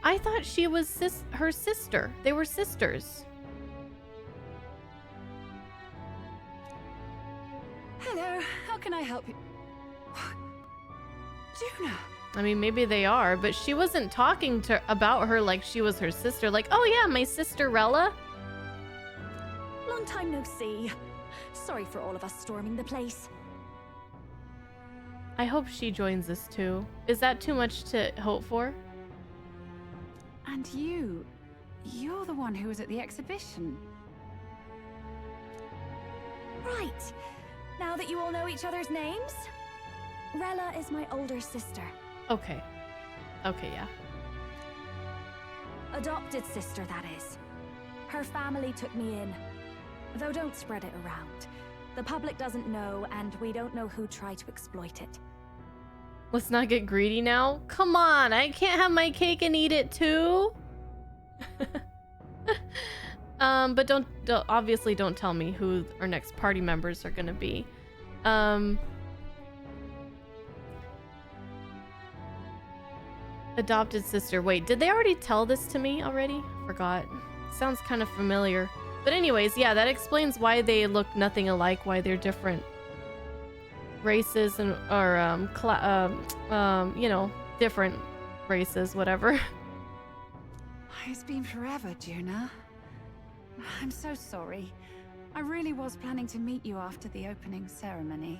I thought she was her sister. They were sisters. Hello. How can I help you? Juna. I mean, maybe they are, but she wasn't talking about her like she was her sister. Like, oh yeah, my sister Rella. Long time no see. Sorry for all of us storming the place. I hope she joins us too. Is that too much to hope for? And you're the one who was at the exhibition. Right. Now that you all know each other's names, Rella is my older sister. Okay. Okay, yeah. Adopted sister, that is. Her family took me in. Though don't spread it around. The public doesn't know, and we don't know who tried to exploit it. Let's not get greedy now. Come on, I can't have my cake and eat it too. But don't obviously don't tell me who our next party members are gonna be. Adopted sister. Wait, did they already tell this to me already? Forgot. Sounds kind of familiar. But anyways, yeah, that explains why they look nothing alike, why they're different races and you know, different races, whatever. It's been forever, Juna. I'm so sorry. I really was planning to meet you after the opening ceremony.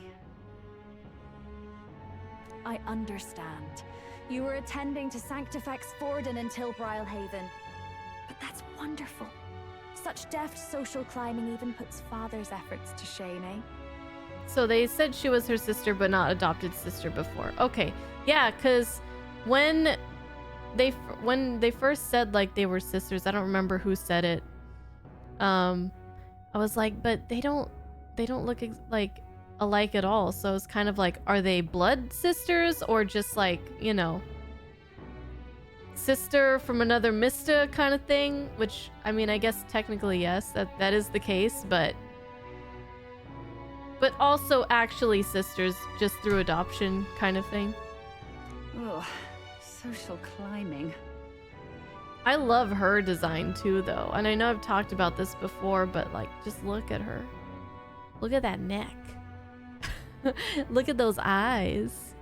I understand. You were attending to Sanctifex Forden until Brilhaven. But that's wonderful. Such deft social climbing even puts father's efforts to shame, eh? So they said she was her sister, but not adopted sister before. Okay, yeah, because when they first said like they were sisters, I don't remember who said it. I was like, but they don't look like alike at all. So it's kind of like, are they blood sisters or just like, you know, sister from another Mista kind of thing? Which, I mean, I guess technically yes, that is the case, but also actually sisters just through adoption kind of thing. Ugh, social climbing. I love her design too, though, and I know I've talked about this before, but like, just look at her. Look at that neck. Look at those eyes.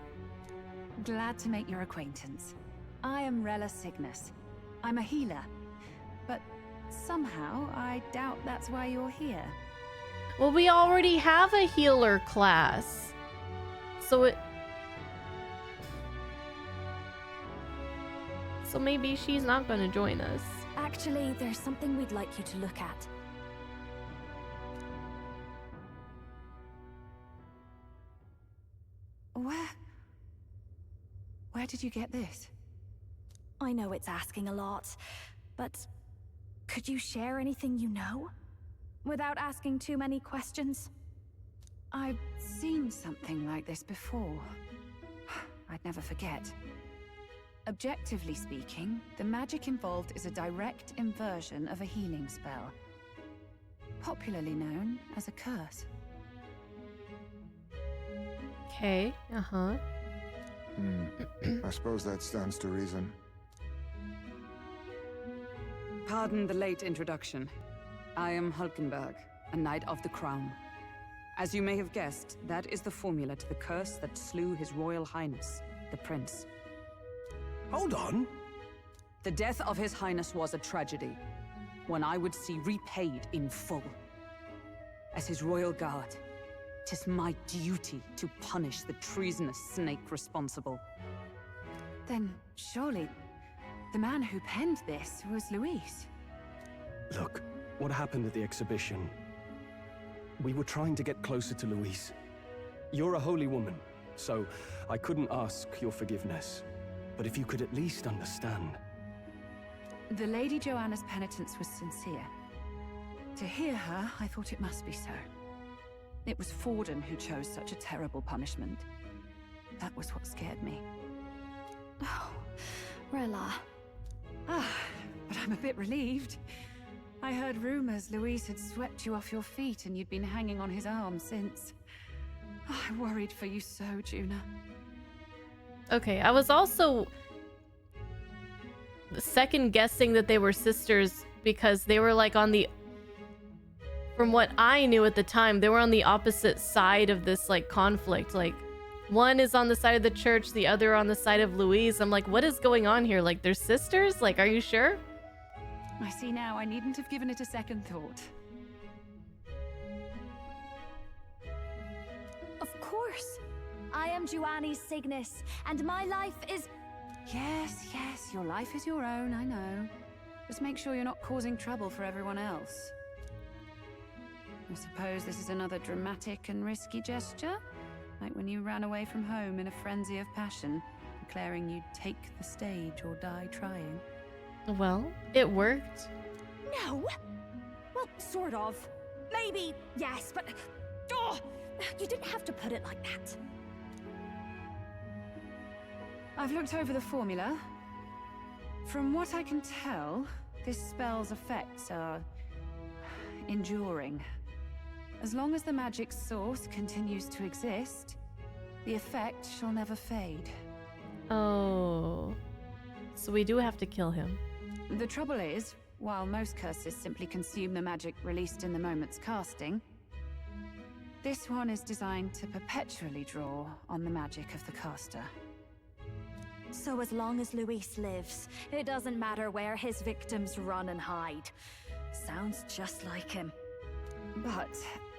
Glad to make your acquaintance. I am Rella Cygnus. I'm a healer, but somehow I doubt that's why you're here. Well, we already have a healer class, so maybe she's not going to join us. Actually, there's something we'd like you to look at. Where did you get this? I know it's asking a lot, but could you share anything you know? Without asking too many questions? I've seen something like this before. I'd never forget. Objectively speaking, the magic involved is a direct inversion of a healing spell, popularly known as a curse. Okay, uh-huh. I suppose that stands to reason. Pardon the late introduction. I am Hulkenberg, a Knight of the Crown. As you may have guessed, that is the formula to the curse that slew His Royal Highness, the Prince. Hold on. The death of His Highness was a tragedy, one I would see repaid in full. As his royal guard, 'tis my duty to punish the treasonous snake responsible. Then surely the man who penned this was Luis. Look, what happened at the exhibition? We were trying to get closer to Louise. You're a holy woman, so I couldn't ask your forgiveness. But if you could at least understand. The Lady Joanna's penitence was sincere. To hear her, I thought it must be so. It was Forden who chose such a terrible punishment. That was what scared me. Oh, Rilla. Ah, but I'm a bit relieved. I heard rumors Luis had swept you off your feet and you'd been hanging on his arm since. Oh, I worried for you so, Juna. Okay, I was also second guessing that they were sisters because they were like on the, from what I knew at the time, they were on the opposite side of this like conflict. Like one is on the side of the church, the other on the side of Louise. I'm like, what is going on here? Like they're sisters? Like, are you sure? I see now. I needn't have given it a second thought. Of course. I am Joannis Cygnus, and my life is... Yes, yes, your life is your own, I know. Just make sure you're not causing trouble for everyone else. I suppose this is another dramatic and risky gesture? Like when you ran away from home in a frenzy of passion, declaring you'd take the stage or die trying. Well, it worked. No! Well, sort of. Maybe, yes, but... Oh, you didn't have to put it like that. I've looked over the formula. From what I can tell, this spell's effects are enduring. As long as the magic source continues to exist, the effect shall never fade. Oh. So we do have to kill him. The trouble is, while most curses simply consume the magic released in the moment's casting, this one is designed to perpetually draw on the magic of the caster. So as long as Luis lives, it doesn't matter where his victims run and hide. Sounds just like him. But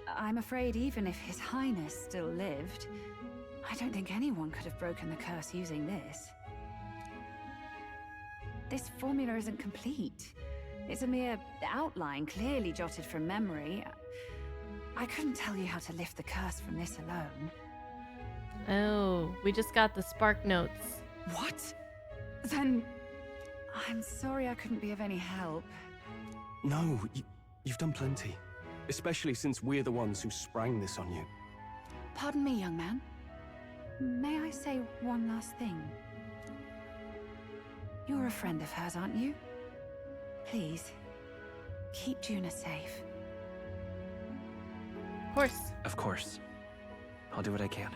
I'm afraid even if His Highness still lived, I don't think anyone could have broken the curse using this. This formula isn't complete. It's a mere outline, clearly jotted from memory. I couldn't tell you how to lift the curse from this alone. Oh, we just got the spark notes. What? Then... I'm sorry I couldn't be of any help. No, you've done plenty. Especially since we're the ones who sprang this on you. Pardon me, young man. May I say one last thing? You're a friend of hers, aren't you? Please, keep Juna safe. Of course. Of course. I'll do what I can.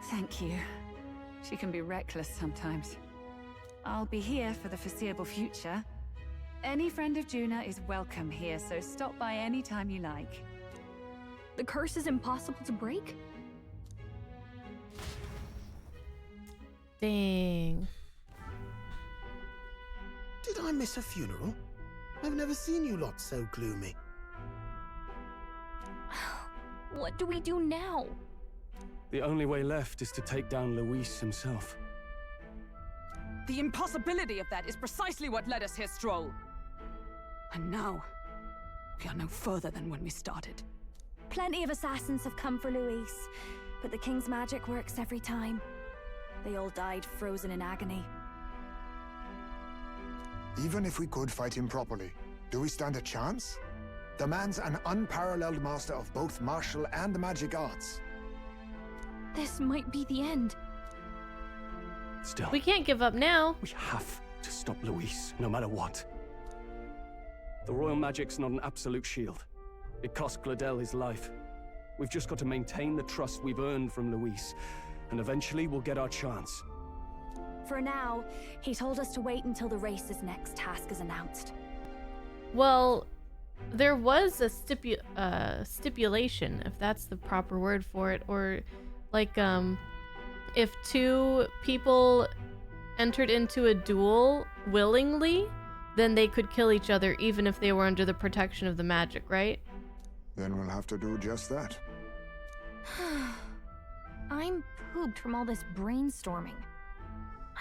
Thank you. She can be reckless sometimes. I'll be here for the foreseeable future. Any friend of Juna is welcome here, so stop by any time you like. The curse is impossible to break? Dang. Did I miss a funeral? I've never seen you lot so gloomy. What do we do now? The only way left is to take down Luis himself. The impossibility of that is precisely what led us here, Stroll. And now, we are no further than when we started. Plenty of assassins have come for Luis, but the king's magic works every time. They all died frozen in agony. Even if we could fight him properly, do we stand a chance? The man's an unparalleled master of both martial and magic arts. This might be the end. Still, We can't give up now. we have to stop Luis, no matter what. The royal magic's not an absolute shield. It cost Gladel his life. We've just got to maintain the trust we've earned from Luis, and eventually we'll get our chance. For now, he told us to wait until the race's next task is announced. Well, there was a stipulation, if that's the proper word for it, or like if two people entered into a duel willingly, then they could kill each other even if they were under the protection of the magic, right? Then we'll have to do just that. I'm pooped from all this brainstorming.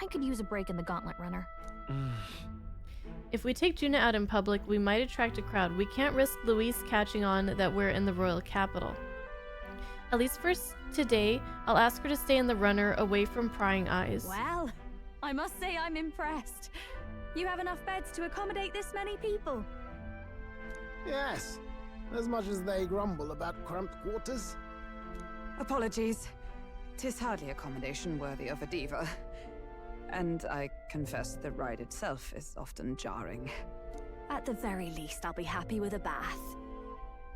I could use a break in the gauntlet runner. If we take Juna out in public, we might attract a crowd. We can't risk Luis catching on that we're in the royal capital. At least for today, I'll ask her to stay in the runner away from prying eyes. Well, I must say I'm impressed. You have enough beds to accommodate this many people. Yes, as much as they grumble about cramped quarters. Apologies. 'Tis hardly accommodation worthy of a diva. And I confess the ride itself is often jarring. At the very least, I'll be happy with a bath.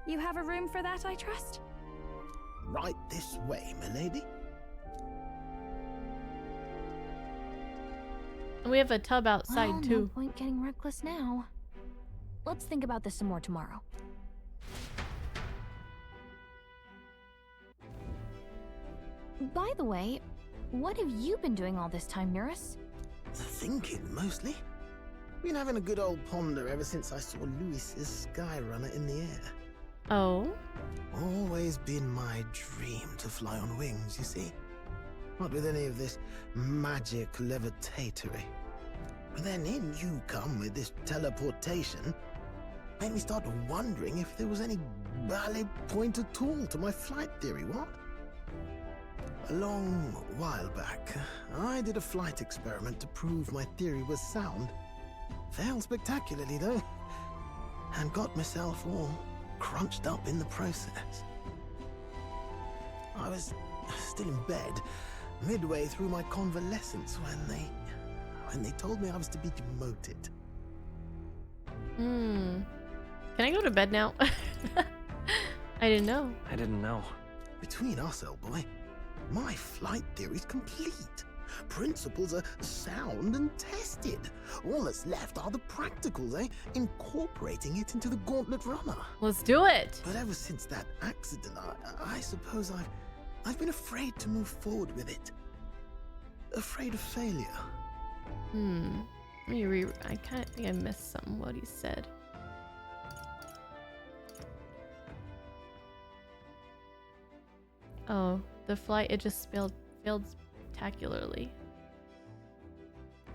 You have a room for that, I trust? Right this way, milady. And we have a tub outside Well, too. No point getting reckless now. Let's think about this some more tomorrow. By the way, what have you been doing all this time, Eurus? Thinking, mostly. Been having a good old ponder ever since I saw Luis's Skyrunner in the air. Oh? Always been my dream to fly on wings, you see. Not with any of this magic levitatory. But then in you come with this teleportation. Made me start wondering if there was any valid point at all to my flight theory, what? A long while back, I did a flight experiment to prove my theory was sound. Failed spectacularly, though, and got myself all crunched up in the process. I was still in bed, midway through my convalescence, when they told me I was to be demoted. Can I go to bed now? I didn't know. I didn't know. Between us, old boy, my flight theory's complete. Principles are sound and tested. All that's left are the practicals, eh? Incorporating it into the gauntlet runner. Let's do it. But ever since that accident, I suppose I've been afraid to move forward with it. Afraid of failure. Let me I kind of think I missed something what he said. Oh, the flight, it just failed spectacularly.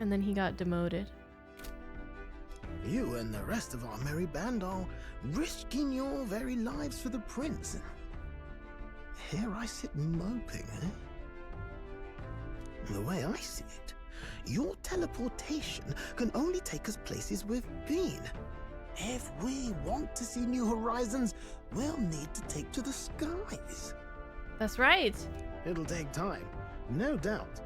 And then he got demoted. You and the rest of our merry band are risking your very lives for the prince. Here I sit moping, eh? The way I see it, your teleportation can only take us places we've been. If we want to see new horizons, we'll need to take to the skies. That's right. It'll take time, no doubt,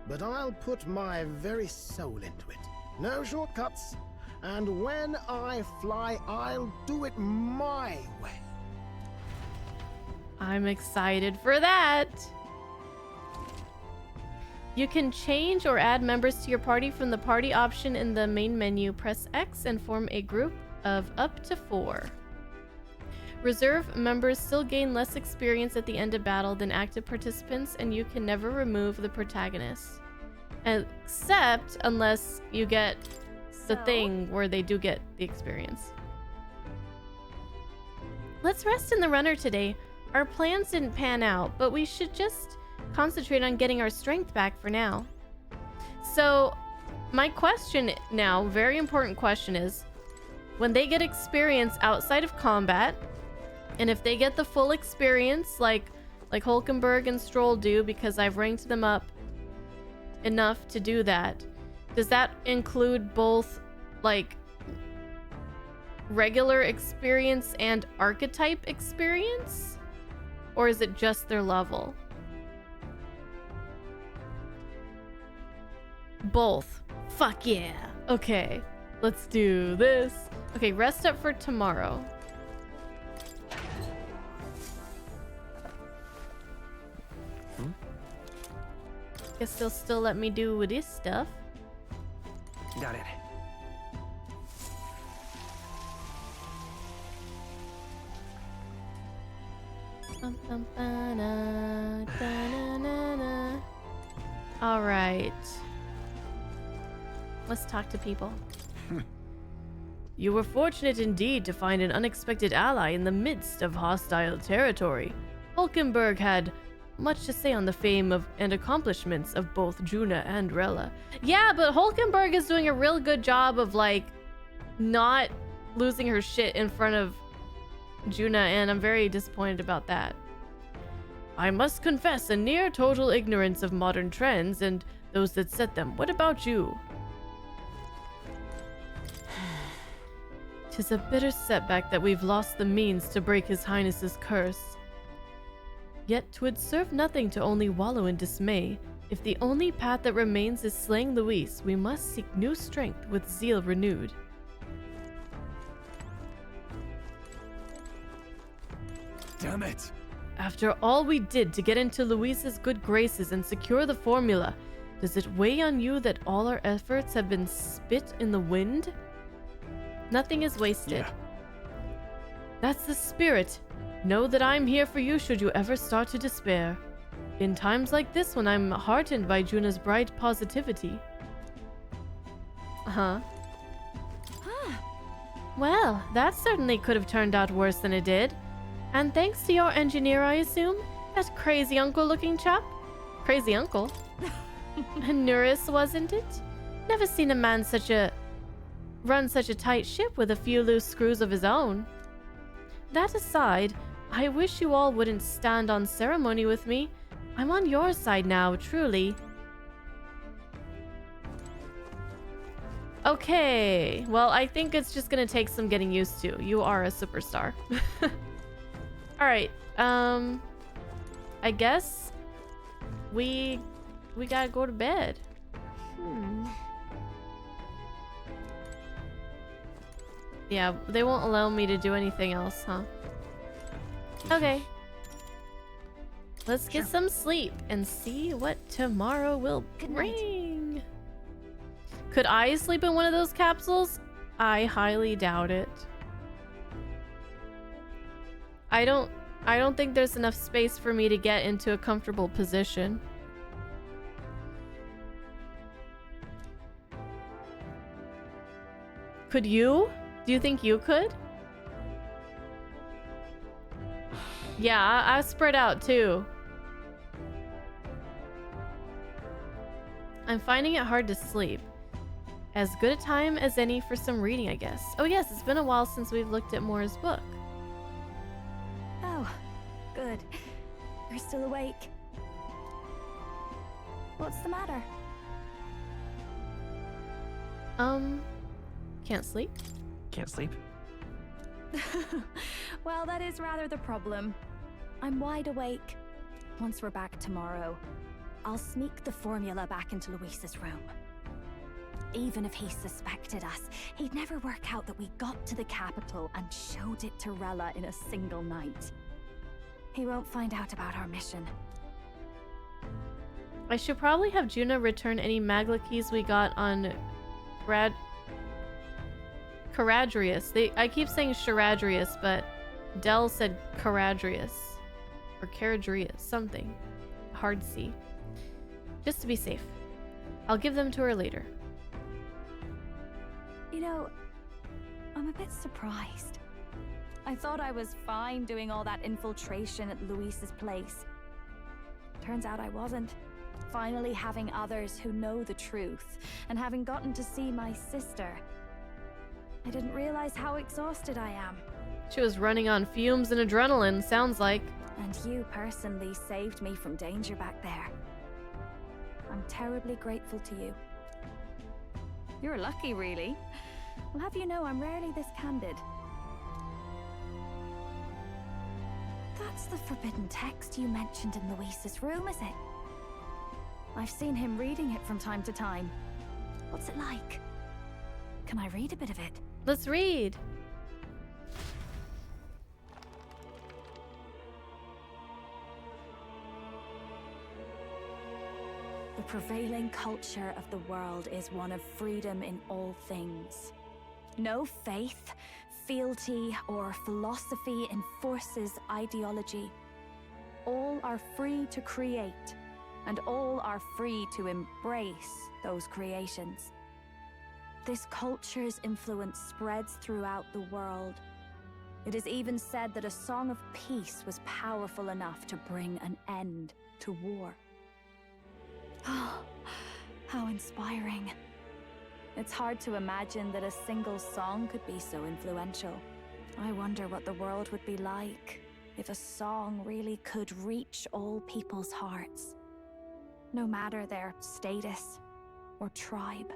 but I'll put my very soul into it. No shortcuts. And when I fly, I'll do it my way. I'm excited for that. You can change or add members to your party from the party option in the main menu. Press X and form a group of up to 4. Reserve members still gain less experience at the end of battle than active participants, and you can never remove the protagonist. Except unless you get the thing where they do get the experience. Let's rest in the runner today. Our plans didn't pan out, but we should just concentrate on getting our strength back for now. So, my question now, very important question is, when they get experience outside of combat, and if they get the full experience like Hulkenberg and Stroll do, because I've ranked them up enough to do that, does that include both like regular experience and archetype experience? Or is it just their level? Both. Fuck yeah. Okay, let's do this. Okay, rest up for tomorrow. Guess they'll still let me do this stuff. Got it. All right. Let's talk to people. You were fortunate indeed to find an unexpected ally in the midst of hostile territory. Hulkenberg had much to say on the fame of and accomplishments of both Juna and Rella. Yeah, but Hulkenberg is doing a real good job of, like, not losing her shit in front of Juna, and I'm very disappointed about that. I must confess a near total ignorance of modern trends and those that set them. What about you? 'Tis a bitter setback that we've lost the means to break His Highness's curse. Yet 'twould serve nothing to only wallow in dismay. If the only path that remains is slaying Luis, we must seek new strength with zeal renewed. Damn it! After all we did to get into Luis's good graces and secure the formula, does it weigh on you that all our efforts have been spit in the wind? Nothing is wasted. Yeah. That's the spirit. Know that I'm here for you should you ever start to despair. In times like this when I'm heartened by Juna's bright positivity. Uh-huh. Well, that certainly could have turned out worse than it did. And thanks to your engineer, I assume? That crazy uncle-looking chap? Crazy uncle? Nuris, wasn't it? Never seen a man run such a tight ship with a few loose screws of his own. That aside, I wish you all wouldn't stand on ceremony with me. I'm on your side now, truly. Okay, well, I think it's just gonna take some getting used to. You are a superstar. Alright, I guess we gotta go to bed. Yeah, they won't allow me to do anything else, huh? Okay. Let's get some sleep and see what tomorrow will bring. Could I sleep in one of those capsules? I highly doubt it. I don't think there's enough space for me to get into a comfortable position. Could you? Do you think you could? Yeah, I spread out too. I'm finding it hard to sleep. As good a time as any for some reading, I guess. Oh yes, it's been a while since we've looked at Mora's book. Oh, good. You're still awake. What's the matter? Can't sleep? Can't sleep? Well, that is rather the problem. I'm wide awake. Once we're back tomorrow, I'll sneak the formula back into Luis's room. Even if he suspected us, he'd never work out that we got to the capital and showed it to Rella in a single night. He won't find out about our mission. I should probably have Juna return any Magla keys we got on Caradrius. I keep saying Charadrius, but Dell said Caradrius. Or Caradrius, something. Hard C. Just to be safe. I'll give them to her later. You know, I'm a bit surprised. I thought I was fine doing all that infiltration at Luis's place. Turns out I wasn't. Finally having others who know the truth, and having gotten to see my sister. I didn't realize how exhausted I am. She was running on fumes and adrenaline, sounds like. And you personally saved me from danger back there. I'm terribly grateful to you. You're lucky, really. I'll have you know I'm rarely this candid. That's the forbidden text you mentioned in Luis's room, is it? I've seen him reading it from time to time. What's it like? Can I read a bit of it? Let's read. The prevailing culture of the world is one of freedom in all things. No faith, fealty, or philosophy enforces ideology. All are free to create, and all are free to embrace those creations. This culture's influence spreads throughout the world. It is even said that a song of peace was powerful enough to bring an end to war. Oh, how inspiring. It's hard to imagine that a single song could be so influential. I wonder what the world would be like if a song really could reach all people's hearts, no matter their status or tribe.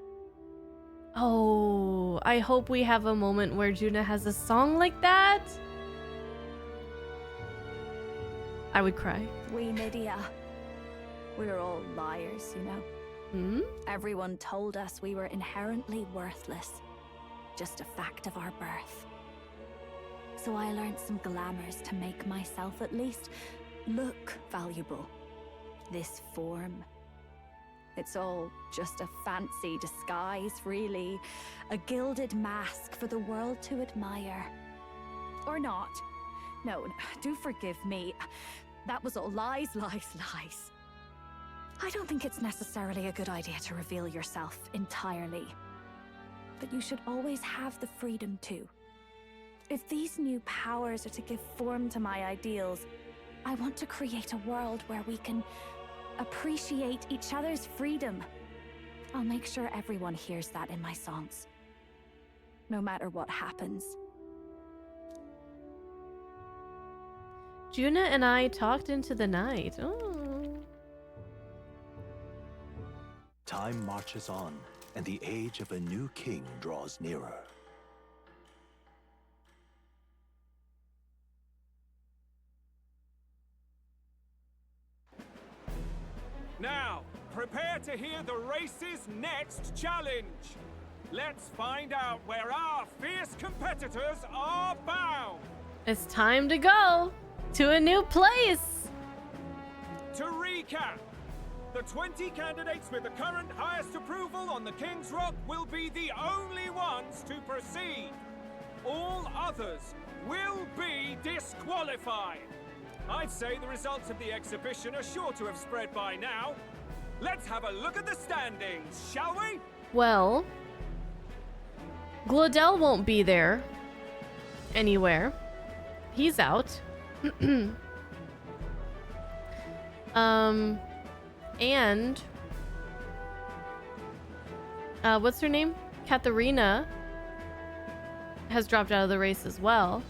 Oh, I hope we have a moment where Juna has a song like that. I would cry. We Nydia, we're all liars, you know. Hmm? Everyone told us we were inherently worthless, just a fact of our birth. So I learned some glamours to make myself at least look valuable. This form. It's all just a fancy disguise, really. A gilded mask for the world to admire. Or not. No, do forgive me. That was all lies, lies, lies. I don't think it's necessarily a good idea to reveal yourself entirely. But you should always have the freedom to. If these new powers are to give form to my ideals, I want to create a world where we can appreciate each other's freedom. I'll make sure everyone hears that in my songs. No matter what happens. Juna and I talked into the night. Oh. Time marches on, and the age of a new king draws nearer. Now, prepare to hear the race's next challenge. Let's find out where our fierce competitors are bound. It's time to go to a new place. To recap, the 20 candidates with the current highest approval on the King's Rock will be the only ones to proceed. All others will be disqualified. I'd say the results of the exhibition are sure to have spread by now. Let's have a look at the standings, shall we? Well, Glodell won't be there anywhere. He's out. And what's her name? Katharina has dropped out of the race as well.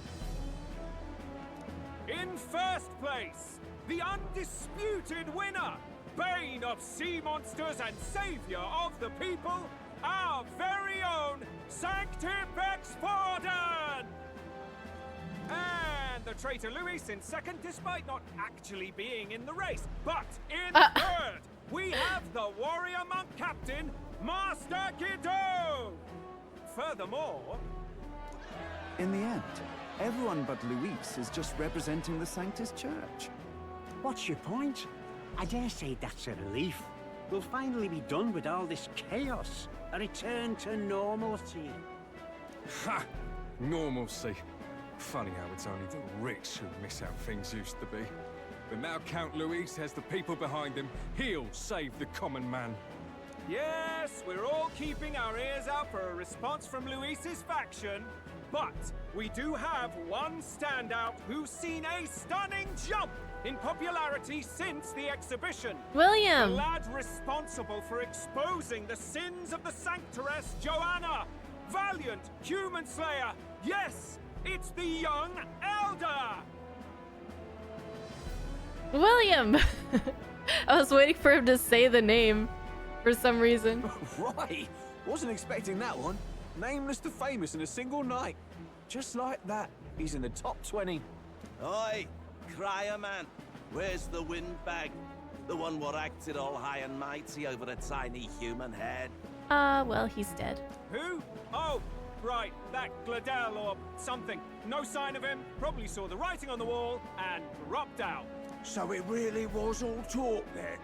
In first place, the undisputed winner, bane of sea monsters and savior of the people, our very own Sanctifex Forden! And the traitor Luis in second, despite not actually being in the race. But in third, we have the warrior monk captain, Master Guido! Furthermore... In the end, everyone but Luis is just representing the Sanctus Church. What's your point? I dare say that's a relief. We'll finally be done with all this chaos. A return to normalcy. Ha! Normalcy. Funny how it's only the rich who miss how things used to be. But now Count Luis has the people behind him. He'll save the common man. Yes, we're all keeping our ears out for a response from Luis's faction. But we do have one standout who's seen a stunning jump in popularity since the exhibition. William! The lad responsible for exposing the sins of the Sanctoress Joanna. Valiant human slayer. Yes, it's the young elder. William! I was waiting for him to say the name for some reason. Right! Wasn't expecting that one. Nameless to famous in a single night. Just like that, he's in the top 20. Oi! crier, man. Where's the windbag? The one what acted all high and mighty over a tiny human head. Well, he's dead. Who? Oh, right, that Gladel or something. No sign of him, probably saw the writing on the wall, and dropped out. So it really was all talk then?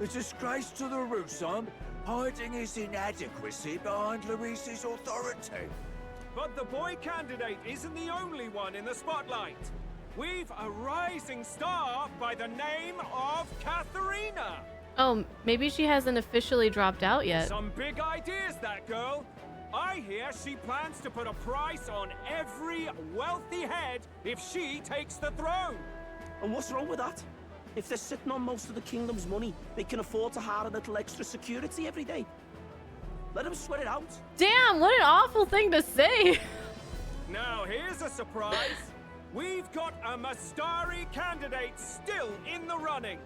A disgrace to the Russon, hiding his inadequacy behind Luis's authority. But the boy candidate isn't the only one in the spotlight. We've a rising star by the name of Katharina. Oh, maybe she hasn't officially dropped out yet. Some big ideas, that girl. I hear she plans to put a price on every wealthy head if she takes the throne. And what's wrong with that? If they're sitting on most of the kingdom's money, they can afford to hire a little extra security every day. Let them sweat it out. Damn, what an awful thing to say. Now, here's a surprise. We've got a Mastari candidate still in the running.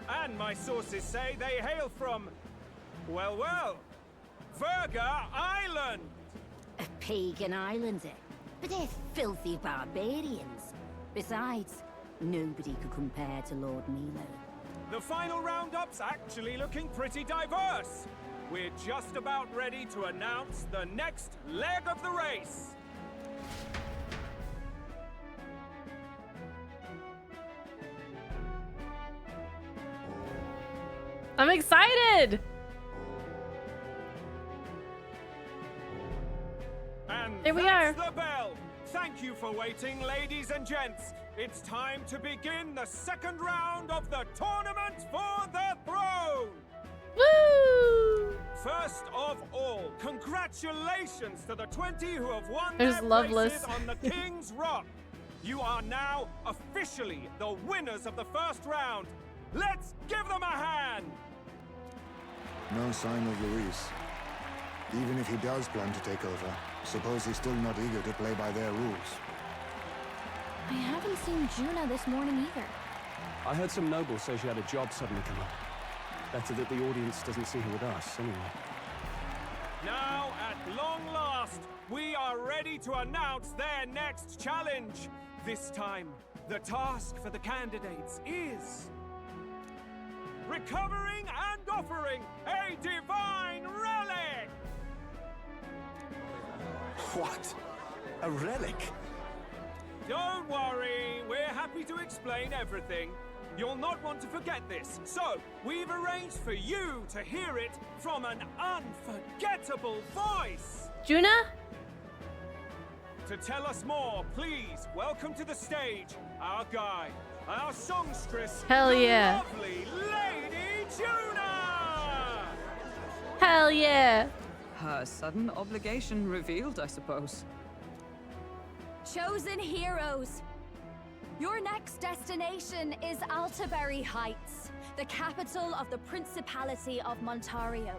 And my sources say they hail from, well, Verga Island. A pagan island, eh? But they're filthy barbarians. Besides, nobody could compare to Lord Milo. The final roundup's actually looking pretty diverse. We're just about ready to announce the next leg of the race. I'm excited! And there we that's are. The bell. Thank you for waiting, ladies and gents. It's time to begin the second round of the tournament for the throne. Woo! First of all, congratulations to the 20 who have won There's their Loveless. places on the King's Rock. You are now officially the winners of the first round. Let's give them a hand. No sign of Luis. Even if he does plan to take over, suppose he's still not eager to play by their rules. I haven't seen Juna this morning either. I heard some nobles say she had a job suddenly come up. Better that the audience doesn't see her with us, anyway. Now, at long last, we are ready to announce their next challenge. This time, the task for the candidates is recovering and offering a divine relic! What? A relic? Don't worry, we're happy to explain everything. You'll not want to forget this, so we've arranged for you to hear it from an unforgettable voice. Juna? To tell us more, please welcome to the stage our guide, our songstress, Hell yeah. the lovely Lady Juna! Hell yeah. Her sudden obligation revealed, I suppose. Chosen heroes, your next destination is Altaberry Heights, the capital of the Principality of Montario.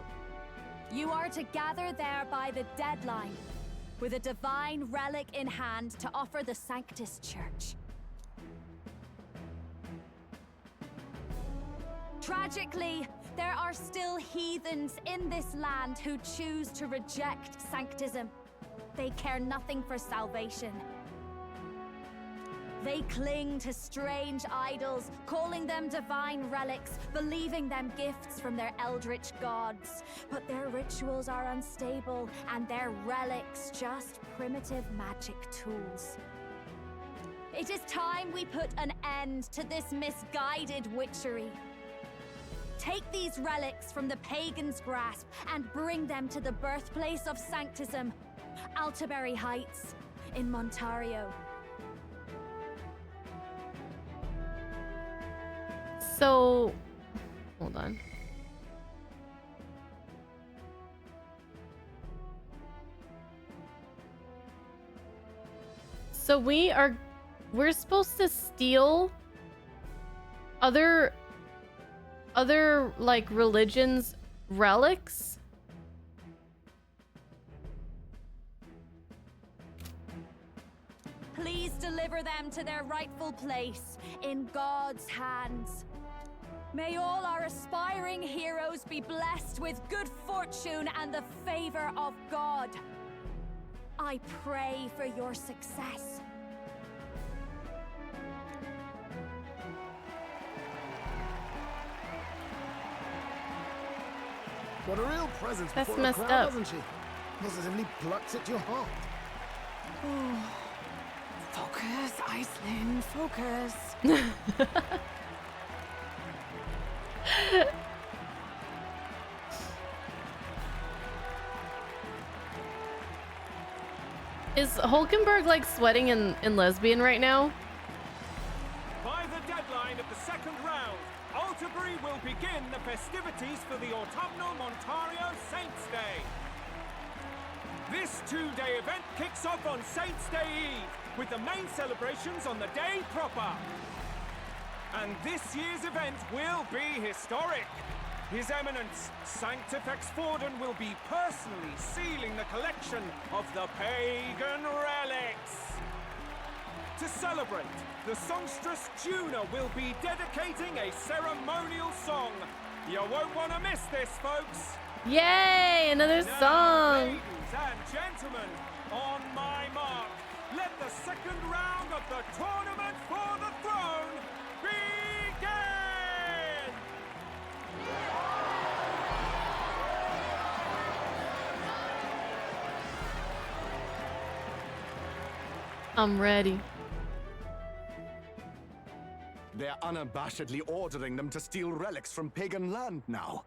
You are to gather there by the deadline, with a divine relic in hand to offer the Sanctus Church. Tragically, there are still heathens in this land who choose to reject Sanctism. They care nothing for salvation. They cling to strange idols, calling them divine relics, believing them gifts from their eldritch gods. But their rituals are unstable, and their relics just primitive magic tools. It is time we put an end to this misguided witchery. Take these relics from the pagan's grasp and bring them to the birthplace of Sanctism, Altaberry Heights, in Montario. So, hold on. So we're supposed to steal other like religions' relics? Please deliver them to their rightful place in God's hands. May all our aspiring heroes be blessed with good fortune and the favor of God. I pray for your success. What a real presence That's before a messed crowd, up. doesn't she? Positively plucks at your heart. Oh. Focus, Iceland, focus. Is Hulkenberg like sweating in lesbian right now? By the deadline of the second round, Altabury will begin the festivities for the autumnal Montario Saints' Day. This two-day event kicks off on Saints' Day Eve, with the main celebrations on the day proper. And this year's event will be historic. His Eminence, Sanctifex Forden, will be personally sealing the collection of the pagan relics. To celebrate, the songstress Juna will be dedicating a ceremonial song. You won't want to miss this, folks. Yay, another Now, song. ladies and gentlemen, on my mark, let the second round of the tournament for the throne begin! I'm ready. They're unabashedly ordering them to steal relics from pagan land now.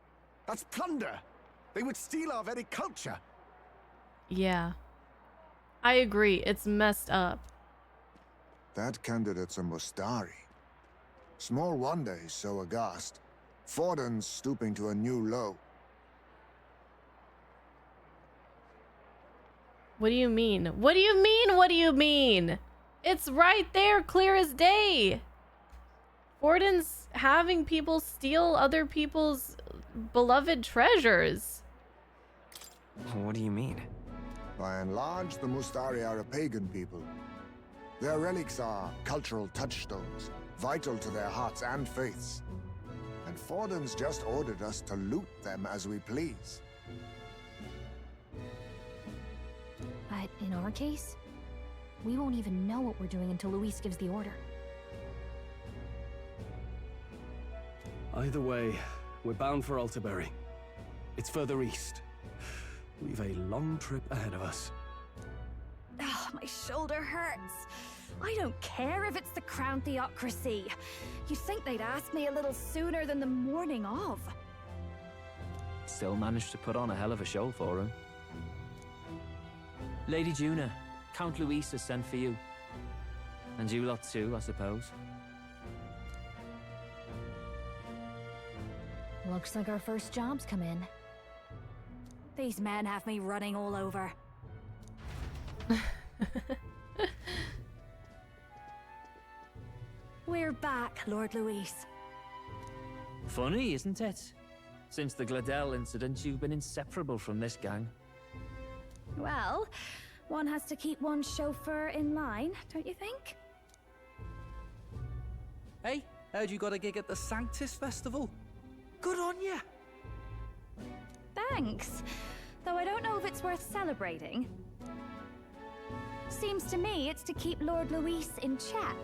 That's plunder. They would steal our very culture. Yeah. I agree. It's messed up. That candidate's a Mustari. Small wonder he's so aghast. Forden's stooping to a new low. What do you mean? What do you mean? What do you mean? It's right there, clear as day. Forden's having people steal other people's beloved treasures. What do you mean? By and large, the Mustari are a pagan people. Their relics are cultural touchstones, vital to their hearts and faiths. And Forden's just ordered us to loot them as we please. But in our case, we won't even know what we're doing until Luis gives the order. Either way, we're bound for Altabury. It's further east. We've a long trip ahead of us. Oh, my shoulder hurts. I don't care if it's the Crown Theocracy. You'd think they'd ask me a little sooner than the morning of. Still managed to put on a hell of a show for him. Lady Juna, Count Luis has sent for you. And you lot too, I suppose. Looks like our first job's come in. These men have me running all over. We're back, Lord Luis. Funny, isn't it? Since the Gladel incident, you've been inseparable from this gang. Well, one has to keep one's chauffeur in line, don't you think? Hey, heard you got a gig at the Sanctus Festival? Good on ya! Thanks. Though I don't know if it's worth celebrating. Seems to me it's to keep Lord Luis in check.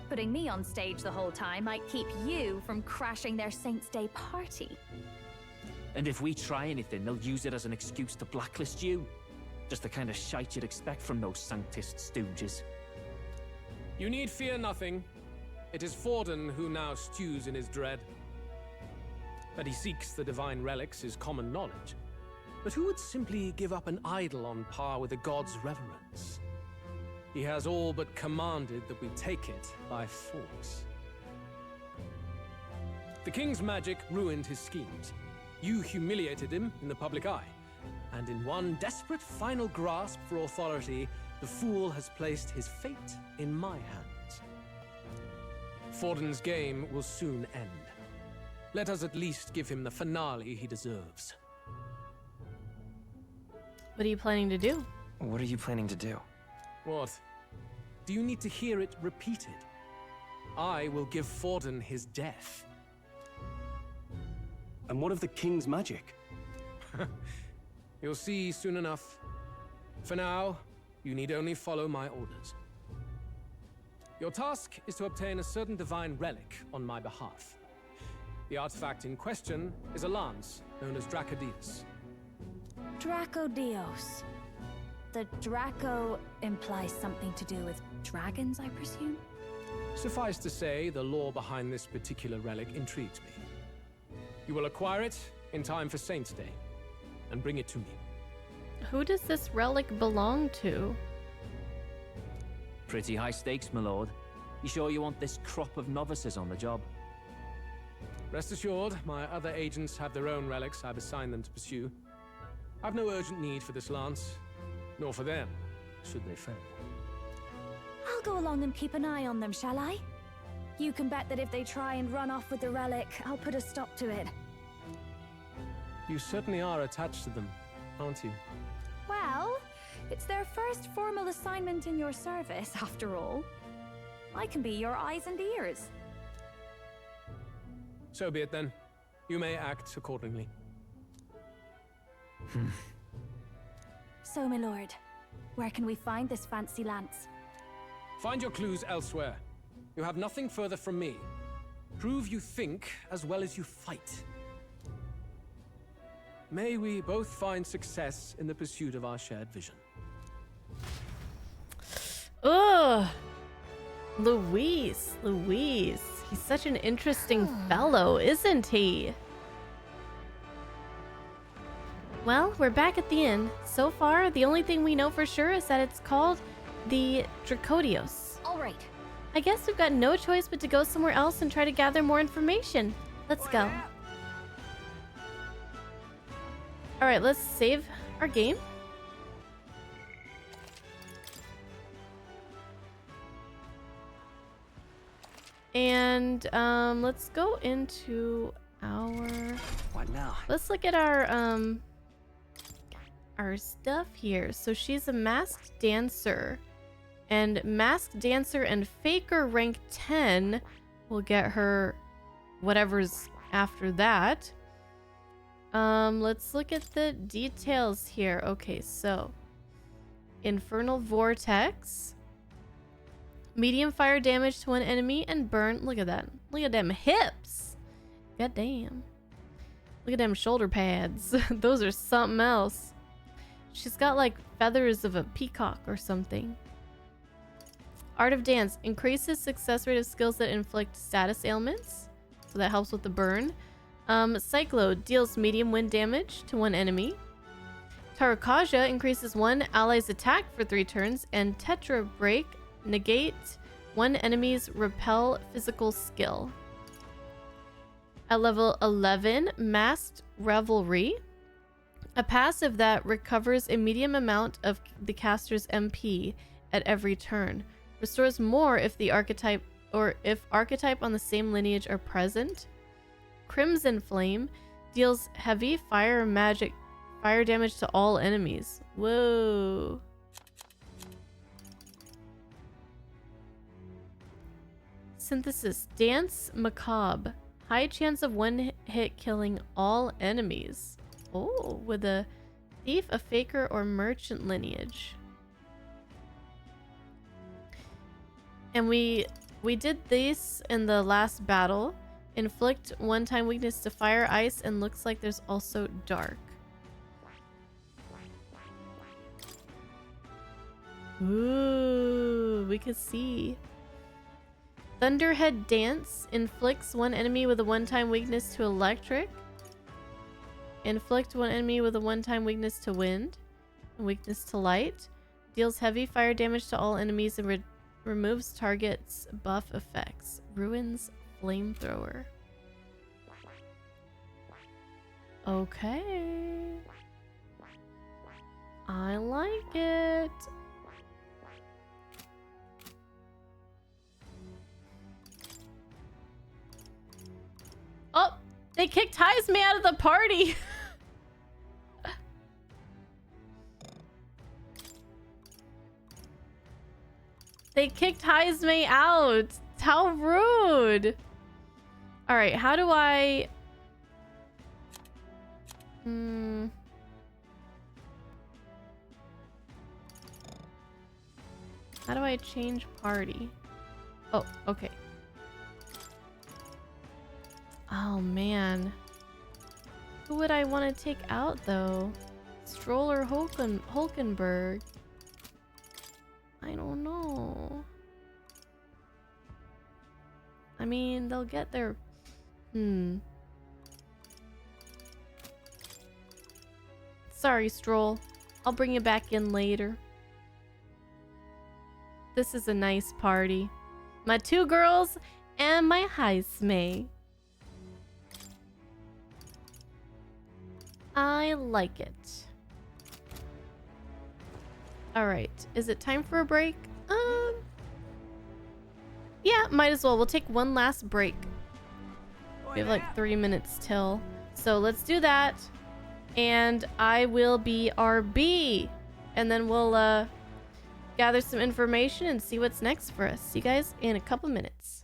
Putting me on stage the whole time might keep you from crashing their Saints' Day party. And if we try anything, they'll use it as an excuse to blacklist you. Just the kind of shite you'd expect from those Sanctist stooges. You need fear nothing. It is Forden who now stews in his dread. That he seeks the divine relics is common knowledge. But who would simply give up an idol on par with a god's reverence? He has all but commanded that we take it by force. The king's magic ruined his schemes. You humiliated him in the public eye. And in one desperate final grasp for authority, the fool has placed his fate in my hands. Forden's game will soon end. Let us at least give him the finale he deserves. What are you planning to do? What are you planning to do? What? Do you need to hear it repeated? I will give Forden his death. And what of the king's magic? You'll see soon enough. For now, you need only follow my orders. Your task is to obtain a certain divine relic on my behalf. The artifact in question is a lance known as Dracodius. Dracodios. The Draco implies something to do with dragons, I presume? Suffice to say, the lore behind this particular relic intrigues me. You will acquire it in time for Saint's Day, and bring it to me. Who does this relic belong to? Pretty high stakes, my lord. You sure you want this crop of novices on the job? Rest assured, my other agents have their own relics I've assigned them to pursue. I've no urgent need for this lance, nor for them, should they fail. I'll go along and keep an eye on them, shall I? You can bet that if they try and run off with the relic, I'll put a stop to it. You certainly are attached to them, aren't you? Well, it's their first formal assignment in your service, after all. I can be your eyes and ears. So be it then. You may act accordingly. So, my lord, where can we find this fancy lance? Find your clues elsewhere. You have nothing further from me. Prove you think as well as you fight. May we both find success in the pursuit of our shared vision. Ugh. Luis. He's such an interesting fellow, isn't he? Well, we're back at the inn. So far, the only thing we know for sure is that it's called the Dracodios. All right. I guess we've got no choice but to go somewhere else and try to gather more information. Let's go. Alright, let's save our game. And let's go into our... What now? Let's look at our stuff here. So she's a masked dancer. And masked dancer and faker rank 10 will get her whatever's after that. Let's look at the details here. Okay, so Infernal Vortex. Medium fire damage to one enemy and burn. Look at that. Look at them hips. God damn. Look at them shoulder pads. Those are something else. She's got like feathers of a peacock or something. Art of Dance increases success rate of skills that inflict status ailments. So that helps with the burn. Cyclo deals medium wind damage to one enemy. Tarakaja increases one ally's attack for 3 turns. And Tetra Break negate one enemy's repel physical skill. At level 11, Masked Revelry. A passive that recovers a medium amount of the caster's MP at every turn. Restores more if the archetype on the same lineage are present. Crimson Flame deals heavy fire damage to all enemies. Whoa. Synthesis. Dance Macabre. High chance of one hit killing all enemies. Oh, with a thief, a faker, or merchant lineage. And we did this in the last battle. Inflict one-time weakness to fire, ice, and looks like there's also dark. Ooh, we could see. Thunderhead Dance inflicts one enemy with a one-time weakness to electric. Inflict one enemy with a one-time weakness to wind. And weakness to light. Deals heavy fire damage to all enemies and removes targets' buff effects. Ruins Flamethrower. Okay. I like it. Oh, they kicked Heisme out of the party. They kicked Heisme out. How rude. All right, how do I... How do I change party? Oh, okay. Oh man. Who would I want to take out though? Stroll or Hulkenberg? I don't know. I mean, they'll get their... Sorry, Stroll. I'll bring you back in later. This is a nice party. My 2 girls and my Heisme. I like it. Alright, is it time for a break? Yeah, might as well. We'll take one last break. We have like 3 minutes till. So let's do that. And I will be RB. And then we'll gather some information and see what's next for us. See you guys in a couple minutes.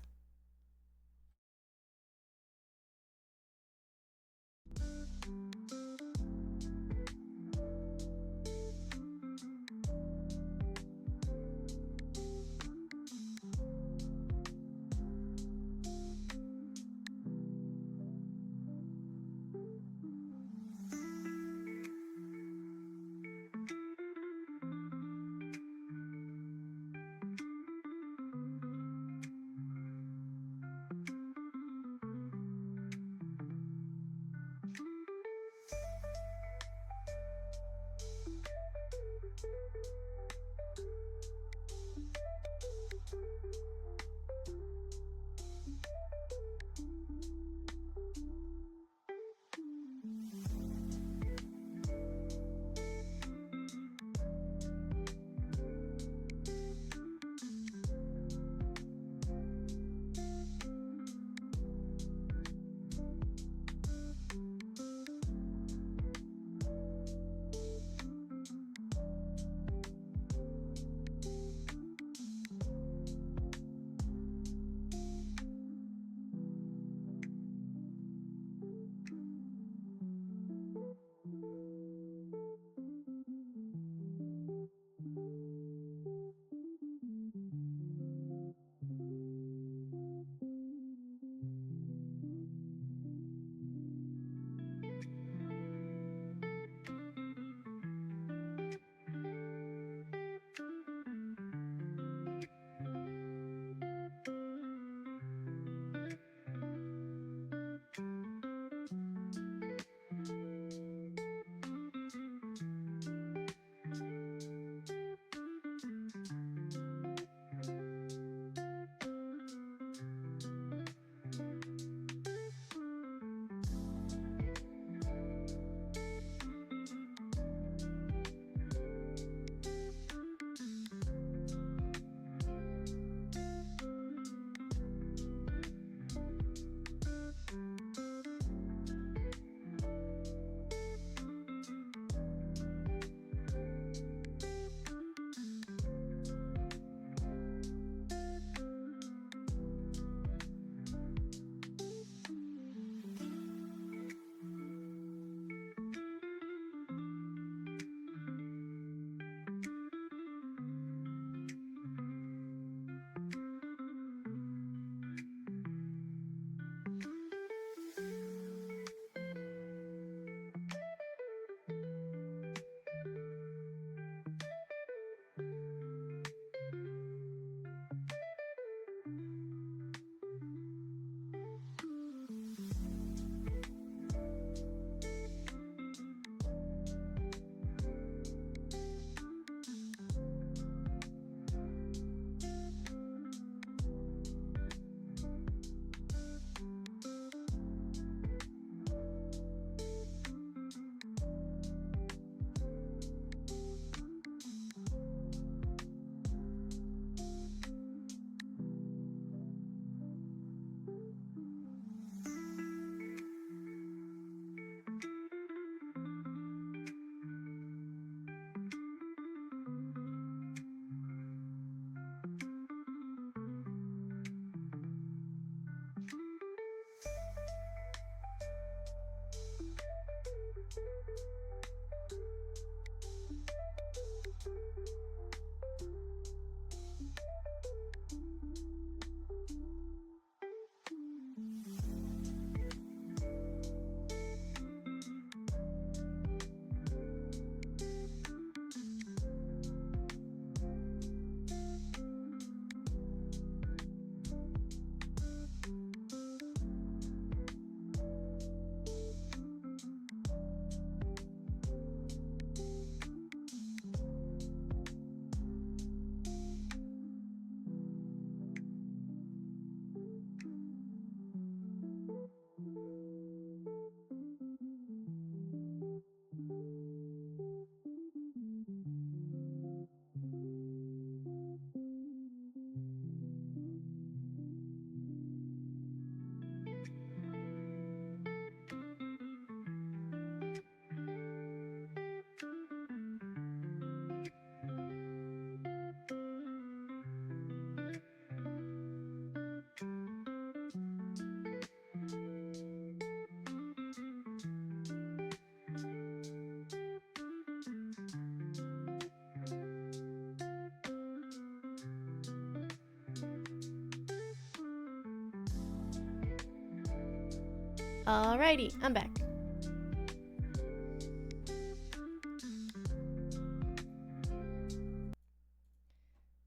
Alrighty, I'm back.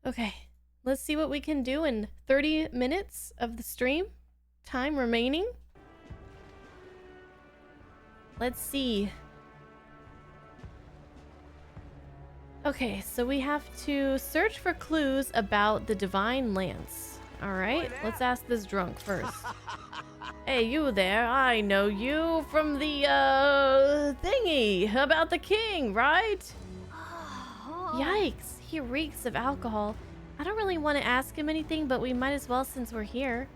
Okay, let's see what we can do in 30 minutes of the stream. Time remaining. Let's see. Okay, so we have to search for clues about the Divine Lance. Alright, let's ask this drunk first. Hey, you there. I know you from the, thingy about the king, right? Yikes, he reeks of alcohol. I don't really want to ask him anything, but we might as well since we're here.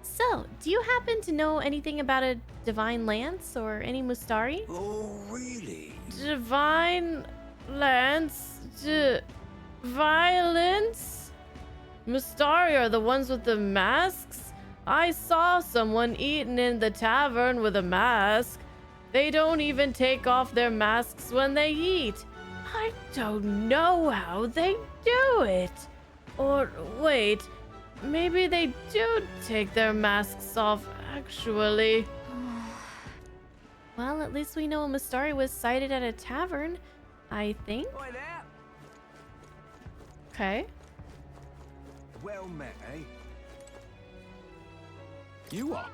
So, do you happen to know anything about a Divine Lance or any Mustari? Oh, really? Divine Lance? Violence? Mustari are the ones with the masks? I saw someone eating in the tavern with a mask. They don't even take off their masks when they eat. I don't know how they do it. Or wait, maybe they do take their masks off, actually. Well, at least we know a Mustari was sighted at a tavern, I think. Okay. Well met, eh? You are?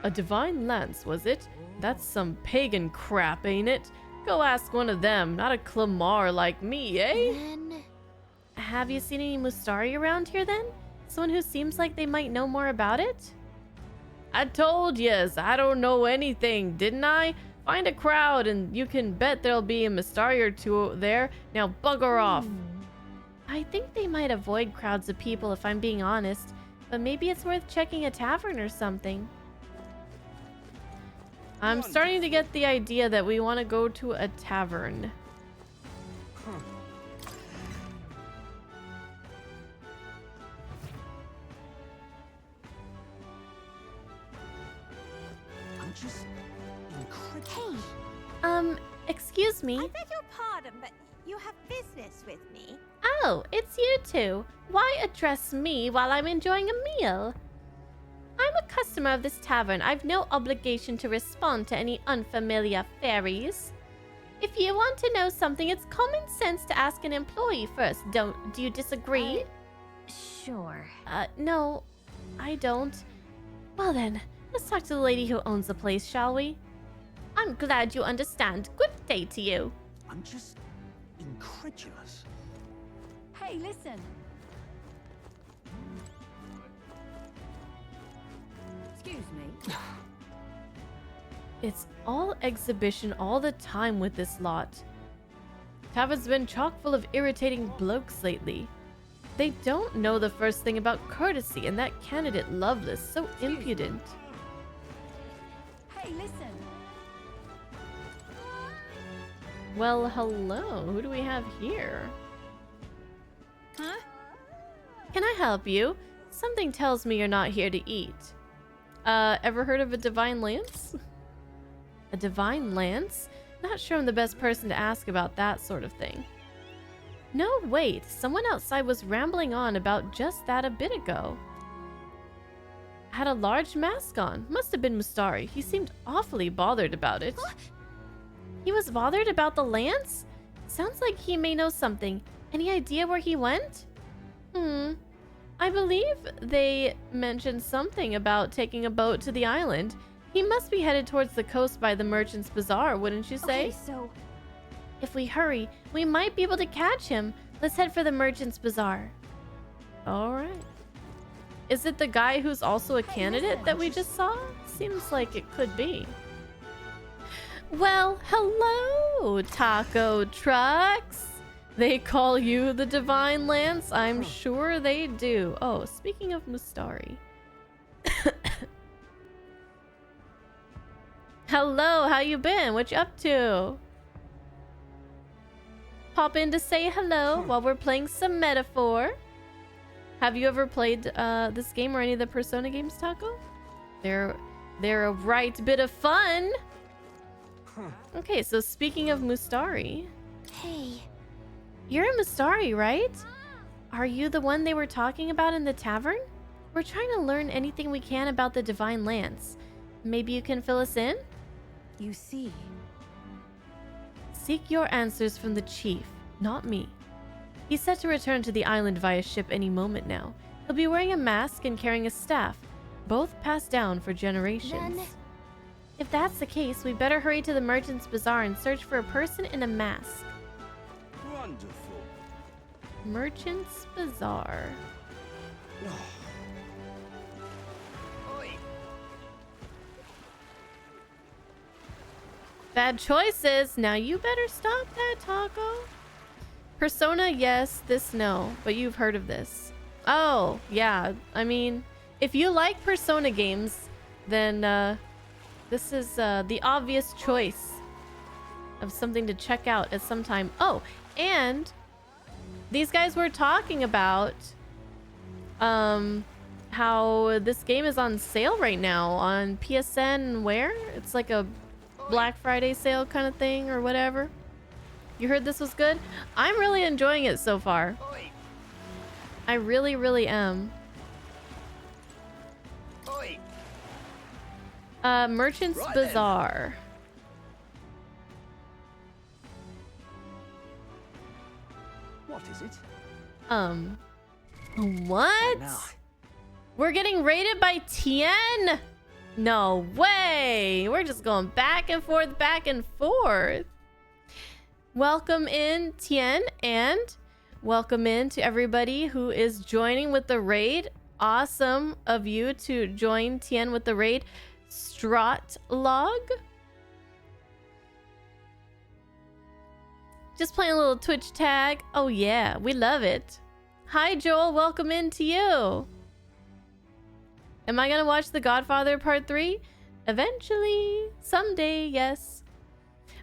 A Divine Lance, was it? That's some pagan crap, ain't it? Go ask one of them, not a Clamar like me, eh? Have you seen any Mustari around here then? Someone who seems like they might know more about it? I told yas, I don't know anything, didn't I? Find a crowd and you can bet there'll be a Mustari or two there. Now bugger off. I think they might avoid crowds of people if I'm being honest, but maybe it's worth checking a tavern or something. I'm starting to get the idea that we want to go to a tavern. I'm just incredible. Hey, excuse me. I beg your pardon, but you have business with me? Oh, it's you two. Why address me while I'm enjoying a meal? I'm a customer of this tavern. I've no obligation to respond to any unfamiliar fairies. If you want to know something, it's common sense to ask an employee first. Do you disagree? Sure. No, I don't. Well then, let's talk to the lady who owns the place, shall we? I'm glad you understand. Good day to you. I'm just incredulous. Hey, listen. Excuse me. It's all exhibition all the time with this lot. Tavern's been chock full of irritating blokes lately. They don't know the first thing about courtesy, and that candidate Loveless, so impudent. Hey, listen. Well, hello. Who do we have here? Huh? Can I help you? Something tells me you're not here to eat. Ever heard of a Divine Lance? A Divine Lance? Not sure I'm the best person to ask about that sort of thing. No, wait. Someone outside was rambling on about just that a bit ago. Had a large mask on. Must have been Mustari. He seemed awfully bothered about it. He was bothered about the lance? Sounds like he may know something. Any idea where he went? I believe they mentioned something about taking a boat to the island. He must be headed towards the coast by the Merchant's Bazaar, wouldn't you say? Okay, so If we hurry, we might be able to catch him. Let's head for the Merchant's Bazaar. Alright. Is it the guy who's also a candidate that we just saw? Seems like it could be. Well, hello, taco trucks. They call you the Divine Lance? I'm sure they do. Oh, speaking of Mustari. Hello, how you been? What you up to? Pop in to say hello while we're playing some Metaphor. Have you ever played this game or any of the Persona games, Taco? They're a right bit of fun. Okay, so speaking of Mustari. Hey. You're a Mustari, right? Are you the one they were talking about in the tavern? We're trying to learn anything we can about the Divine Lance. Maybe you can fill us in? You see. Seek your answers from the chief, not me. He's set to return to the island via ship any moment now. He'll be wearing a mask and carrying a staff, both passed down for generations. Then... If that's the case, we better hurry to the Merchant's Bazaar and search for a person in a mask. Wonderful. Merchant's Bazaar. Bad choices. Now you better stop that, Taco. Persona, yes. This, no. But you've heard of this. Oh, yeah. I mean, if you like Persona games, then this is the obvious choice of something to check out at some time. Oh, and these guys were talking about how this game is on sale right now on PSN. Where? It's like a Black Friday sale kind of thing or whatever. You heard this was good? I'm really enjoying it so far. I really, really am. Merchant's Bazaar. What is it? What? We're getting rated by Tien? No way. We're just going back and forth, back and forth. Welcome in, Tien, and welcome in to everybody who is joining with the raid. Awesome of you to join Tien with the raid. Log. Just playing a little Twitch tag. Oh yeah, we love it. Hi Joel, welcome in to you. Am I gonna watch The Godfather Part 3? Eventually. Someday, yes.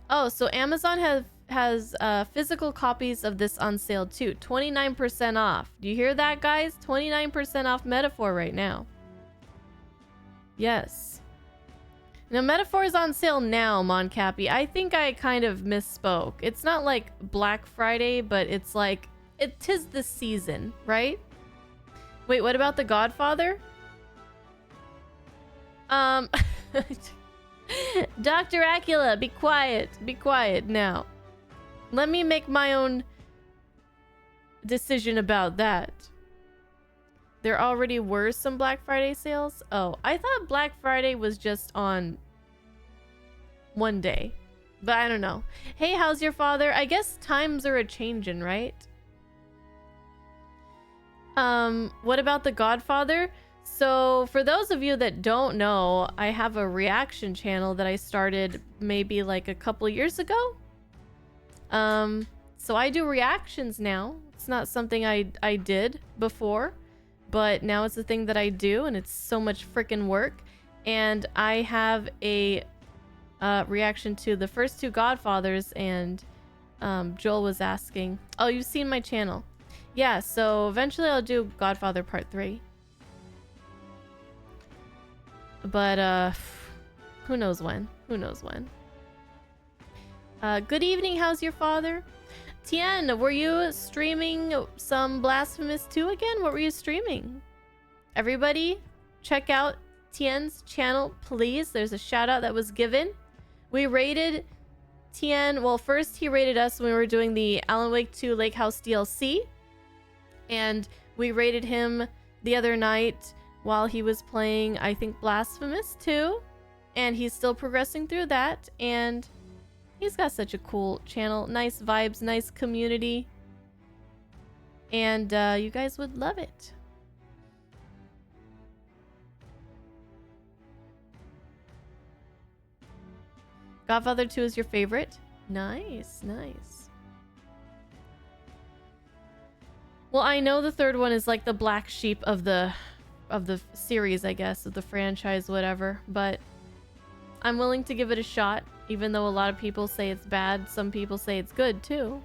Oh, so Amazon has physical copies of this on sale too. 29% off. Do you hear that, guys? 29% off Metaphor right now. Yes. Now, Metaphor is on sale now, Moncappy. I think I kind of misspoke. It's not like Black Friday, but it's like, it 'tis the season, right? Wait, what about The Godfather? Dr. Acula, be quiet. Be quiet now. Let me make my own decision about that. There already were some Black Friday sales? Oh, I thought Black Friday was just on one day. But I don't know. Hey, how's your father? I guess times are a-changin', right? What about The Godfather? So, for those of you that don't know, I have a reaction channel that I started maybe like a couple years ago. So I do reactions now. It's not something I did before, but now it's a thing that I do, and it's so much freaking work. And I have a reaction to the first two Godfathers, and Joel was asking, oh, you've seen my channel. Yeah, so eventually I'll do Godfather Part 3. But who knows when? Who knows when? Good evening, how's your father? Tien, were you streaming some Blasphemous 2 again? What were you streaming? Everybody, check out Tien's channel, please. There's a shout out that was given. We rated Tien. Well, first he rated us when we were doing the Alan Wake 2 Lake House DLC. And we rated him the other night while he was playing, I think, Blasphemous 2. And he's still progressing through that. And he's got such a cool channel. Nice vibes, nice community. And you guys would love it. Godfather 2 is your favorite? Nice, nice. Well, I know the third one is like the black sheep of the series, I guess, of the franchise, whatever. But I'm willing to give it a shot, even though a lot of people say it's bad. Some people say it's good too.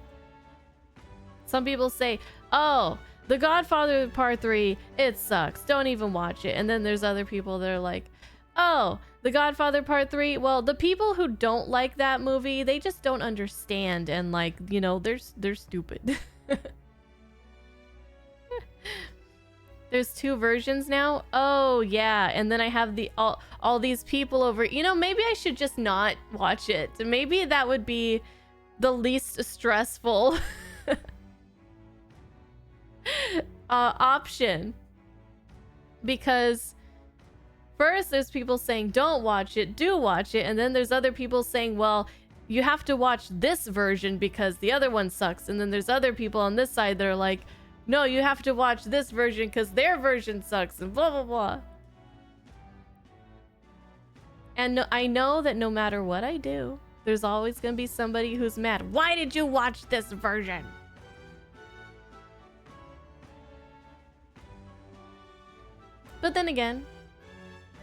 Some people say, oh, The Godfather Part 3, it sucks. Don't even watch it. And then there's other people that are like, oh, The Godfather Part 3, well, the people who don't like that movie, they just don't understand. And like, you know, they're stupid. There's 2 versions now? Oh, yeah. And then I have the all these people over. You know, maybe I should just not watch it. Maybe that would be the least stressful option. Because first there's people saying don't watch it, do watch it. And then there's other people saying, well, you have to watch this version because the other one sucks. And then there's other people on this side that are like, no, you have to watch this version because their version sucks and blah, blah, blah. And no, I know that no matter what I do, there's always going to be somebody who's mad. Why did you watch this version? But then again,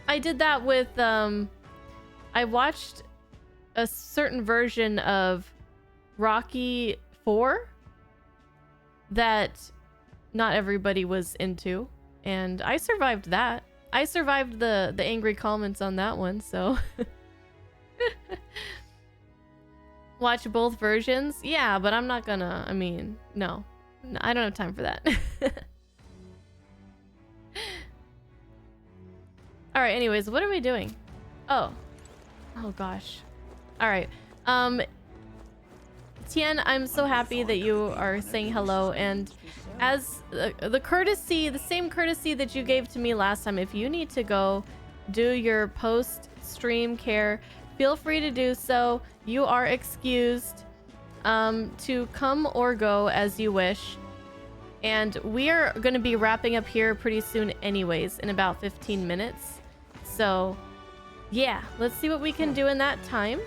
I did that with, I watched a certain version of Rocky 4 that not everybody was into, and I survived that. I survived the angry comments on that one, so watch both versions. Yeah, but I'm not gonna, I mean, no, I don't have time for that. All right, anyways, what are we doing? Oh gosh. All right. Tien, I'm so happy that you are saying hello, and as the courtesy, the same courtesy that you gave to me last time, if you need to go do your post-stream care, feel free to do so. You are excused to come or go as you wish. And we are going to be wrapping up here pretty soon anyways, in about 15 minutes. So, yeah, let's see what we can do in that time.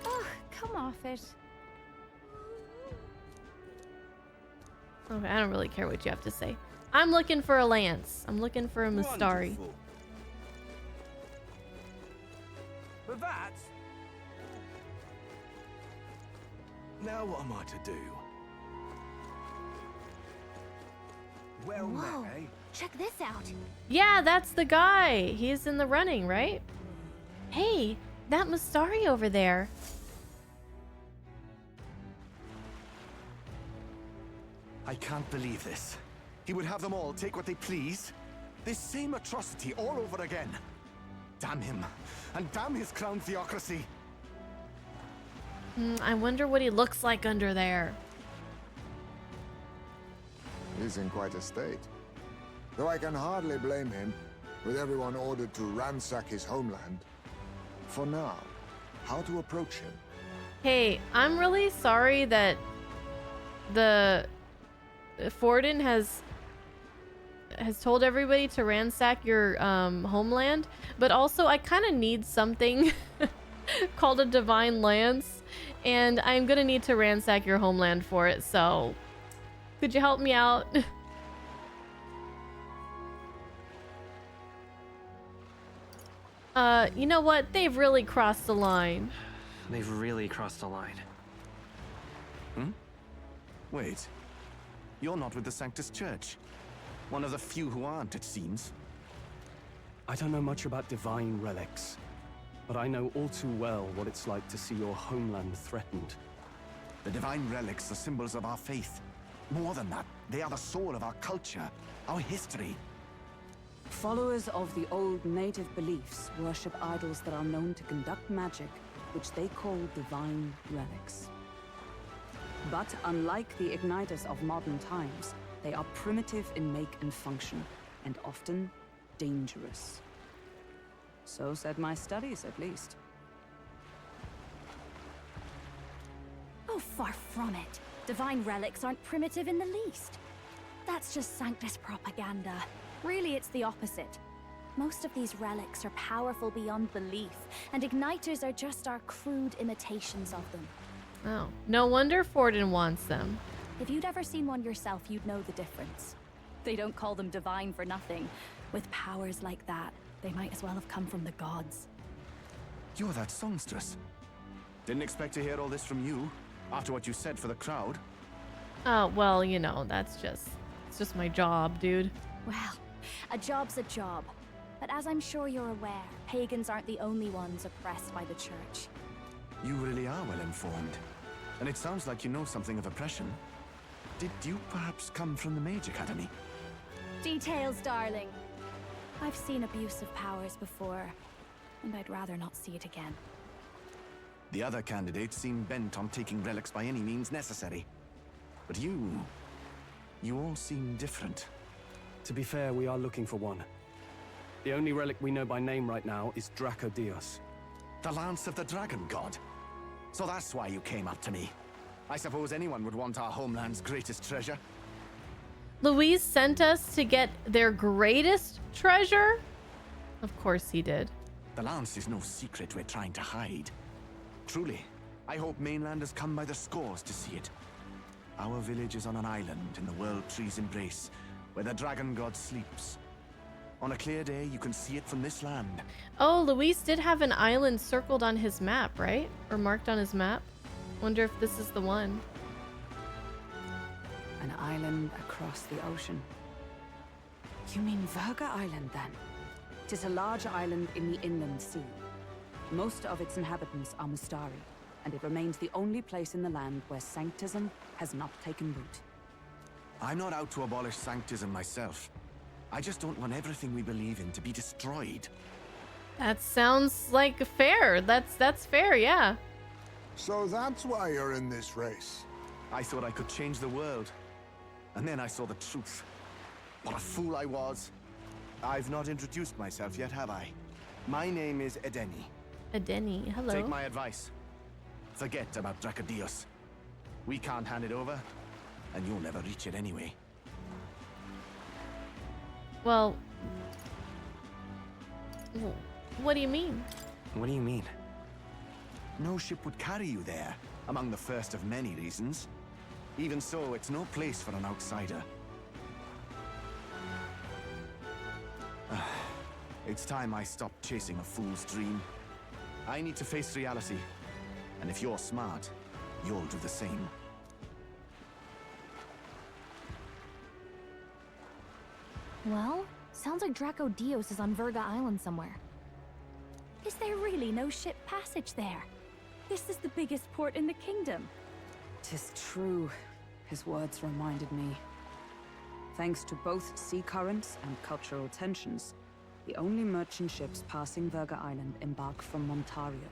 Oh, come off it. Okay, I don't really care what you have to say. I'm looking for a lance. I'm looking for a Mustari. But that... Now what am I to do? Well, Whoa, met, eh? check this out. Yeah, that's the guy. He's in the running, right? Hey, that Mustari over there. I can't believe this. He would have them all take what they please. This same atrocity all over again. Damn him. And damn his crown theocracy. I wonder what he looks like under there. He's in quite a state. Though I can hardly blame him, with everyone ordered to ransack his homeland. For now, how to approach him? Hey, I'm really sorry that the Forden has told everybody to ransack your homeland, but also I kind of need something called a divine lance, and I'm gonna need to ransack your homeland for it, so could you help me out? You know what? They've really crossed the line. They've really crossed the line. Wait. You're not with the Sanctus Church. One of the few who aren't, it seems. I don't know much about divine relics, but I know all too well what it's like to see your homeland threatened. The divine relics are symbols of our faith. More than that, they are the soul of our culture, our history. Followers of the old native beliefs worship idols that are known to conduct magic, which they call divine relics. But unlike the igniters of modern times, they are primitive in make and function, and often dangerous. So said my studies, at least. Oh, far from it. Divine relics aren't primitive in the least. That's just Sanctus propaganda. Really, it's the opposite. Most of these relics are powerful beyond belief, and igniters are just our crude imitations of them. Oh, no wonder Forden wants them. If you'd ever seen one yourself, you'd know the difference. They don't call them divine for nothing. With powers like that, they might as well have come from the gods. You're that songstress. Didn't expect to hear all this from you, after what you said for the crowd. Oh, well, you know, it's just my job, dude. Well, a job's a job. But as I'm sure you're aware, pagans aren't the only ones oppressed by the church. You really are well informed. And it sounds like you know something of oppression. Did you perhaps come from the Mage Academy? Details, darling. I've seen abuse of powers before, and I'd rather not see it again. The other candidates seem bent on taking relics by any means necessary. But you all seem different. To be fair, we are looking for one. The only relic we know by name right now is Draco Dios. The Lance of the Dragon God. So that's why you came up to me. I suppose anyone would want our homeland's greatest treasure. Louise sent us to get their greatest treasure? Of course he did. The Lance is no secret we're trying to hide. Truly, I hope mainlanders come by the scores to see it. Our village is on an island in the World Tree's embrace, where the Dragon God sleeps. On a clear day, you can see it from this land. Oh, Luis did have an island circled on his map, right? Or marked on his map. Wonder if this is the one. An island across the ocean. You mean Verga Island, then? It is a large island in the inland sea. Most of its inhabitants are Mustari, and it remains the only place in the land where sanctism has not taken root. I'm not out to abolish sanctism myself. I just don't want everything we believe in to be destroyed. That sounds like fair. That's fair, yeah. So that's why you're in this race. I thought I could change the world. And then I saw the truth. What a fool I was. I've not introduced myself yet, have I? My name is Edeni. Edeni, hello. Take my advice. Forget about Dracodios. We can't hand it over, and you'll never reach it anyway. Well, what do you mean? What do you mean? No ship would carry you there, among the first of many reasons. Even so, it's no place for an outsider. It's time I stopped chasing a fool's dream. I need to face reality. And if you're smart, you'll do the same. Well, sounds like Draco Dios is on Verga Island somewhere. Is there really no ship passage there? This is the biggest port in the kingdom. 'Tis true. His words reminded me. Thanks to both sea currents and cultural tensions, the only merchant ships passing Verga Island embark from Montario.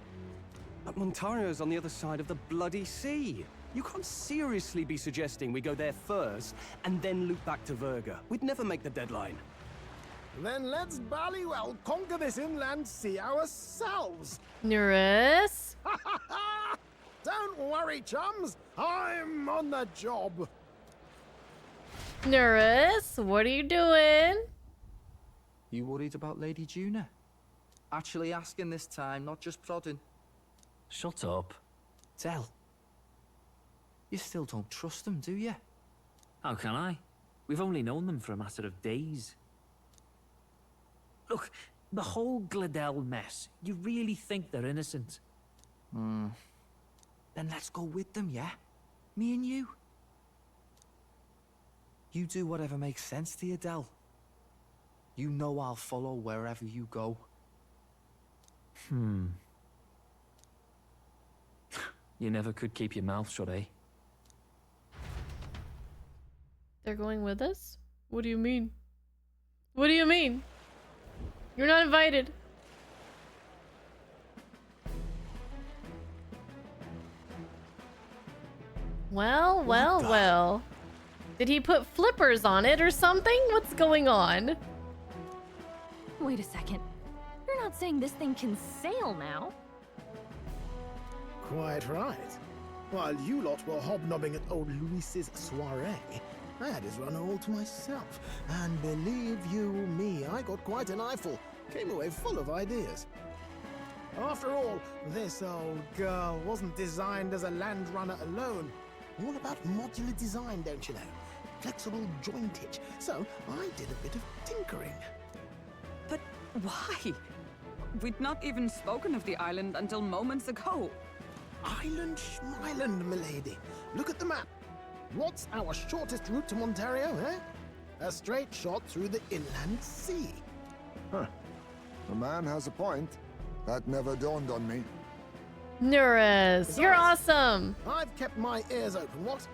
But Montario's on the other side of the bloody sea. You can't seriously be suggesting we go there first and then loop back to Verga. We'd never make the deadline. Then let's ballywell conquer this inland sea ourselves. Nurse? Don't worry, chums. I'm on the job. Nurse, what are you doing? You worried about Lady Juna? Actually asking this time, not just prodding. Shut up. Tell. You still don't trust them, do you? How can I? We've only known them for a matter of days. Look, the whole Gladell mess, you really think they're innocent? Then let's go with them, yeah? Me and you. You do whatever makes sense to you, Del. You know I'll follow wherever you go. You never could keep your mouth shut, eh? They're going with us? What do you mean? What do you mean? You're not invited. Well. Did he put flippers on it or something? What's going on? Wait a second. You're not saying this thing can sail now? Quite right. While you lot were hobnobbing at old Luis's soiree, I had his run all to myself. And believe you me, I got quite an eyeful. Came away full of ideas. After all, this old girl wasn't designed as a land runner alone. All about modular design, don't you know? Flexible jointage. So I did a bit of tinkering. But why? We'd not even spoken of the island until moments ago. Island schmeiland, milady. Look at the map. What's our shortest route to Montario, eh? A straight shot through the inland sea. Huh. The man has a point. That never dawned on me. Nurse, you're awesome. I've kept my ears open, what?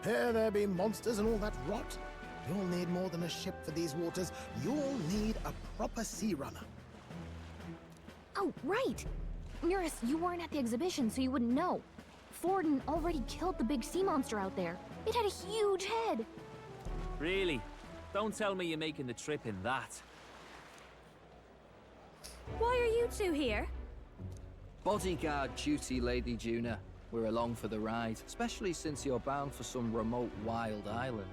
Here there be monsters and all that rot. You'll need more than a ship for these waters. You'll need a proper sea runner. Oh, right! Nearest, you weren't at the exhibition, so you wouldn't know. Forden already killed the big sea monster out there. It had a huge head. Really? Don't tell me you're making the trip in that. Why are you two here? Bodyguard duty, Lady Juna. We're along for the ride, especially since you're bound for some remote wild island.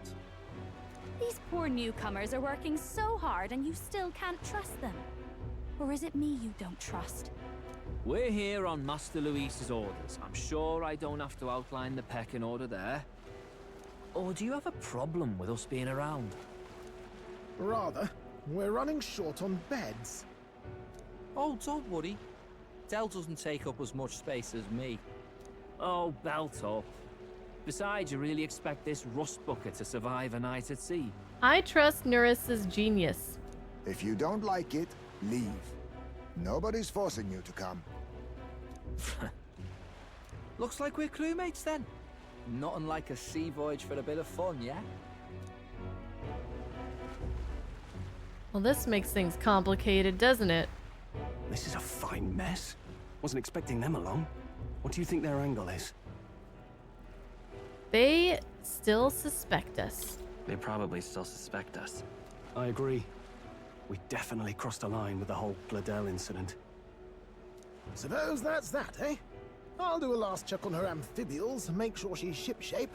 These poor newcomers are working so hard and you still can't trust them. Or is it me you don't trust? We're here on Master Luis's orders. I'm sure I don't have to outline the pecking order there. Or do you have a problem with us being around? Rather, we're running short on beds. Oh, don't worry. Del doesn't take up as much space as me. Oh, belt up. Besides, you really expect this rust bucket to survive a night at sea? I trust Nuris's genius. If you don't like it, leave. Nobody's forcing you to come. Looks like we're crewmates then. Not unlike a sea voyage for a bit of fun, yeah? Well, this makes things complicated, doesn't it? This is a fine mess. Wasn't expecting them along. What do you think their angle is? They still suspect us. They probably still suspect us. I agree. We definitely crossed a line with the whole Gladel incident. Suppose that's that, eh? I'll do a last check on her amphibials, make sure she's shipshape.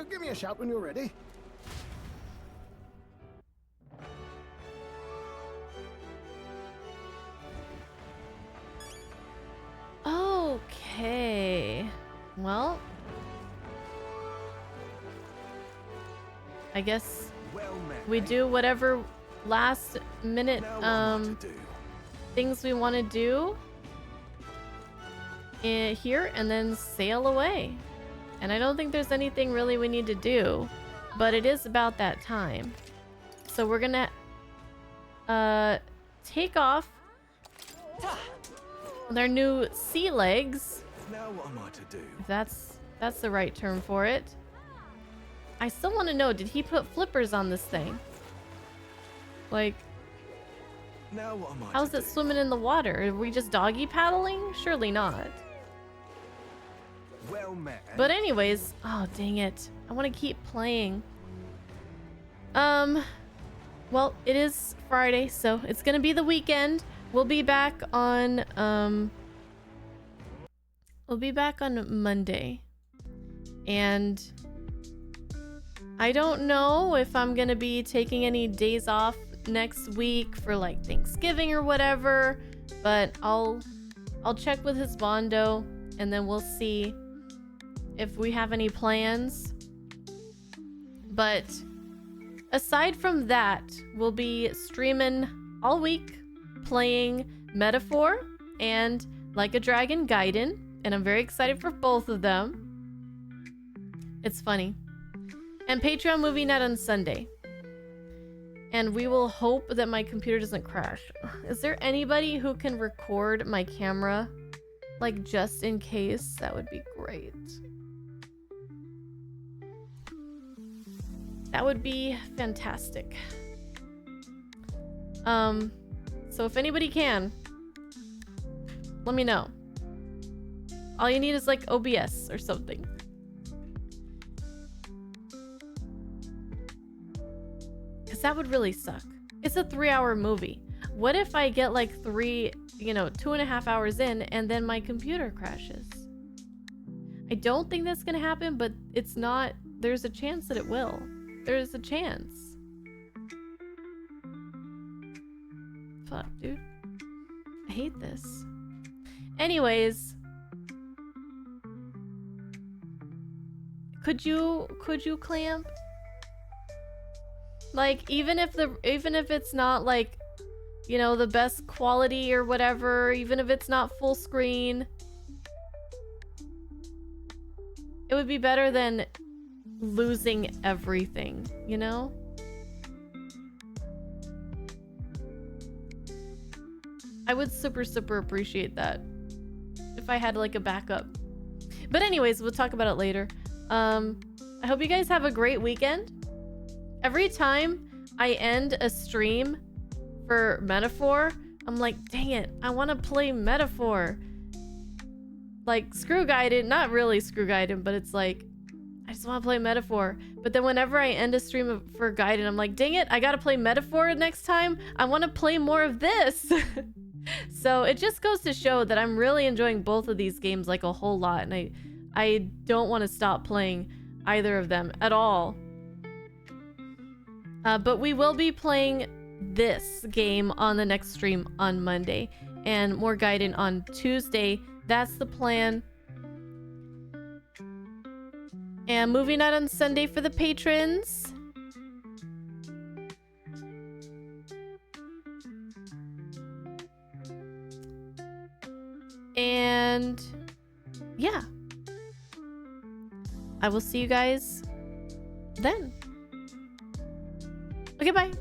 Give me a shout when you're ready. Okay. Well, I guess we do whatever last minute things we want to do here and then sail away. And I don't think there's anything really we need to do, but it is about that time. So we're gonna take off with our new sea legs. Now what am I to do? If that's the right term for it. I still want to know, did he put flippers on this thing? Like, now what am I how's it swimming in the water? Are we just doggy paddling? Surely not. Well met. But anyways, oh dang it. I want to keep playing. Well, it is Friday, so it's gonna be the weekend. We'll be back on Monday. And I don't know if I'm gonna be taking any days off next week for like Thanksgiving or whatever, but I'll check with his bondo and then we'll see if we have any plans. But aside from that, we'll be streaming all week, playing Metaphor and Like a Dragon Gaiden, and I'm very excited for both of them. It's funny. And Patreon movie night on Sunday. And we will hope that my computer doesn't crash. Is there anybody who can record my camera? Like, just in case? That would be great. That would be fantastic. So if anybody can, let me know. All you need is like OBS or something. Because that would really suck. It's a 3-hour movie. What if I get like 2.5 hours in and then my computer crashes? I don't think that's gonna happen, but it's not. There's a chance that it will. There's a chance. Fuck, dude. I hate this. Anyways, could you clamp? Like, even if it's not like, the best quality or whatever, even if it's not full screen, it would be better than losing everything, I would super appreciate that if I had like a backup. But anyways, we'll talk about it later. I hope you guys have a great weekend. Every time I end a stream for Metaphor, I'm like, dang it, I want to play Metaphor. Like, Screw Gaiden, not really Screw Gaiden, but it's like, I just want to play Metaphor. But then whenever I end a stream for Gaiden, I'm like, dang it, I gotta play Metaphor next time. I want to play more of this. So it just goes to show that I'm really enjoying both of these games like a whole lot. And I don't want to stop playing either of them at all. But we will be playing this game on the next stream on Monday. And more Gaiden on Tuesday. That's the plan. And movie night on Sunday for the patrons. And yeah, I will see you guys then. Okay, bye.